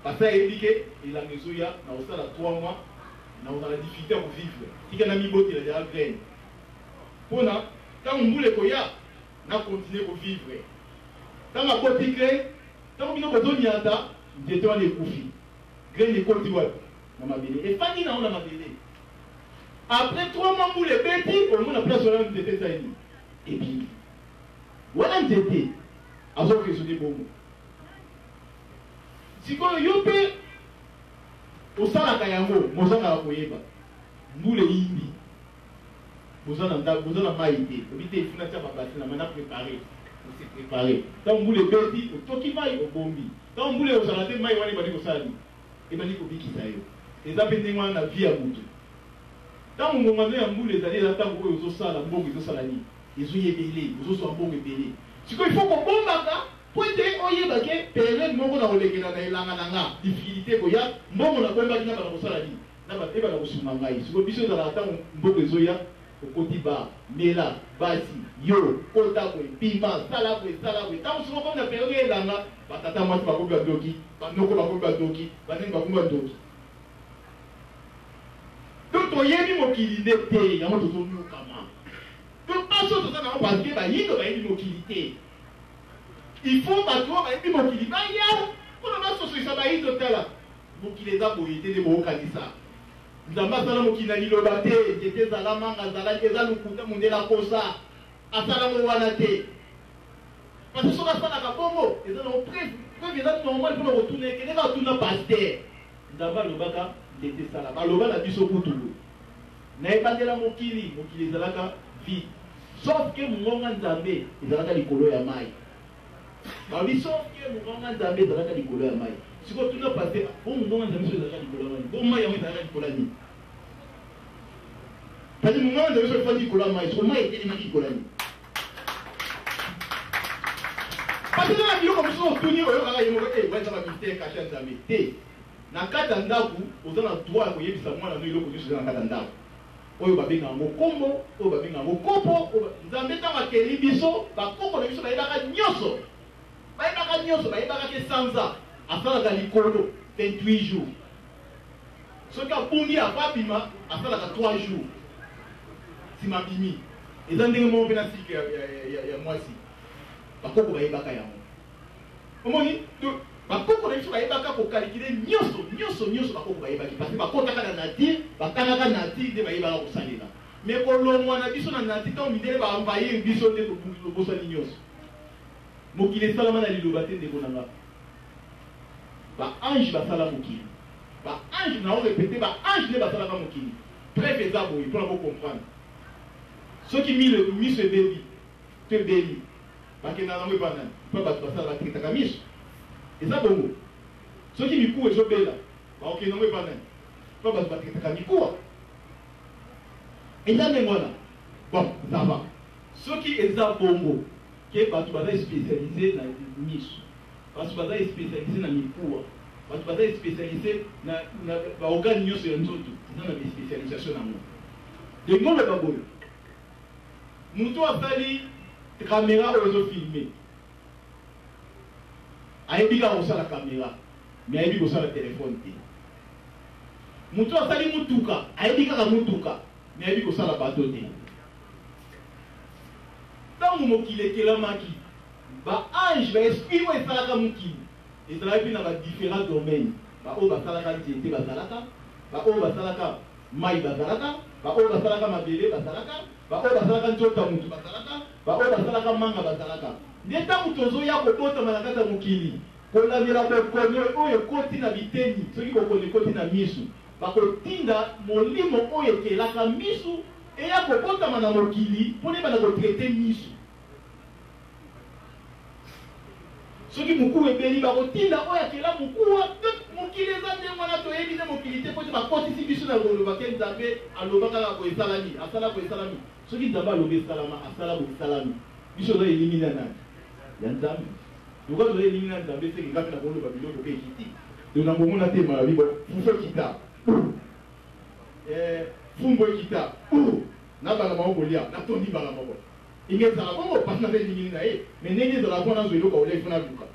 basa yebi ke elanga ezoya na kosala 3 mois na kozala difficulté ya kovivre tika na mibotela ya graine mpona ntango mbula ekoya na continue kovivre ntango akoti graine ntango bino kozoniata nzete wana ekufi graine ekoti wapi na mabele efandi nango na mabele après 3 mois mbula ebeti omona place wana nzete ezali ebimi wana nzete azoresone bongo sikoyo yo mpe osalaka yango mozangaka koyeba mbule yimbi boza na mai te obite ifuna tia babasi na mana préparer on s'est préparé tant mbule beti otoki mai obombi tant mbule ozala te mai wana ebandi kosala nini ebandi kobikisa yo eza mpe ndenge wana na vie ya motu ntango ngongano ya mbule ezali eza ntango oyo ozosala mbongo ezosala nini ezoyebele ozoswa mbongo ebele sikoyo ifo kobombaka po ete oyebake periode moko na kolekela na elanga na nga difficulté koya mbongo nakoyebaki na bana kosala nini na bato ebana kosunga ngai sikoyo biso ezalaka ntango mbongo ezoya okoti ba mela basi yo kota boye pima sala boye ntango siko komi na periode elanga batata mwasi bakomi badoki banoko bakomi badoki baneni bakomi badoki donc toyebi mokili nde te yango tozonyokama donc baso toza nango parceke bayindo bayebi mokili te il faut bato oyo bayebi mokili baya mpona basosolisa bayindo tala mokili eza boye te nde bookanisa nzambe asala mokili na liloba te nzete ezala manga azalaki eza lokuta mondela kosa asalango wana te parce soki asalaka bongo eza nango preuve eza normal mpona kotuna ekende katuna paster nzambe alobaka ndete esala baloba na biso kutungu na ebandela mokili ezalaka vide sauf ke mongonga nzambe ezalaka likolo ya mai babi sauf ke mongonga nzambe ezalaka likolo ya mai sikoyo tuna paster po mongonga nzambe so ezalaka likolo ya mai po mai yango ezalaka likolo ya nini kasi mongonga nzambe so efandi likolo ya mai siko mai etelemaki likolo ya nini parce que na biloko mosusu otuni oyokaka ye moko eza bamystère caché ya nzambe te na kati ya ndako oza na droit ya koyebisa mwana no eloko nyonso eza na kati ya ndako oyo babengaka yango kombo oyo babengaka yango kopo nzambe ntango akeli biso bakoko na biso bayebaka nyonso bayebaka ke sanza asalaka likolo 28 jours soki abungi apabima asalaka 3 jours nsima bimi eza ndenge moko mpe na sike ya mwasi bakoko bayebaka yango omoni bakoko na biso bayebaka kokalikile nyonso bakoko bayebaki parce bakotaka na nature bakangaka nature nde bayebaka kosalela mais kolongwa na biso na nature ntango mindele baenvahir biso nde tobosani nyonso mokili esalama na liloba te ndeko na nga baange basala mokili baange na orepete baange nde basalaka mokili bref eza boye mpona kokomprendre soki miso ebebi to ebeli bakendaka nango epanani mpo bato basala batekitaka miso eza bongo soki mikuwa ezobela bakokende nango epanani mpo bato batekitaka mikuwa eza ndenge wana bon zava soki eza bongo ke bato baza especialize na miso bato baza especialize na mikuwa bato baza especialize na baorgane nyonso ya nzoto eza na bespecialisation nango ndenge oloba boyo moto asali kamera oyo ezofilme ayebi kaka kosala kamera me ayebi kosala telefone te moto asali mutuka ayebi kaka mutuka me ayebi kosala bato te ntango mokili ekelamaki baange baesprit oyo esalaka mokili ezalaki mpe na badifférent domaine baoyo basalaka nzete bazalaka baoyo basalaka mai bazalaka baoyo basalaka mabele bazalaka baoyo basalaka nzota mutu bazalaka baoyo basalaka manga bazalaka nde ntango tozoya kobotama na kati ya mokili kolandela bokone oyo ekoti na biteni soki bokone ekoti na misu bakotinda molimo oyo ekelaka misu eya kobotama na mokili mpona ebanda kotraite misu soki mokuwa ebeli bakotinda oyo akela mokuwa mokili eza nde wana toyebi nde mokili te poti bakotisi biso na koloba ke nzambe aloba kaka boesalami asala boesalami soki nzambe aloba esalama asala boesalami biso oza elimina nani ya nzambe loka toza elimina nzambe seke ngapi na koloba biloko mpe ekiti donc nakomona te malabi bo fufu ekita fumbo ekita na bala moko kolia natondi bala moko inge ezala bongo pasi naza elimini na ye me ndenge ezala mpona nazwa eloko olia ifo naluka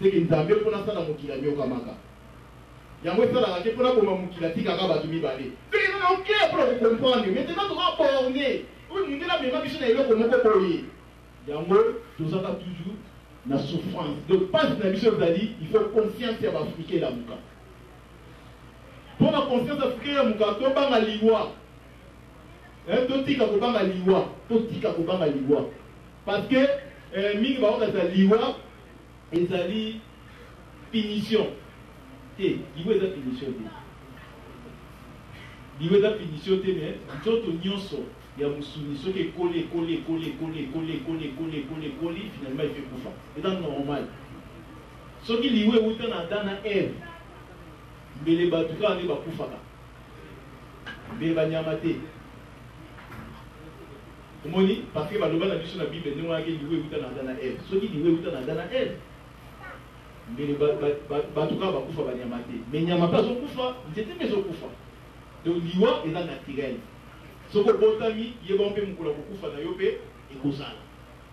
seke nzambe mpona asala mokili amiokamaka yango esalaka te mpona koma mokili atikaka bato mibale soki eza na oke mpona kokomprendre maintenant toza borne oyo mondela amema biso na eloko moko boye yango tozaka toujours na souffrance donc pasi na biso ezali il faut conscience ya baafrikain elamuka mpona conscience africain elamuka tobanga liwa totika kobanga liwa parce que mingi baokasa liwa ezali punition te liwa eza punition te liwe eza finition te mais nzoto nyonso ya musuni soki ekoli finalement efe kufa eza normal soki liwe euta na Adam na Eve mbele bato kaka nde bakufaka mbele banyama te omoni parce que baloba na biso na bible ndenge wanaki liwe euta na Adam na Eve soki liwe euta na Adam na Eve mbele bato kaka bakufa banyama te mais nyama mpe azokufa nzete mpe ezokufa donc liwa eza naturel soki obotami yeba mpe mokolo kokufa na yo mpe ekozala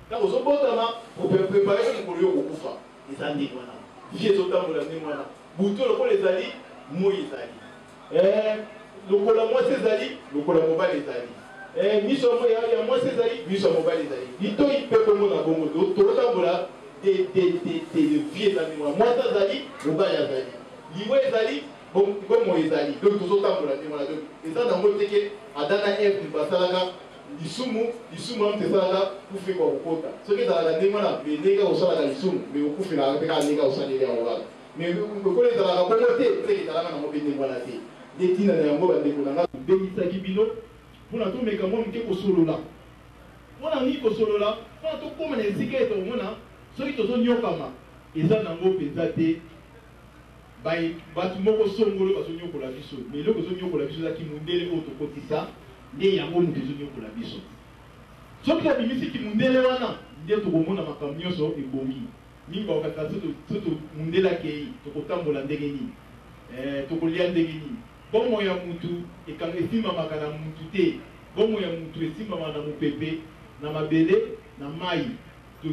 ntango ozobotama oprepare mokolo yo kokufa eza ndenge wana vie ezotambola ndenge wana butu lokola ezali moi ezali lokola mwasi ezali lokola mobali ezali miso ya mwasi ezali miso ya mobali ezali litoi mpe komona bongo tokotambola de vie eza ndenge wana mwasi azali mobali azali liwa ezali bomo ezali donc tozotambola ndenge wana donc eza nango teke Adam na Eve basalaka lisumu amu esalaka kufa kwa kokota soki ezalaka ndenge wana ndenge osalaka lisumu me okufelaka mpe kaka ndenge osaleli yango kaka mais lokola ezalaka bongo te teke ezalaka nango mpe ndenge wana te nde ntina na yango bandeko na nga tobengisaki bino mpona tomeka mwa moke kosolola mpona nini kosolola mpona tokóma na esika ete omona soki tozonyokama eza nango mpenza te bato moko songolo bazonyokola biso mais eloko ezonyokola biso ezaki mundele oyo tokotisa nde yango moto ezonyokola biso soki tobimisiki mundele wana nde tokomona makambo nyonso ebongi mingi bakokaka soto mundele akei tokotambola ndenge nini tokolia ndenge nini bomo ya mutu esimbamaka na mutu te bomo ya mutu esimbamaka na mopepe na mabele na mai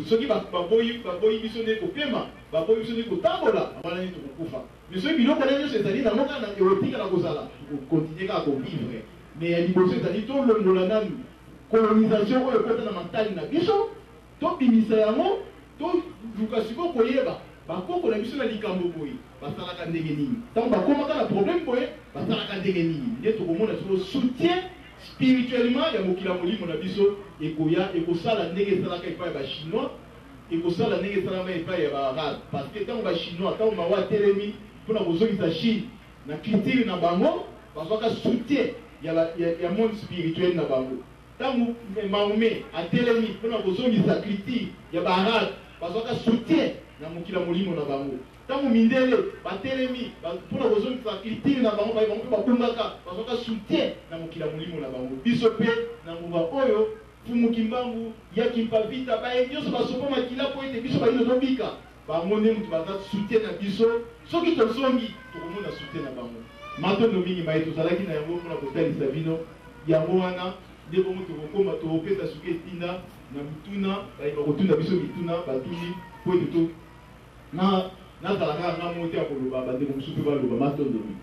soki baboyi biso nde kopema baboyi biso nde kotambola wana nde tokokufa mais soki biloko na nyonso ezali nango kaka eotikala kozala tokokontinue kaka kovivre mais ya liboso ezali tolongola nanu colonisation oyo ekota na matali na biso tobimisa yango toluka sikoyo koyeba bakoko na biso na likambo boye basalaka ndenge nini ntango bakomaka na problème boye basalaka ndenge nini nde tokomona siko soutien spirituellement ya mokili ya molimo na biso ekoya ekosala ndenge esalaka epai ya bachinois ekosala ndenge esalama epai ya baarabe parce que ntango bachinois ntango mawa atelemi mpona kozongisa chine na culture na bango bazwaka soutien ya monde spirituel na bango ntango Mahomet atelemi mpona kozongisa culture ya baarabe bazwaka soutien na mokili ya molimo na bango ntango mindele batelemi mpona kozongisa culture na bango bango mpe bakungaka bazwaka soutien na mokili ya molimo na bango biso mpe na nguba oyo fumuki mbangu yaki mpavita baye nyonso basopa makila po ete biso bayino tobika bango nde moto baza soutien na biso soki tozongi tokomona soutien na bango matondo mingi baye tozalaki na yango mpona kotalisa bino yango wana nde bongo tokokoma tokopesa soki etinda na bituna bayeba kotunda biso bituna batuni po ete nazala kaka nga mo te ya koloba bandeko mosusu mpe baloba matondo mingi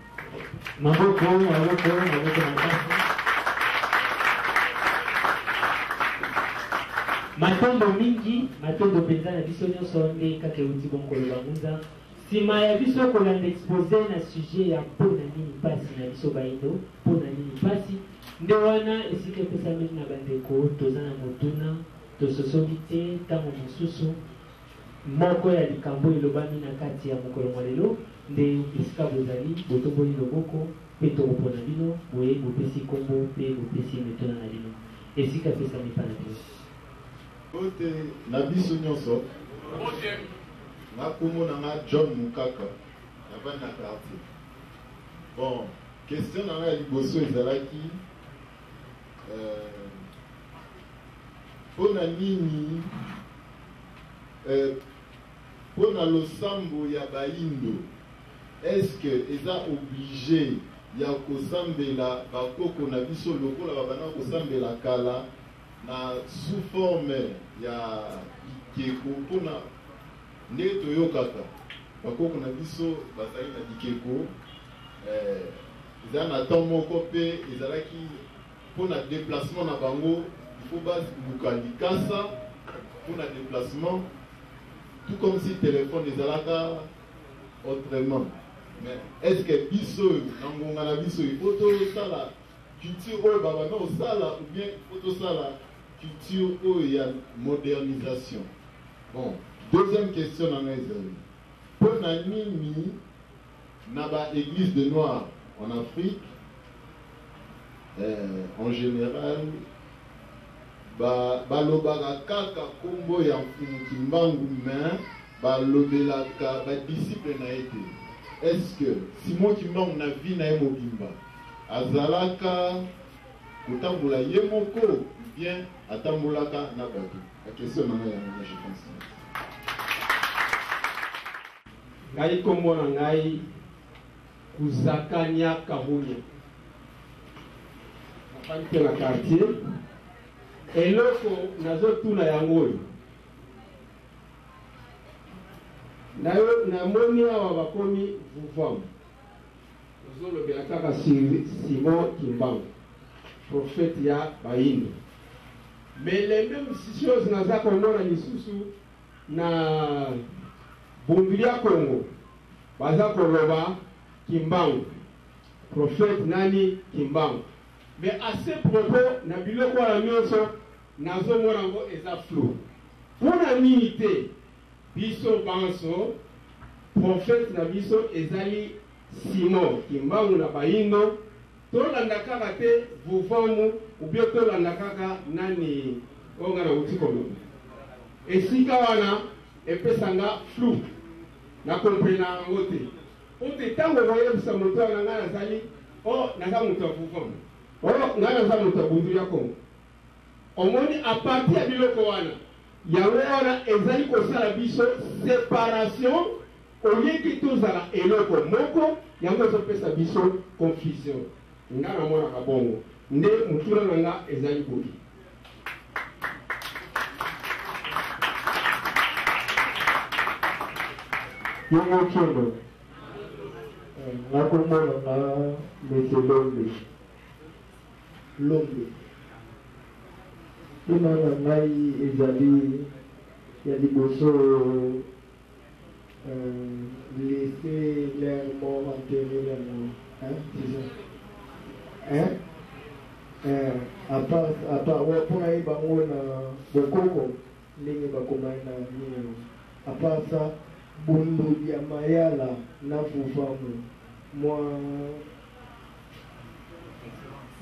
maboko na kasi matondo mingi matondo mpenza na biso nyonso nde kaka euti bonkoloba ngunza nsima ya biso kolanda expose na sujet ya mpona nini mpasi na biso baindo mpona nini mpasi nde wana esika epesameli na bandeko toza na motuna tososongi te ntango mosusu moko ya likambo elobami na kati ya mokolo mwa lelo nde esika bozali botomboli loboko mpe tokopona bino boye bopesi kombo mpe bopesi metona na bino esika epesami mpa na bino ote na biso nyonso nakomona nga John Mukaka navandi na quartier bon question na nga ya liboso ezalaki mpona nini mpona losambo ya baindo eske eza oblige ya kosambela bakoko na biso lokola babanda kosambela kala na sous forme ya bikeko mpona nde toyokaka bakoko na biso bazali na bikeko eza na temps moko mpe ezalaki mpona déplacement na bango ifo baluka likasa mpona déplacement tout comme si téléphone ezalaka autrement mais est-ce que biso na ngonga na biso ifo tosala culture oyo babanda osala ou bien ifo tosala culture oyo ya modernisation bon deuxième question na nga ezali mpona nini na baéglise de noir en Afrique en général balobaka kaka kombo ya Mfumukimbangu mais balobelaka badisciple na ye te. Est-ce que Simon Kimbangu na vie na ye mobimba azalaka kotambola ye moko ou bien atambolaka na bato? La question na ngai yango je pense. Ngai kombo na ngai Kuzakanya Kabunya napaki na quartier eloko nazotuna yango oyo namoni awa bakomi vuvam ozolobela kaka Simon Kimbangu prophète ya Bayindo, mais les mêmes choses naza komona lisusu na Bumbilia Congo baza koloba Kimbangu prophète nani Kimbangu, mais à ce propos na biloko ya nyonso nazomona ngo eza flou mpona nini te biso banso prophète na biso ezali Simon Kimbangu na Bayindo, tolanda kaka te vuvamu ubio tolanda kaka nani onga na utikolo esika wana epesanga flou na comprena yango te ote tango koyebisa moto wana ngai nazali naza moto ya vuvamu ngai naza moto ya Bumbilia Congo. Omoni a partir ya biloko wana yango wana ezali kosala biso séparation oyeki tozala eloko moko yango ezopesa biso confusion. Nga na mwana kabongo nde mutuna na nga ezali boki. Yongo kyondo nakomona na mese lombe ina na ngai ezali ya liboso laisser l'air mort enterrer l'air mort, c'est ça, à part wapona ye bango na bokoko ndenge bakomani na nini, à part ça bunduli ya mayala na vuvamu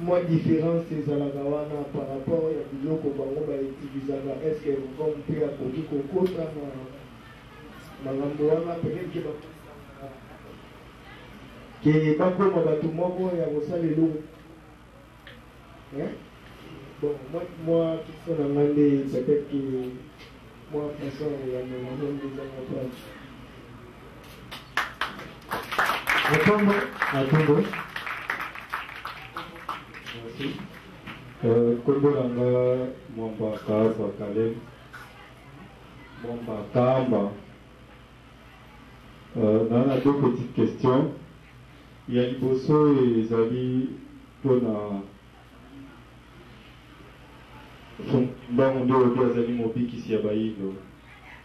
moi différence ezalaka wana par rapport ya biloko bango bautilisaka. Est-ce que vuvamu mpe akoki kokota na makambo wana peut-être ke bakoma bato moko ya kosala eloko. Bon, moi question na ngai nde peut-être que moi façon ya maison ezanga place. Atombo. Merci. Kombo nanga Mwamba Kaba Kalem. Mwamba Kamba. On a deux petites questions. Il y a liboso et Zali pour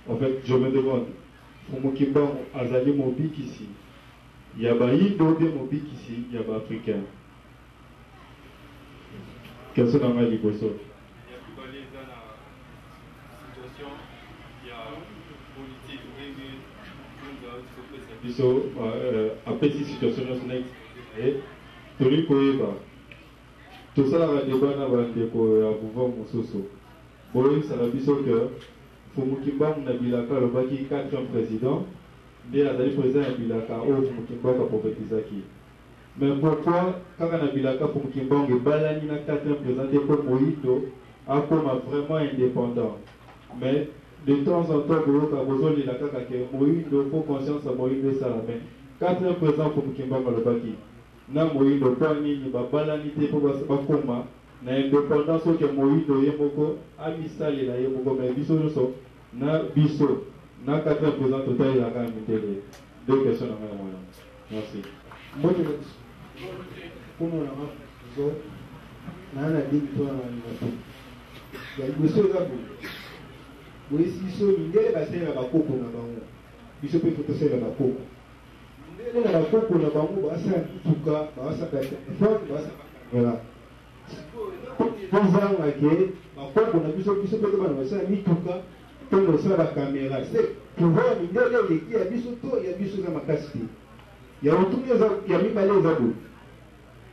en fait, je me demande, Fumukimbangu Azali Mobik ici, il y a Bayindo bien Mobik ici, il y a Africain. Quels sont les liboso? Après cette situation, tout ça, la débat n'a pas été pour vous moussoso. Bon, ça a dit que Fumukimbangu n'a bilaka le baki 4e président, mais la président n'a bilaka au Fumukimbangu a prophétisé. Mais pourquoi, quand on a bilaka Fumukimbangu, Balani n'a 4e présenté comme Moïdo, a comme vraiment indépendant. Mais de temps en temps, il a besoin de la caca que Moïdo, faut conscience à Moïdo et Salamé. 4e président Fumukimbangu le baki. Na Moïdo, pas ni Balani, pour Bakoma. Na indépendance que Moïdo yemoko amisali la yemoko mais biso so na biso na 4% total la gamme télé. Deux questions à moi. Merci. Moi pour moi na dit toi na ya biso za bo. Oui si so ngele ba sela ba koko na bango. Biso pe foto sela ba koko. Ngele na ba koko na bango ba sa tuka ba sa ka fort ba sa voilà. Pozanga ke bakoko na biso pe bana basala mituka to nosala ba caméra c'est pouvoir mindele leki ya biso to ya biso za makasi ya otumia za ya mibale za bo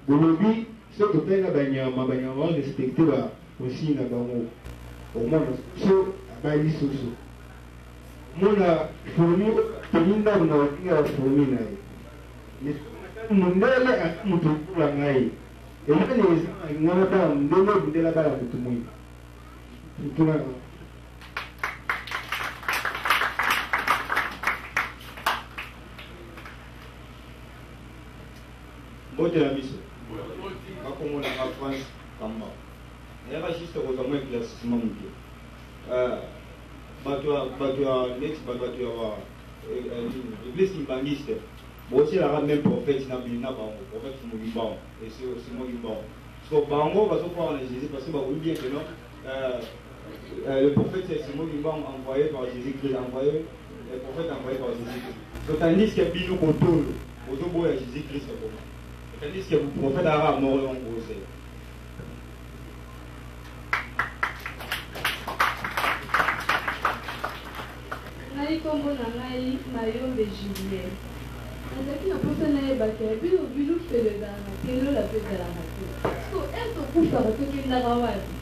bolobi so totali na banyama respecte aussi na bango omona so abali lisusu mona fourmi telinda na wakinga fourmi na ye mundele akumutukula ngai elele eza ngana ba ndele bundela bala kutumui tuna mbote la biso bakomona ka France kamba yaba juste kozamwa éclaircissement muke bato ya next bato ya église kimbangiste botielaka même prophète na bango prophète Fumugimbango et c'est aussi Fumugimbango parce que bango bazokroire na Jésus parce que bakoyi bien que non le prophète c'est Fumugimbango envoyé par Jésus-Christ le prophète envoyé par Jésus-Christ tandis que bino kotolo ozoboya Jésus-Christ tandis que le prophète a mort en gros. ngai kombo na ngai mayombe Julien nazalaki na posa nayebaka ya bino felezala na telola mpe ezalaka te so etokufaka tokendaka wapi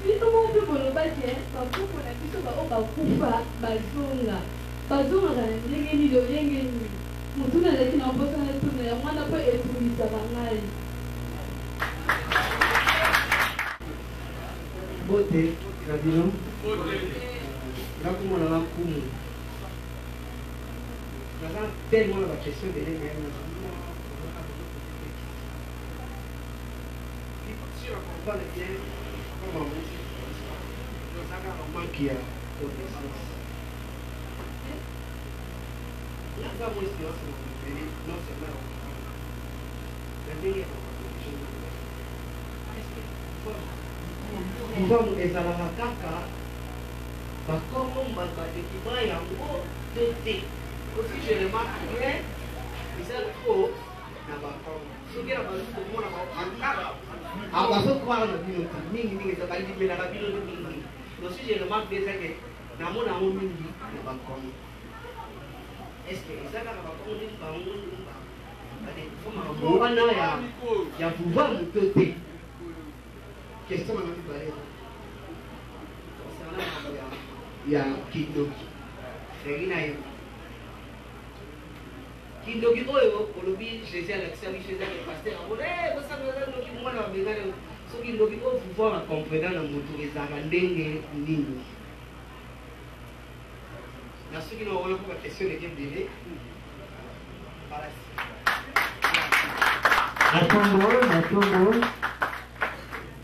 bino moko mpe bolobaki bakoko na biso bao bakufa bazongaka na ndenge nini oyenge nini motu nazalaki na posa na tuna ya mwana mpo etulisaka ngai bote na bino nakomona na nkumu naza tellement na baquestion delenge sur comprendre bien comment nazaka manque ya connaissance naza mo expérience na mopele non seulement na ndenge pouvoir ezalaka kaka bakombo badekima yango te aussi je remarque bien eza trop na bakombo soki na bazu komona bazokwala na bino te mingi eza balimelaka bino mingi aussi je remarque bien ezake namona yango mingi na bakombo est ce que eza kaka bakombo nini bango wana ya pouvoir moto te question na mibale ya kindoki ndenge na yo kindoki oyo olobi jésus alakisa biso ezaka paster abona bosanga ndoki mwana babengana soki ndoki oyo pouvoir akomprena na moto ezalaka ndenge nini na soki naokola mpo baquestion eke ebele matongo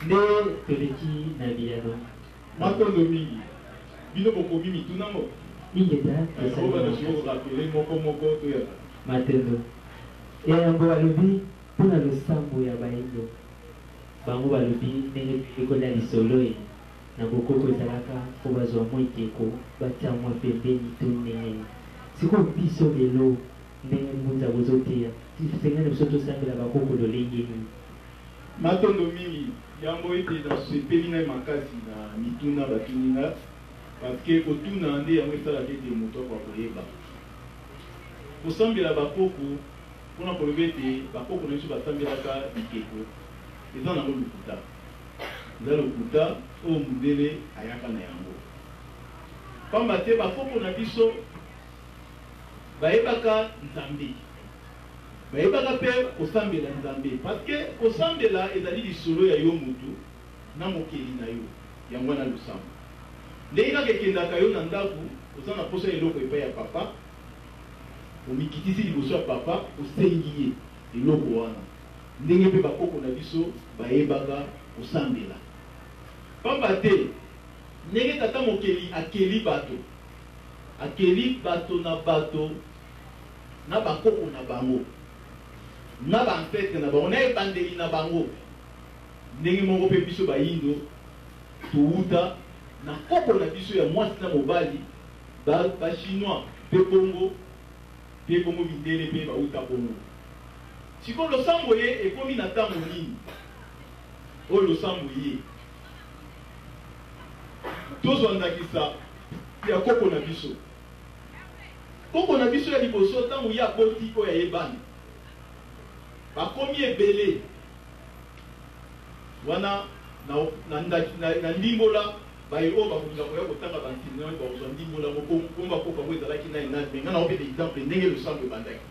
nde toleki na bilano matondo mingi bino bokomi mitunango mingi rapele moko toya matendo eyambo balobi mpona losambo ya bayindo bango balobi ndenge ekola lisolo ye na bokoko ezalaka mpo bazwa mwa ekeko batia mwa pembeni to ndenge sikoyo biso lelo ndenge mbunza bozoteya sengane biso tosambela bakoko lolenge nini matondo mingi yango ete nasepeli na makasi na mituna batuninga parce que kotuna nde yango esalaka ete moto akwa koyeba kosambela bakoko mpona koloba ete bakoko na biso basambelaka bikeko eza nango lokuta eza lokuta oyo mondele ayaka na yango pamba te bakoko na biso bayebaka nzambe bayebaka mpe kosambela nzambe parce que kosambela ezali lisolo ya yo motu na mokeli na yo yango wana losambo ndenge kaka ekendaka yo na ndako oza na posa eloko epai ya papa omikitisi liboso ya papa osengi ye eloko wana ndenge mpe bakoko na biso bayebaka kosambela pamba te ndenge tata mokeli akeli bato na bakoko na bango na bampete na bango na ebandeli na bango ndenge moko mpe biso bayindo touta na koko na biso ya mwasi na mobali bachinois mpe bongo bindele mpe bauta bongo sikoyo losambo ye ekomi na ntango nini oyo losambo ye tozwa ndakisa ya koko na biso ya liboso ntango ye aboti oyo ayebani bakomi ebele wana na ndimbola baye oyo bakolinga koya kotanga bantine bakozwa ndimbola moko komba koka ngo ezalaki nai nani me nga na ope exemple ndenge losambo ebandaki